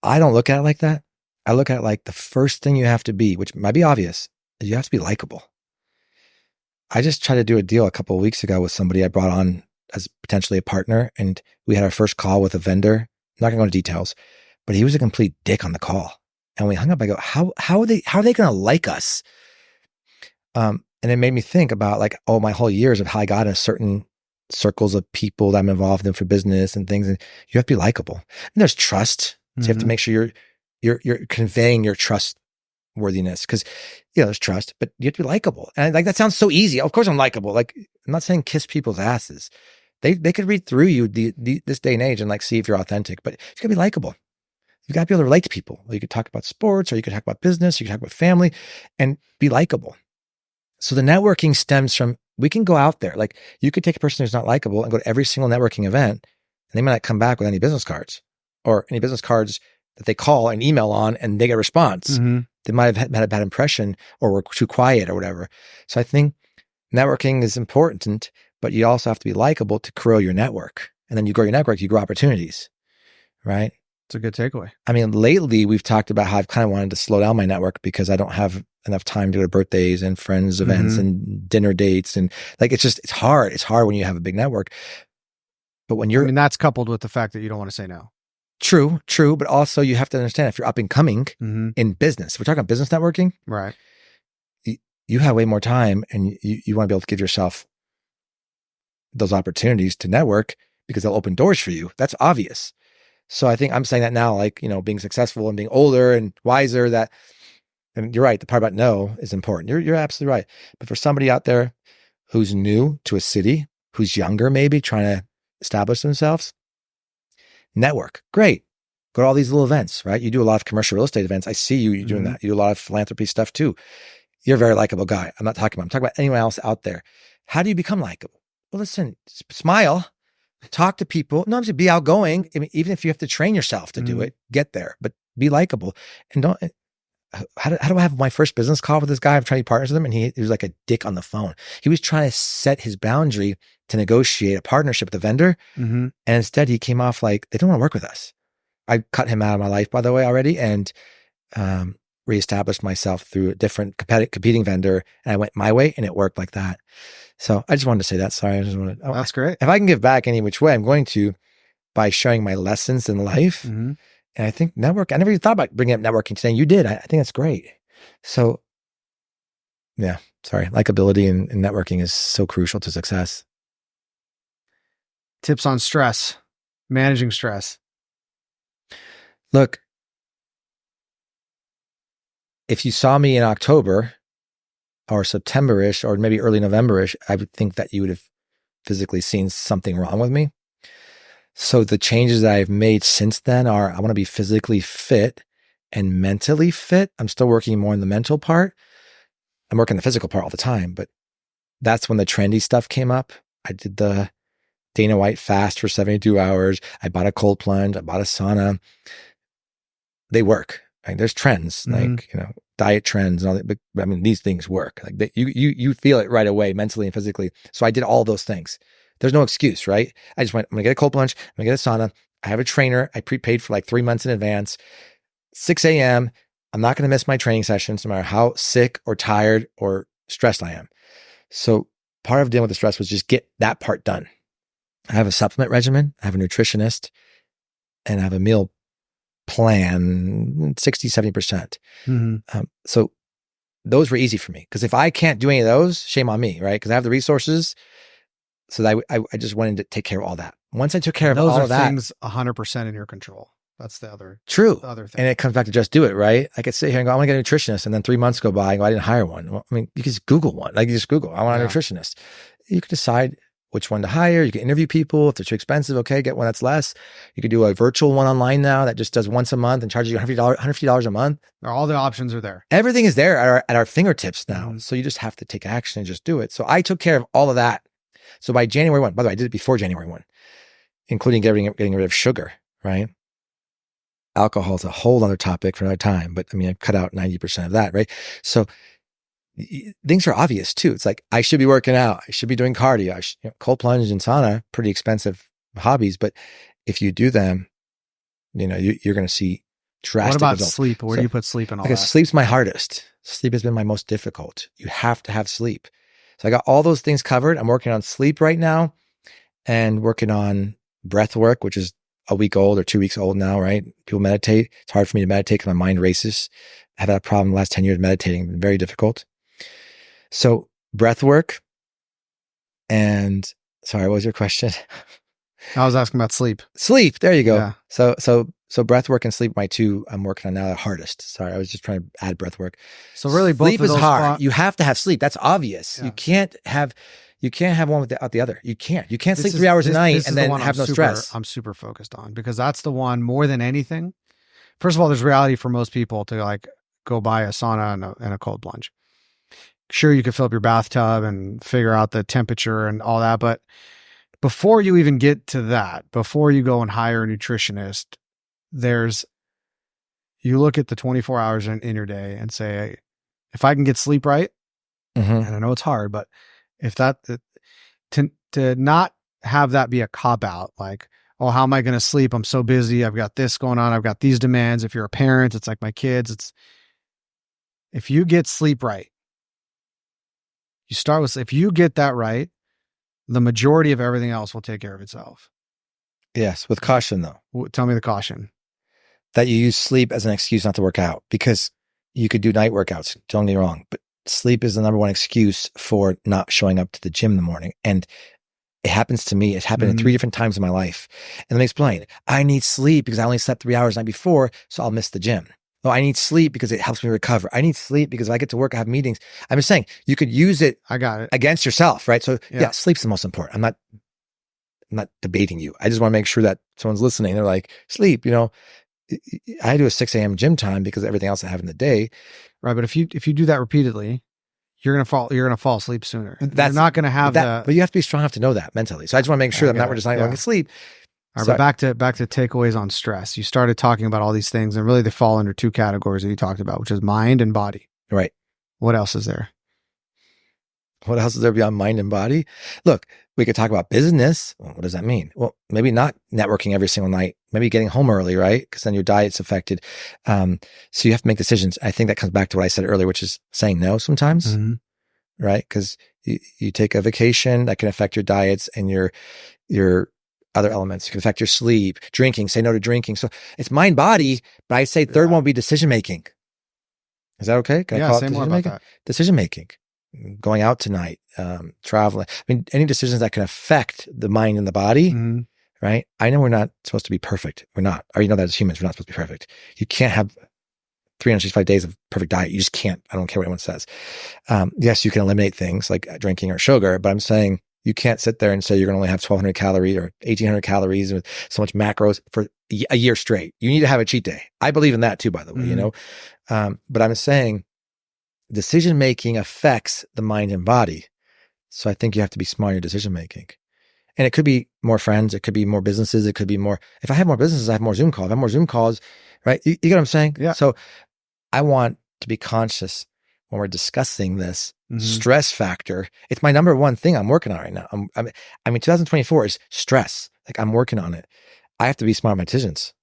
I don't look at it like that. I look at it the first thing you have to be, which might be obvious, is you have to be likable. I just tried to do a deal a couple of weeks ago with somebody I brought on as potentially a partner, and we had our first call with a vendor. I'm not going to go into details, but he was a complete dick on the call. And we hung up. I go, how are they going to like us? And it made me think about my whole years of how I got in certain circles of people that I'm involved in for business and things. And you have to be likable. And there's trust. So you have to make sure you're conveying your trustworthiness, because there's trust, but you have to be likable. And that sounds so easy. Of course I'm likable. I'm not saying kiss people's asses. They could read through you this day and age and see if you're authentic, but you got to be likable. You got to be able to relate to people. You could talk about sports, or you could talk about business, you could talk about family, and be likable. So the networking stems from, we can go out there. You could take a person who's not likable and go to every single networking event, and they might not come back with any business cards, or any business cards that they call and email on and they get a response. They might have had a bad impression, or were too quiet or whatever. So I think networking is important, but you also have to be likable to grow your network. And then you grow your network, you grow opportunities, right? It's a good takeaway. I mean, lately we've talked about how I've kind of wanted to slow down my network because I don't have enough time to go to birthdays and friends events and dinner dates. And it's hard. It's hard when you have a big network. But when that's coupled with the fact that you don't want to say no. True. But also you have to understand, if you're up and coming in business, if we're talking about business networking, right? You have way more time, and you want to be able to give yourself those opportunities to network, because they'll open doors for you. That's obvious. So I think I'm saying that now, being successful and being older and wiser, and you're right. The part about no is important. You're absolutely right. But for somebody out there who's new to a city, who's younger, maybe trying to establish themselves, network. Great. Go to all these little events, right? You do a lot of commercial real estate events. I see you doing that. You do a lot of philanthropy stuff too. You're a very likable guy. I'm talking about anyone else out there. How do you become likable? Well, listen, smile, talk to people. No, I'm saying be outgoing. I mean, even if you have to train yourself to do it, get there, but be likable. And don't, how do I have my first business call with this guy? I'm trying to be partners with him, and he was like a dick on the phone. He was trying to set his boundary to negotiate a partnership with the vendor. And instead he came off like, they don't want to work with us. I cut him out of my life, by the way, already. And reestablished myself through a different competing vendor, and I went my way, and it worked like that. So I just wanted to say that. Sorry, I just wanted. That's great. If I can give back any which way, I'm going to, by sharing my lessons in life. Mm-hmm. And I think network. I never even thought about bringing up networking today. You did. I think that's great. So, yeah. Sorry, likability and networking is so crucial to success. Tips on stress, managing stress. Look, if you saw me in October or September-ish or maybe early November-ish, I would think that you would have physically seen something wrong with me. So the changes that I've made since then are I want to be physically fit and mentally fit. I'm still working more on the mental part. I'm working the physical part all the time, but that's when the trendy stuff came up. I did the Dana White fast for 72 hours. I bought a cold plunge. I bought a sauna. They work. Right? There's trends, like, diet trends and all that. But I mean, these things work. Like you feel it right away, mentally and physically. So I did all those things. There's no excuse, right? I just went, I'm gonna get a cold plunge. I'm gonna get a sauna. I have a trainer. I prepaid for like 3 months in advance. 6 a.m. I'm not going to miss my training sessions, no matter how sick or tired or stressed I am. So part of dealing with the stress was just get that part done. I have a supplement regimen. I have a nutritionist, and I have a meal plan, 60, 70%. Mm-hmm. So those were easy for me, because if I can't do any of those, shame on me, right? Because I have the resources. So that I just wanted to take care of all that. Once I took care of all of that. Those are things 100% in your control. That's the other other thing. And it comes back to just do it, right? I could sit here and go, I want to get a nutritionist. And then 3 months go by and go, I didn't hire one. Well, I mean, you can just Google one. Like you just Google, I want a nutritionist. You can decide which one to hire. You can interview people. If they're too expensive, okay, get one that's less. You could do a virtual one online now that just does once a month and charges you $150 a month. All the options are there. Everything is there at our fingertips now. Mm-hmm. So you just have to take action and just do it. So I took care of all of that. So by January 1, by the way, I did it before January 1, including getting rid of sugar, right? Alcohol is a whole other topic for another time, but I mean, I've cut out 90% of that, right? So things are obvious too. It's like, I should be working out. I should be doing cardio. Cold plunge and sauna, pretty expensive hobbies, but if you do them, you're going to see drastic results. What about results. sleep? Where do you put sleep in all that? Because sleep's my hardest. Sleep has been my most difficult. You have to have sleep. So I got all those things covered. I'm working on sleep right now and working on breath work, which is a week old or 2 weeks old now, right? People meditate. It's hard for me to meditate because my mind races. I've had a problem the last 10 years meditating. It's been very difficult. So breath work and sorry, what was your question? I was asking about sleep. Sleep. There you go. Yeah. So breath work and sleep, my two I'm working on now the hardest. Sorry, I was just trying to add breath work. So really both sleep of is those hard. You have to have sleep. That's obvious. Yeah. You can't have one without the other. You can't sleep 3 hours a night and then have no stress. I'm super focused on, because that's the one more than anything. First of all, there's reality for most people to like go buy a sauna and a cold plunge. Sure, you could fill up your bathtub and figure out the temperature and all that, but before you even get to that, before you go and hire a nutritionist, you look at the 24 hours in your day and say, if I can get sleep right, and I know it's hard, but if to not have that be a cop out, like, oh, how am I going to sleep? I'm so busy. I've got this going on. I've got these demands. If you're a parent, it's like my kids. If you get sleep right, if you get that right, the majority of everything else will take care of itself. Yes, with caution though. Tell me the caution. That you use sleep as an excuse not to work out, because you could do night workouts. Don't get me wrong, but sleep is the number one excuse for not showing up to the gym in the morning. And it happens to me. It's happened in 3 different times in my life. And let me explain. I need sleep because I only slept 3 hours the night before, so I'll miss the gym. Oh, I need sleep because it helps me recover. I need sleep because if I get to work, I have meetings. I'm just saying you could use it. I got it. Against yourself, right? So yeah, sleep's the most important. I'm not debating you. I just want to make sure that someone's listening. They're like, sleep, I do a 6 a.m. gym time because of everything else I have in the day. Right. But if you do that repeatedly, you're going to fall asleep sooner. You're not going to have that. But you have to be strong enough to know that mentally. So I just want to make sure that I'm not just not going to sleep. All right, but back to takeaways on stress. You started talking about all these things, and really they fall under 2 categories that you talked about, which is mind and body. Right. What else is there? What else is there beyond mind and body? Look, we could talk about business. Well, what does that mean? Well, maybe not networking every single night, maybe getting home early, right? Because then your diet's affected. So you have to make decisions. I think that comes back to what I said earlier, which is saying no sometimes, right? Because you take a vacation that can affect your diets and your other elements. It can affect your sleep, drinking, say no to drinking. So it's mind, body, but I say third one would be decision making. Is that okay? Can I call it decision making? Decision making. Going out tonight, traveling. I mean, any decisions that can affect the mind and the body, right? I know we're not supposed to be perfect. We're not. Or you know that as humans, we're not supposed to be perfect. You can't have 365 days of perfect diet. You just can't. I don't care what anyone says. Yes, you can eliminate things like drinking or sugar, but I'm saying you can't sit there and say you're going to only have 1,200 calories or 1,800 calories with so much macros for a year straight. You need to have a cheat day. I believe in that too, by the way, you know? But I'm saying decision-making affects the mind and body. So I think you have to be smart in your decision-making. And it could be more friends. It could be more businesses. It could be more, if I have more businesses, I have more Zoom calls. If I have more Zoom calls, right? You get what I'm saying? Yeah. So I want to be conscious when we're discussing this stress factor. It's my number one thing I'm working on right now. I mean, 2024 is stress. Like I'm working on it. I have to be smart in my decisions.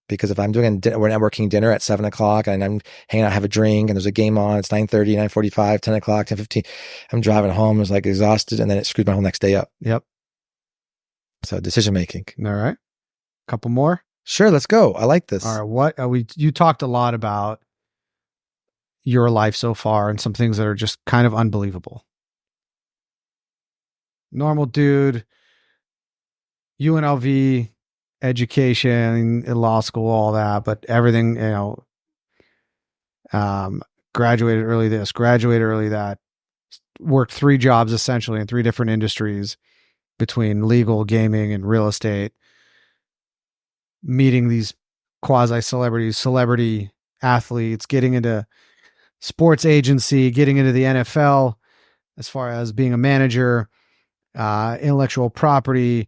Because if I'm doing we're networking dinner at 7:00 and I'm hanging out, have a drink, and there's a game on, it's 9:30, 9:45, 10:00, 10:15. I'm driving home, I was like exhausted, and then it screwed my whole next day up. Yep. So decision making. All right. Couple more? Sure, let's go. I like this. All right. You talked a lot about your life so far and some things that are just kind of unbelievable. Normal dude, UNLV, education, law school, all that, but everything, graduated early this, graduated early that, worked 3 jobs essentially in 3 different industries between legal, gaming, and real estate, meeting these quasi-celebrities, celebrity athletes, getting into sports agency, getting into the NFL as far as being a manager, intellectual property,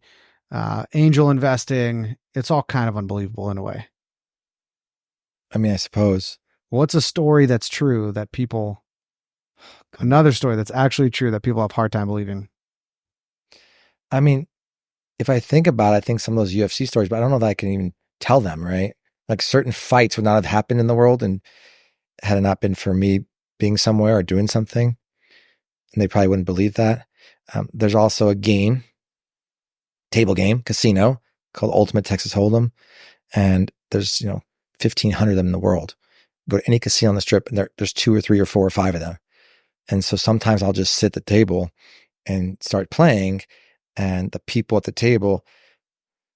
angel investing. It's all kind of unbelievable in a way. I mean, I suppose. What's a story that's true that people, another story that's actually true that people have a hard time believing? I mean, if I think about it, I think some of those UFC stories, but I don't know that I can even tell them, right? Like certain fights would not have happened in the world and had it not been for me being somewhere or doing something, and they probably wouldn't believe that. There's also a game, table game, casino called Ultimate Texas Hold'em. And there's, 1,500 of them in the world. Go to any casino on the strip and there's 2 or 3 or 4 or 5 of them. And so sometimes I'll just sit at the table and start playing, and the people at the table,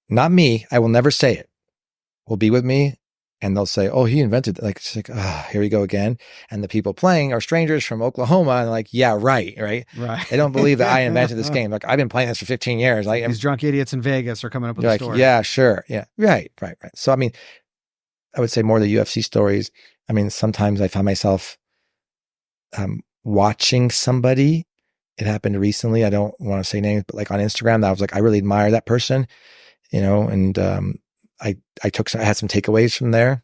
not me, I will never say it, will be with me, and they'll say, "Oh, he invented it." Like, it's like, here we go again. And the people playing are strangers from Oklahoma, and like, yeah, right. They don't believe that I invented this game. Like, I've been playing this for 15 years. Like, these drunk idiots in Vegas are coming up with a story. Yeah, sure. Yeah. Right. So, I mean, I would say more of the UFC stories. I mean, sometimes I find myself watching somebody. It happened recently. I don't want to say names, but like on Instagram, that I was like, I really admire that person, and I had some takeaways from there.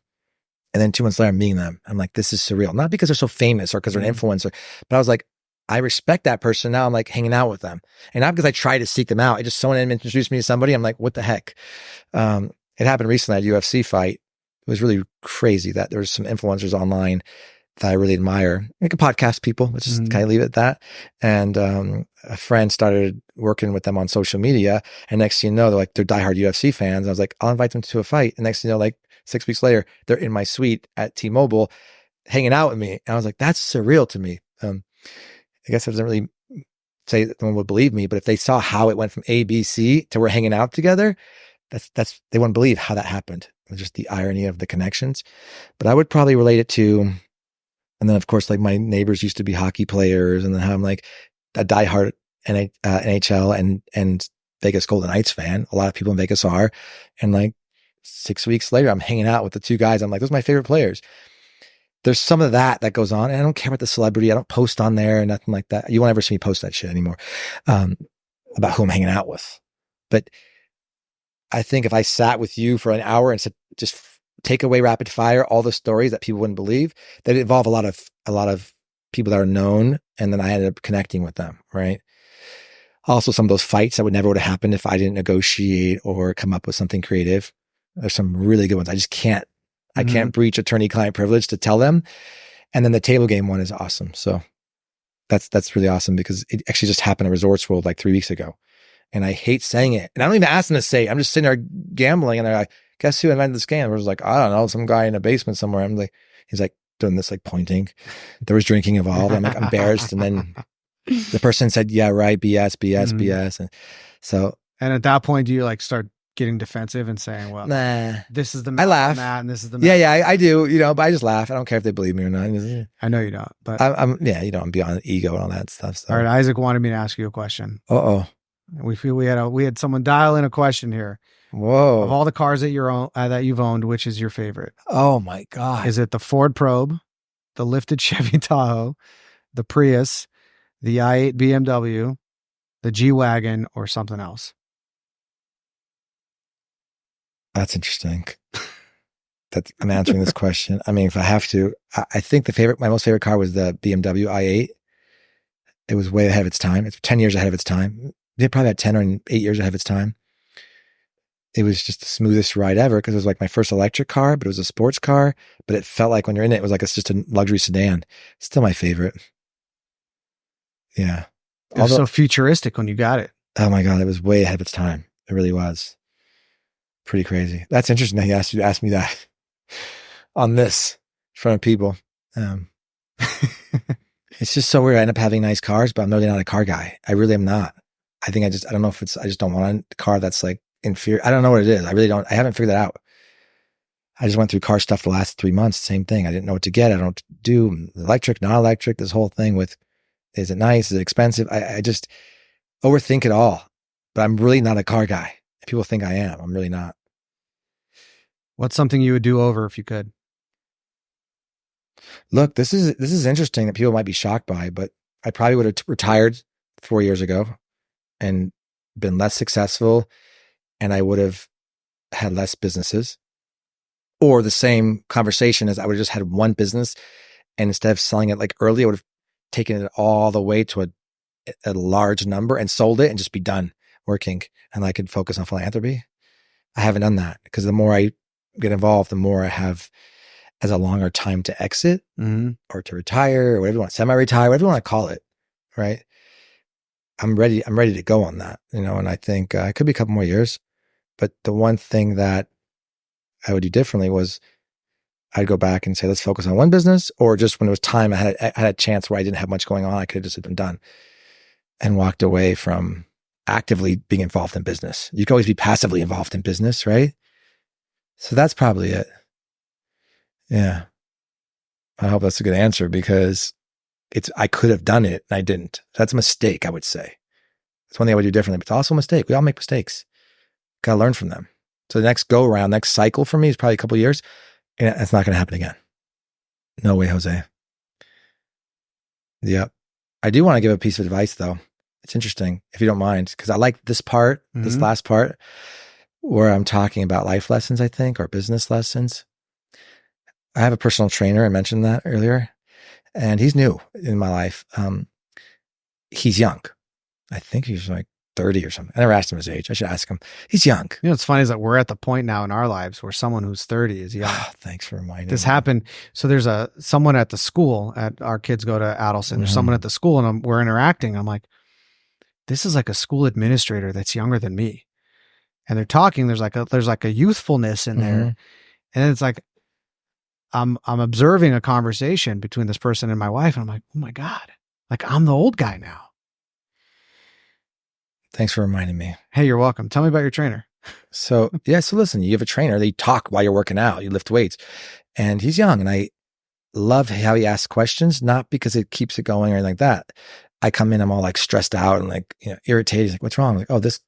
And then 2 months later, I'm meeting them. I'm like, this is surreal. Not because they're so famous or because they're an influencer, but I was like, I respect that person. Now I'm like hanging out with them. And not because I try to seek them out. Someone introduced me to somebody. I'm like, what the heck? It happened recently at a UFC fight. It was really crazy that there was some influencers online that I really admire. Like a podcast people, let's just kind of leave it at that. And a friend started working with them on social media. And next thing you know, they're diehard UFC fans. I was like, I'll invite them to a fight. And next thing you know, like 6 weeks later, they're in my suite at T-Mobile hanging out with me. And I was like, that's surreal to me. I guess it doesn't really say that no one would believe me, but if they saw how it went from A, B, C to we're hanging out together, that's they wouldn't believe how that happened. It was just the irony of the connections. But I would probably relate it to, and then of course, like my neighbors used to be hockey players, and then how I'm like a diehard NHL and Vegas Golden Knights fan. A lot of people in Vegas are. And like 6 weeks later, I'm hanging out with the 2 guys. I'm like, those are my favorite players. There's some of that goes on. And I don't care about the celebrity. I don't post on there or nothing like that. You won't ever see me post that shit anymore about who I'm hanging out with. But I think if I sat with you for an hour and said, just take away rapid fire, all the stories that people wouldn't believe, that involve a lot of people that are known, and then I ended up connecting with them, right? Also, some of those fights that would never would have happened if I didn't negotiate or come up with something creative. There's some really good ones. I just can't, I can't breach attorney-client privilege to tell them. And then the table game one is awesome. So that's really awesome because it actually just happened at Resorts World like 3 weeks ago. And I hate saying it. And I don't even ask them to say it. I'm just sitting there gambling, and they're like, guess who invented this game? I was like, I don't know, some guy in a basement somewhere. I'm like, he's like doing this, like pointing. There was drinking involved. I'm like embarrassed. And then the person said, yeah, right, BS. And so. And at that point, do you like start getting defensive and saying, well, nah, this is the I laugh. and this is the yeah, I do, but I just laugh. I don't care if they believe me or not. I know you don't, but I'm I'm beyond ego and all that stuff. So. All right, Isaac wanted me to ask you a question. Uh-oh. We feel we had someone dial in a question here. Whoa. Of all the cars that you've owned, which is your favorite? Oh my God. Is it the Ford Probe, the lifted Chevy Tahoe, the Prius, the i8 BMW, the G-Wagon, or something else? That's interesting. I'm answering this question. I mean, if I have to, I think my most favorite car was the BMW i8. It was way ahead of its time. It's 10 years ahead of its time. They probably had 10 or 8 years ahead of its time. It was just the smoothest ride ever because it was like my first electric car, but it was a sports car. But it felt like when you're in it, it was like it's just a luxury sedan. Still my favorite. Yeah. It was so futuristic when you got it. Oh my God, it was way ahead of its time. It really was. Pretty crazy. That's interesting that he asked you to ask me that on this in front of people. It's just so weird. I end up having nice cars, but I'm really not a car guy. I really am not. I think I don't know if I just don't want a car that's like inferior. I don't know what it is. I really don't. I haven't figured that out. I just went through car stuff the last 3 months. Same thing. I didn't know what to get. I don't know what to do. Electric, not electric, this whole thing with, is it nice? Is it expensive? I just overthink it all, but I'm really not a car guy. People think I am. I'm really not. What's something you would do over if you could? Look, this is interesting that people might be shocked by, but I probably would have retired 4 years ago and been less successful, and I would have had less businesses. Or the same conversation as I would have just had one business, and instead of selling it like early, I would have taken it all the way to a large number and sold it and just be done working, and I could focus on philanthropy. I haven't done that because the more I get involved, the more I have as a longer time to exit or to retire or whatever you want, semi-retire, whatever you want to call it. Right. I'm ready to go on that, and I think it could be a couple more years, but the one thing that I would do differently was I'd go back and say, let's focus on one business, or just when it was time, I had a chance where I didn't have much going on. I could have just been done and walked away from actively being involved in business. You can always be passively involved in business, right? So that's probably it. Yeah. I hope that's a good answer because I could have done it and I didn't. That's a mistake, I would say. It's one thing I would do differently, but it's also a mistake. We all make mistakes. Got to learn from them. So the next go around, next cycle for me is probably a couple of years, and it's not going to happen again. No way, Jose. Yep. I do want to give a piece of advice though. It's interesting, if you don't mind, because I like this part, this last part, where I'm talking about life lessons, I think, or business lessons. I have a personal trainer. I mentioned that earlier, and he's new in my life. He's young. I think he's like 30 or something. I never asked him his age. I should ask him. He's young. What's funny is that we're at the point now in our lives where someone who's 30 is young. Thanks for reminding me. This happened. So there's someone at the school at our kids go to Adelson. There's someone at the school and we're interacting. I'm like, this is like a school administrator that's younger than me. And they're talking. There's like a youthfulness in there. And it's like, I'm observing a conversation between this person and my wife. And I'm like, oh my God, like I'm the old guy now. Thanks for reminding me. Hey, you're welcome. Tell me about your trainer. So listen, you have a trainer. They talk while you're working out. You lift weights. And he's young. And I love how he asks questions, not because it keeps it going or anything like that. I come in, I'm all like stressed out and like, irritated. He's like, what's wrong? I'm like, oh, this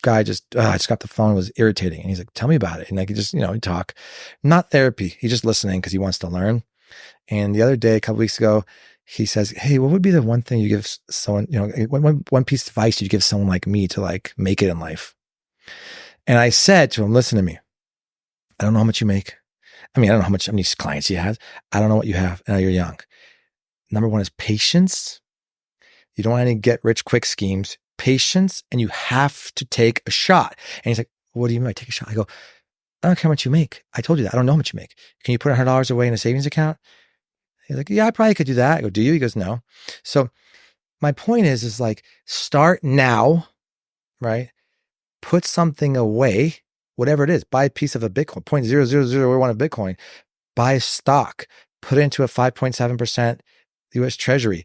guy I just got the phone, was irritating. And he's like, tell me about it. And like, he just, we talk, not therapy. He's just listening because he wants to learn. And the other day, a couple weeks ago, he says, hey, what would be the one thing you give someone, one piece of advice you'd give someone like me to like make it in life? And I said to him, listen to me. I don't know how much you make. I mean, I don't know how many clients he has. I don't know what you have. And you're young. number one is patience. You don't want any get rich quick schemes. Patience, and you have to take a shot. And he's like, what do you mean I take a shot? I go, I don't care how much you make. I told you that. I don't know how much you make. Can you put $100 away in a savings account? He's like, yeah, I probably could do that. I go, do you? He goes, no. So my point is like, start now, right? Put something away, whatever it is. Buy a piece of a Bitcoin, 0.0001 of Bitcoin. Buy a stock, put it into a 5.7% US Treasury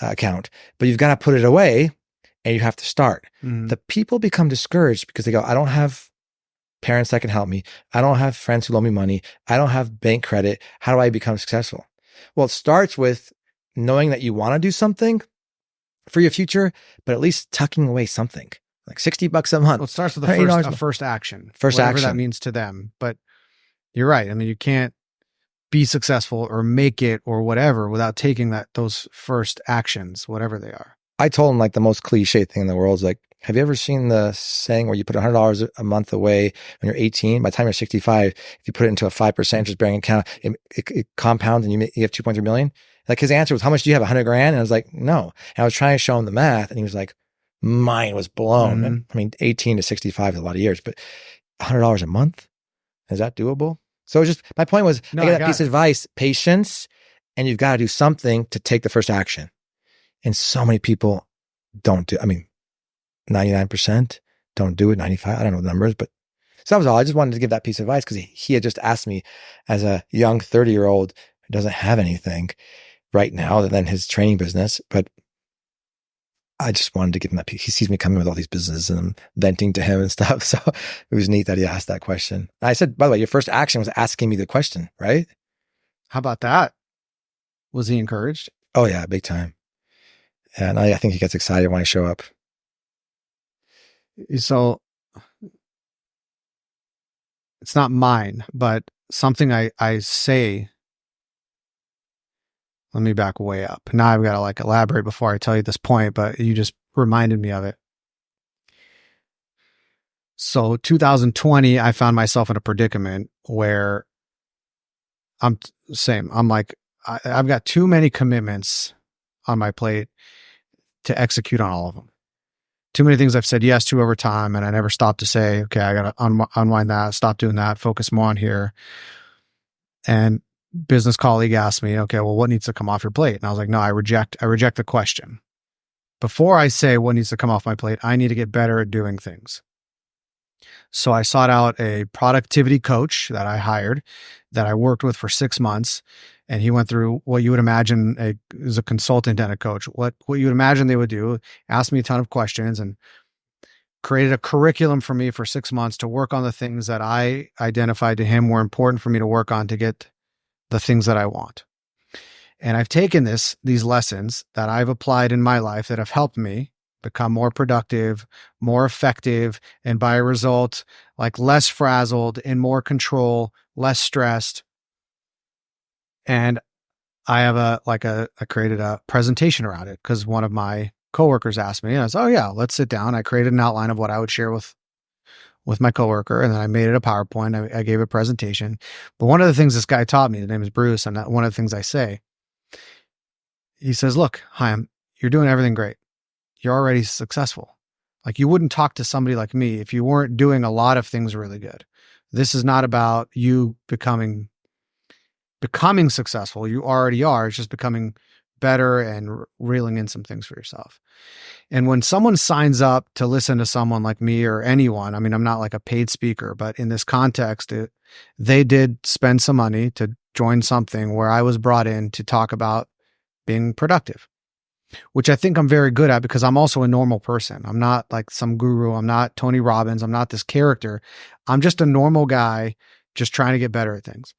account. But you've got to put it away and you have to start. The people become discouraged because they go, I don't have parents that can help me. I don't have friends who loan me money. I don't have bank credit. How do I become successful? Well, it starts with knowing that you want to do something for your future, but at least tucking away something like $60 a month. Well, it starts with a first action. Whatever that means to them. But you're right. I mean, you can't be successful or make it or whatever without taking those first actions, whatever they are. I told him like the most cliche thing in the world is like, have you ever seen the saying where you put $100 a month away when you're 18? By the time you're 65, if you put it into a 5% interest bearing account, it compounds and you have 2.3 million. Like his answer was, how much do you have? 100 grand? And I was like, no. And I was trying to show him the math and he was like, mine was blown. And, I mean, 18 to 65 is a lot of years, but $100 a month, is that doable? So just, my point was, I got that piece of advice, patience, and you've got to do something to take the first action. And so many people don't do, 99% don't do it, 95, I don't know the numbers, but so that was all. I just wanted to give that piece of advice because he had just asked me as a young 30-year-old who doesn't have anything right now other than his training business, but I just wanted to give him that piece. He sees me coming with all these businesses and I'm venting to him and stuff. So it was neat that he asked that question. And I said, by the way, your first action was asking me the question, right? How about that? Was he encouraged? Oh yeah, big time. And I think he gets excited when I show up. So it's not mine, but something I say. Let me back way up. Now I've got to like elaborate before I tell you this point, but you just reminded me of it. So 2020, I found myself in a predicament where I'm like, I've got too many commitments on my plate to execute on all of them. Too many things I've said yes to over time, and I never stopped to say, okay, I got to unwind that, stop doing that, focus more on here. And business colleague asked me, okay, well, what needs to come off your plate? And I was like, no, I reject the question. Before I say what needs to come off my plate, I need to get better at doing things. So I sought out a productivity coach that I hired, that I worked with for 6 months. And he went through what you would imagine as a consultant and a coach, what you would imagine they would do, asked me a ton of questions and created a curriculum for me for 6 months to work on the things that I identified to him were important for me to work on to get the things that I want. And I've taken these lessons that I've applied in my life that have helped me become more productive, more effective, and by a result, like less frazzled, in more control, less stressed. And I have I created a presentation around it because one of my coworkers asked me, and I was, oh yeah, let's sit down. I created an outline of what I would share with my coworker, and then I made it a PowerPoint. I gave a presentation. But one of the things this guy taught me, his name is Bruce, and one of the things I say, he says, look, Chaim, you're doing everything great. You're already successful. Like you wouldn't talk to somebody like me if you weren't doing a lot of things really good. This is not about you becoming successful. You already are. It's just becoming better and reeling in some things for yourself. And when someone signs up to listen to someone like me or anyone, I mean, I'm not like a paid speaker, but in this context, they did spend some money to join something where I was brought in to talk about being productive, which I think I'm very good at because I'm also a normal person. I'm not like some guru. I'm not Tony Robbins. I'm not this character. I'm just a normal guy just trying to get better at things.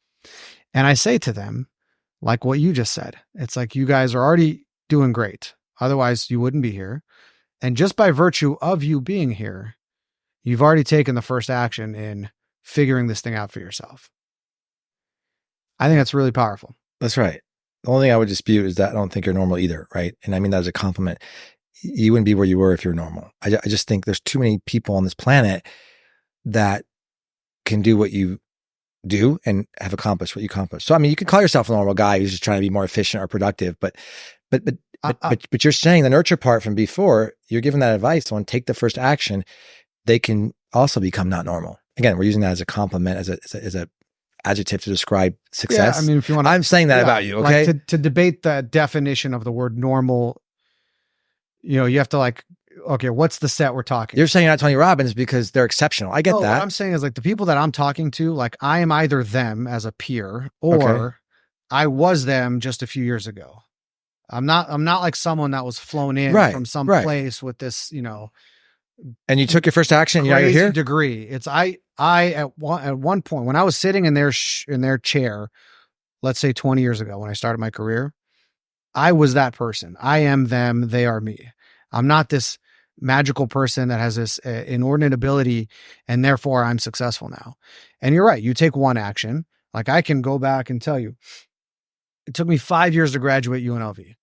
And I say to them, like what you just said, it's like, you guys are already doing great. Otherwise you wouldn't be here. And just by virtue of you being here, you've already taken the first action in figuring this thing out for yourself. I think that's really powerful. That's right. The only thing I would dispute is that I don't think you're normal either, right? And I mean that as a compliment. You wouldn't be where you were if you're normal. I just think there's too many people on this planet that can do what you do and have accomplished what you accomplished. So, I mean, you can call yourself a normal guy who's just trying to be more efficient or productive, but you're saying the nurture part from before, you're giving that advice on take the first action. They can also become not normal. Again, we're using that as a compliment, as a adjective to describe success. Yeah, I mean, if you want, I'm saying that about you. Okay, like to debate the definition of the word normal, you have to like, okay, what's the set we're talking? You're saying you're not Tony Robbins because they're exceptional. I get that. What I'm saying is like the people that I'm talking to, like I am either them as a peer or I was them just a few years ago. I'm not like someone that was flown in from some place with this, and you took your first action. You're here. Degree. It's I at one point when I was sitting in their chair, let's say 20 years ago when I started my career, I was that person. I am them. They are me. I'm not this magical person that has this inordinate ability and therefore I'm successful now. And you're right. You take one action. Like I can go back and tell you, it took me 5 years to graduate UNLV.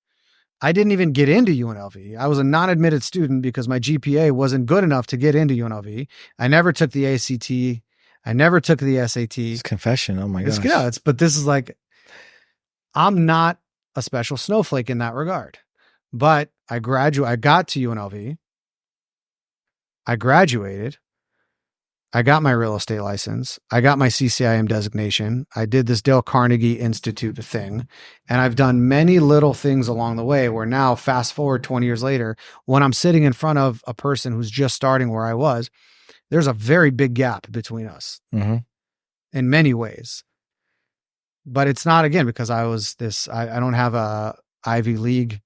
I didn't even get into UNLV. I was a non-admitted student because my GPA wasn't good enough to get into UNLV. I never took the ACT. I never took the SAT. It's confession. Oh my gosh. Yeah, but this is like, I'm not a special snowflake in that regard. But I got to UNLV. I graduated. I got my real estate license. I got my CCIM designation. I did this Dale Carnegie Institute thing. And I've done many little things along the way where now, fast forward 20 years later, when I'm sitting in front of a person who's just starting where I was, there's a very big gap between us in many ways. But it's not, again, because I was I don't have a Ivy League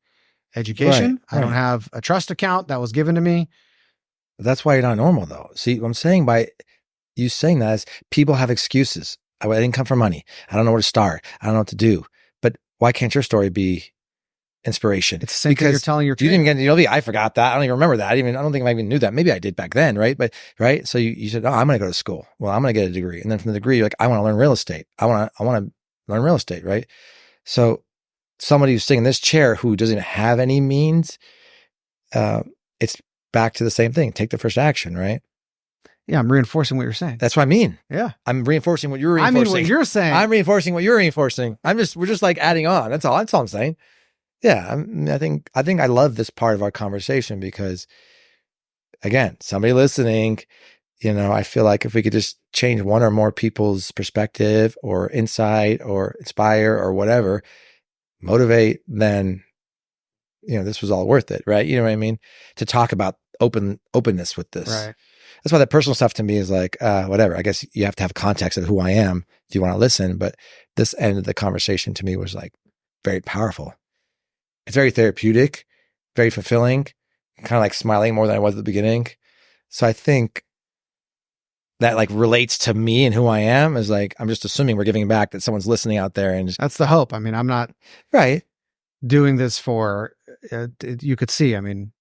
education. Right. I don't have a trust account that was given to me. That's why you're not normal, though. See, what I'm saying by you saying that is people have excuses. I didn't come for money. I don't know where to start. I don't know what to do. But why can't your story be inspiration? It's the same thing you're telling your you didn't get UNLV. I forgot that. I don't even remember that. I don't think I even knew that. Maybe I did back then, right? But right. So you said, "Oh, I'm going to go to school. Well, I'm going to get a degree." And then from the degree, you're like, "I want to learn real estate. I want to learn real estate." Right. So somebody who's sitting in this chair who doesn't have any means, it's back to the same thing. Take the first action, right? Yeah, I'm reinforcing what you're saying. That's what I mean. Yeah. I'm reinforcing what you're reinforcing. I mean what you're saying. I'm reinforcing what you're reinforcing. We're just like adding on. That's all I'm saying. Yeah. I think I love this part of our conversation because again, somebody listening, I feel like if we could just change one or more people's perspective or insight or inspire or whatever, motivate, then, this was all worth it, right? You know what I mean? To talk about openness with this. Right. That's why that personal stuff to me is like, whatever. I guess you have to have context of who I am if you want to listen. But this end of the conversation to me was like very powerful. It's very therapeutic, very fulfilling, kind of like smiling more than I was at the beginning. So I think that like relates to me and who I am is like, I'm just assuming we're giving back, that someone's listening out there. And that's the hope. I mean, I'm not doing this for, you could see, I mean,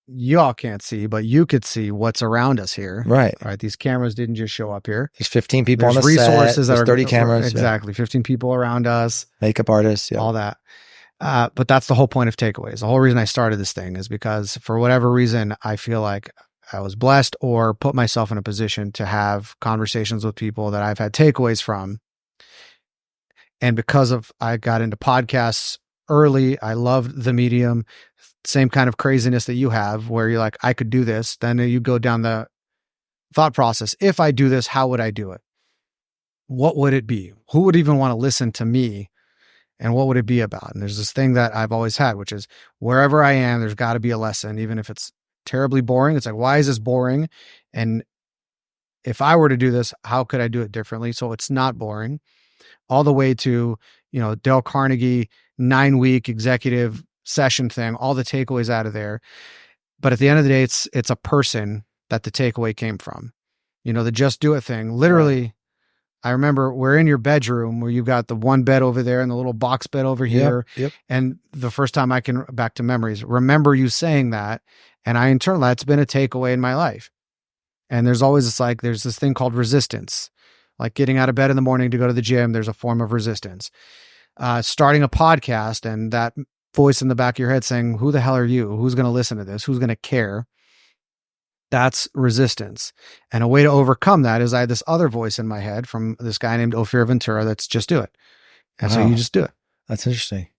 y'all can't see, but you could see what's around us here. Right. These cameras didn't just show up here. There's 15 people on the resources set. There's 30 cameras. Exactly. 15 people around us. Makeup artists. Yeah. All that. But that's the whole point of takeaways. The whole reason I started this thing is because for whatever reason, I feel like I was blessed or put myself in a position to have conversations with people that I've had takeaways from. And because I got into podcasts early, I loved the medium, same kind of craziness that you have where you're like, I could do this. Then you go down the thought process. If I do this, how would I do it? What would it be? Who would even want to listen to me? And what would it be about? And there's this thing that I've always had, which is wherever I am, there's got to be a lesson, even if it's terribly boring. It's like, why is this boring? And if I were to do this, how could I do it differently? So it's not boring. All the way to, Dale Carnegie 9-week executive session thing, all the takeaways out of there. But at the end of the day, it's a person that the takeaway came from. The just do it thing. Literally, right. I remember we're in your bedroom where you've got the one bed over there and the little box bed over here. Yep. And the first time I can back to memories, remember you saying that. And I internally, that's been a takeaway in my life. And there's always there's this thing called resistance, like getting out of bed in the morning to go to the gym. There's a form of resistance. Starting a podcast and that voice in the back of your head saying, who the hell are you? Who's going to listen to this? Who's going to care? That's resistance. And a way to overcome that is I had this other voice in my head from this guy named Ofir Ventura that's just do it. And so you just do it. That's interesting.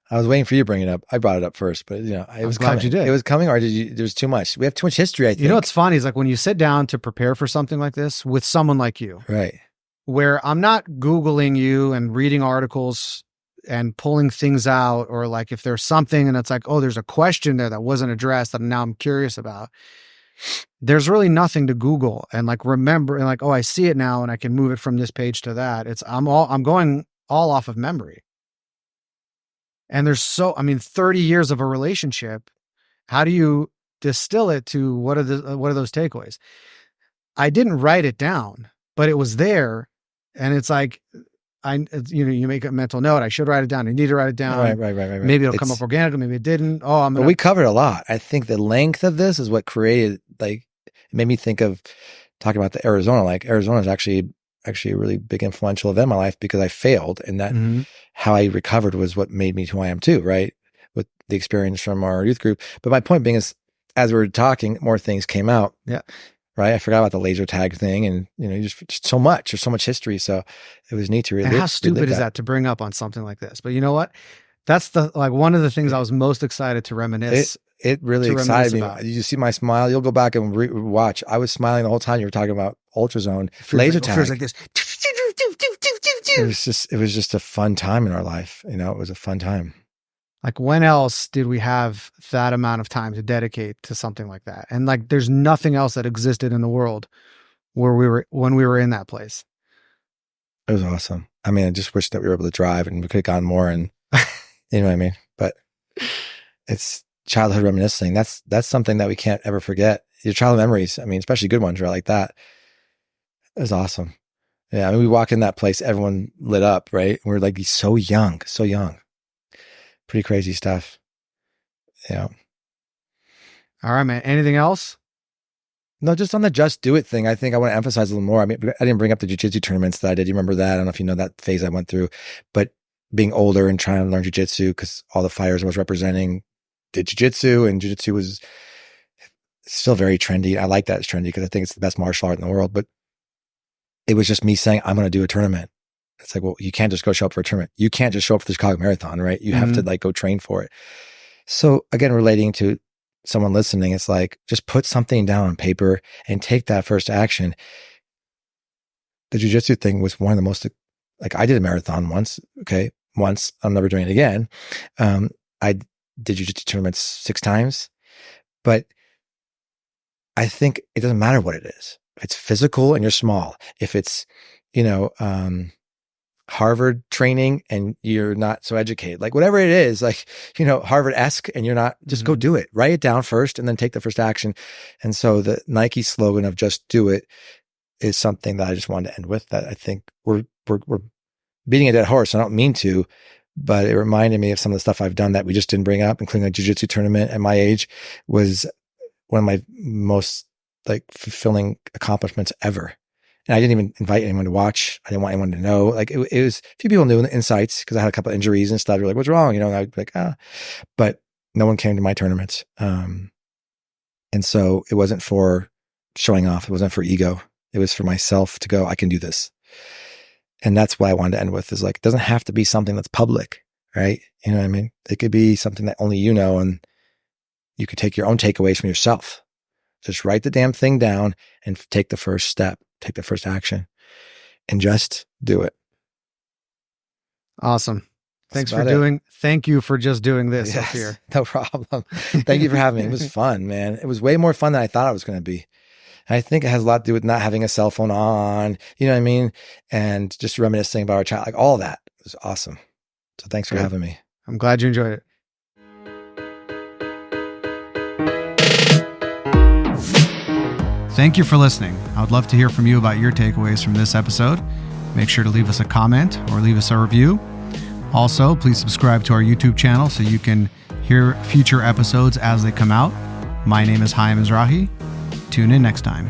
I was waiting for you to bring it up. I brought it up first, but it was glad coming. you did. It was coming, or there's too much. We have too much history, I think. You know what's funny is like when you sit down to prepare for something like this with someone like you, right? Where I'm not Googling you and reading articles and pulling things out, or like if there's something and it's like, oh, there's a question there that wasn't addressed that now I'm curious about. There's really nothing to Google and like remember and like, oh, I see it now and I can move it from this page to that. I'm going all off of memory. And there's 30 years of a relationship. How do you distill it to what are those takeaways? I didn't write it down, but it was there. And it's like, you make a mental note. I should write it down. I need to write it down. Right. Maybe it'll come up organically. Maybe it didn't. But we covered a lot. I think the length of this is what created, it made me think of talking about the Arizona. Like Arizona is actually a really big influential event in my life because I failed, and that how I recovered was what made me who I am too, right? With the experience from our youth group. But my point being is, as we were talking, more things came out. Yeah. Right. I forgot about the laser tag thing, and just so much. There's so much history. So it was neat to relive. And how stupid is that to bring up on something like this? But you know what? That's one of the things I was most excited to reminisce. It really excited me. About. You see my smile. You'll go back and watch. I was smiling the whole time you were talking about ultrazone laser tag. Feels like this. It was just a fun time in our life. It was a fun time. Like when else did we have that amount of time to dedicate to something like that? And like, there's nothing else that existed in the world when we were in that place. It was awesome. I mean, I just wish that we were able to drive and we could have gotten more, and you know what I mean? But it's childhood reminiscing. That's something that we can't ever forget. Your childhood memories. I mean, especially good ones, right? Like that. It was awesome. Yeah. I mean, we walk in that place, everyone lit up, right? We're like so young. Pretty crazy stuff. Yeah. All right, man. Anything else? No, just on the just do it thing. I think I want to emphasize a little more. I mean, I didn't bring up the jiu-jitsu tournaments that I did. You remember that? I don't know if you know that phase I went through, but being older and trying to learn jiu-jitsu because all the fighters I was representing did jiu-jitsu, and jiu-jitsu was still very trendy. I like that it's trendy because I think it's the best martial art in the world, but it was just me saying, I'm going to do a tournament. It's like, well, you can't just go show up for a tournament. You can't just show up for the Chicago Marathon, right? You have to go train for it. So again, relating to someone listening, it's like, just put something down on paper and take that first action. The jiu-jitsu thing was one of the most, I did a marathon once. Okay. Once. I'm never doing it again. I did jiu-jitsu tournaments 6 times, but I think it doesn't matter what it is. If it's physical and you're small, if it's, Harvard training and you're not so educated, whatever it is, Harvard-esque, and you're not, just go do it. Write it down first and then take the first action. And so the Nike slogan of just do it is something that I just wanted to end with, that I think we're beating a dead horse. I don't mean to, but it reminded me of some of the stuff I've done that we just didn't bring up, including a jiu-jitsu tournament at my age was one of my most fulfilling accomplishments ever. And I didn't even invite anyone to watch. I didn't want anyone to know. It was, a few people knew the insights because I had a couple of injuries and stuff. They're like, what's wrong? And I'd be like, but no one came to my tournaments. And so it wasn't for showing off. It wasn't for ego. It was for myself to go, I can do this. And that's what I wanted to end with, is it doesn't have to be something that's public, right? You know what I mean? It could be something that only you know, and you could take your own takeaways from yourself. Just write the damn thing down and take the first step. Take the first action and just do it. Awesome. Thank you for just doing this up here. No problem. Thank you for having me. It was fun, man. It was way more fun than I thought it was going to be. And I think it has a lot to do with not having a cell phone on, you know what I mean? And just reminiscing about our child, all of that. It was awesome. So thanks for having me. I'm glad you enjoyed it. Thank you for listening. I would love to hear from you about your takeaways from this episode. Make sure to leave us a comment or leave us a review. Also, please subscribe to our YouTube channel so you can hear future episodes as they come out. My name is Haim Mizrahi. Tune in next time.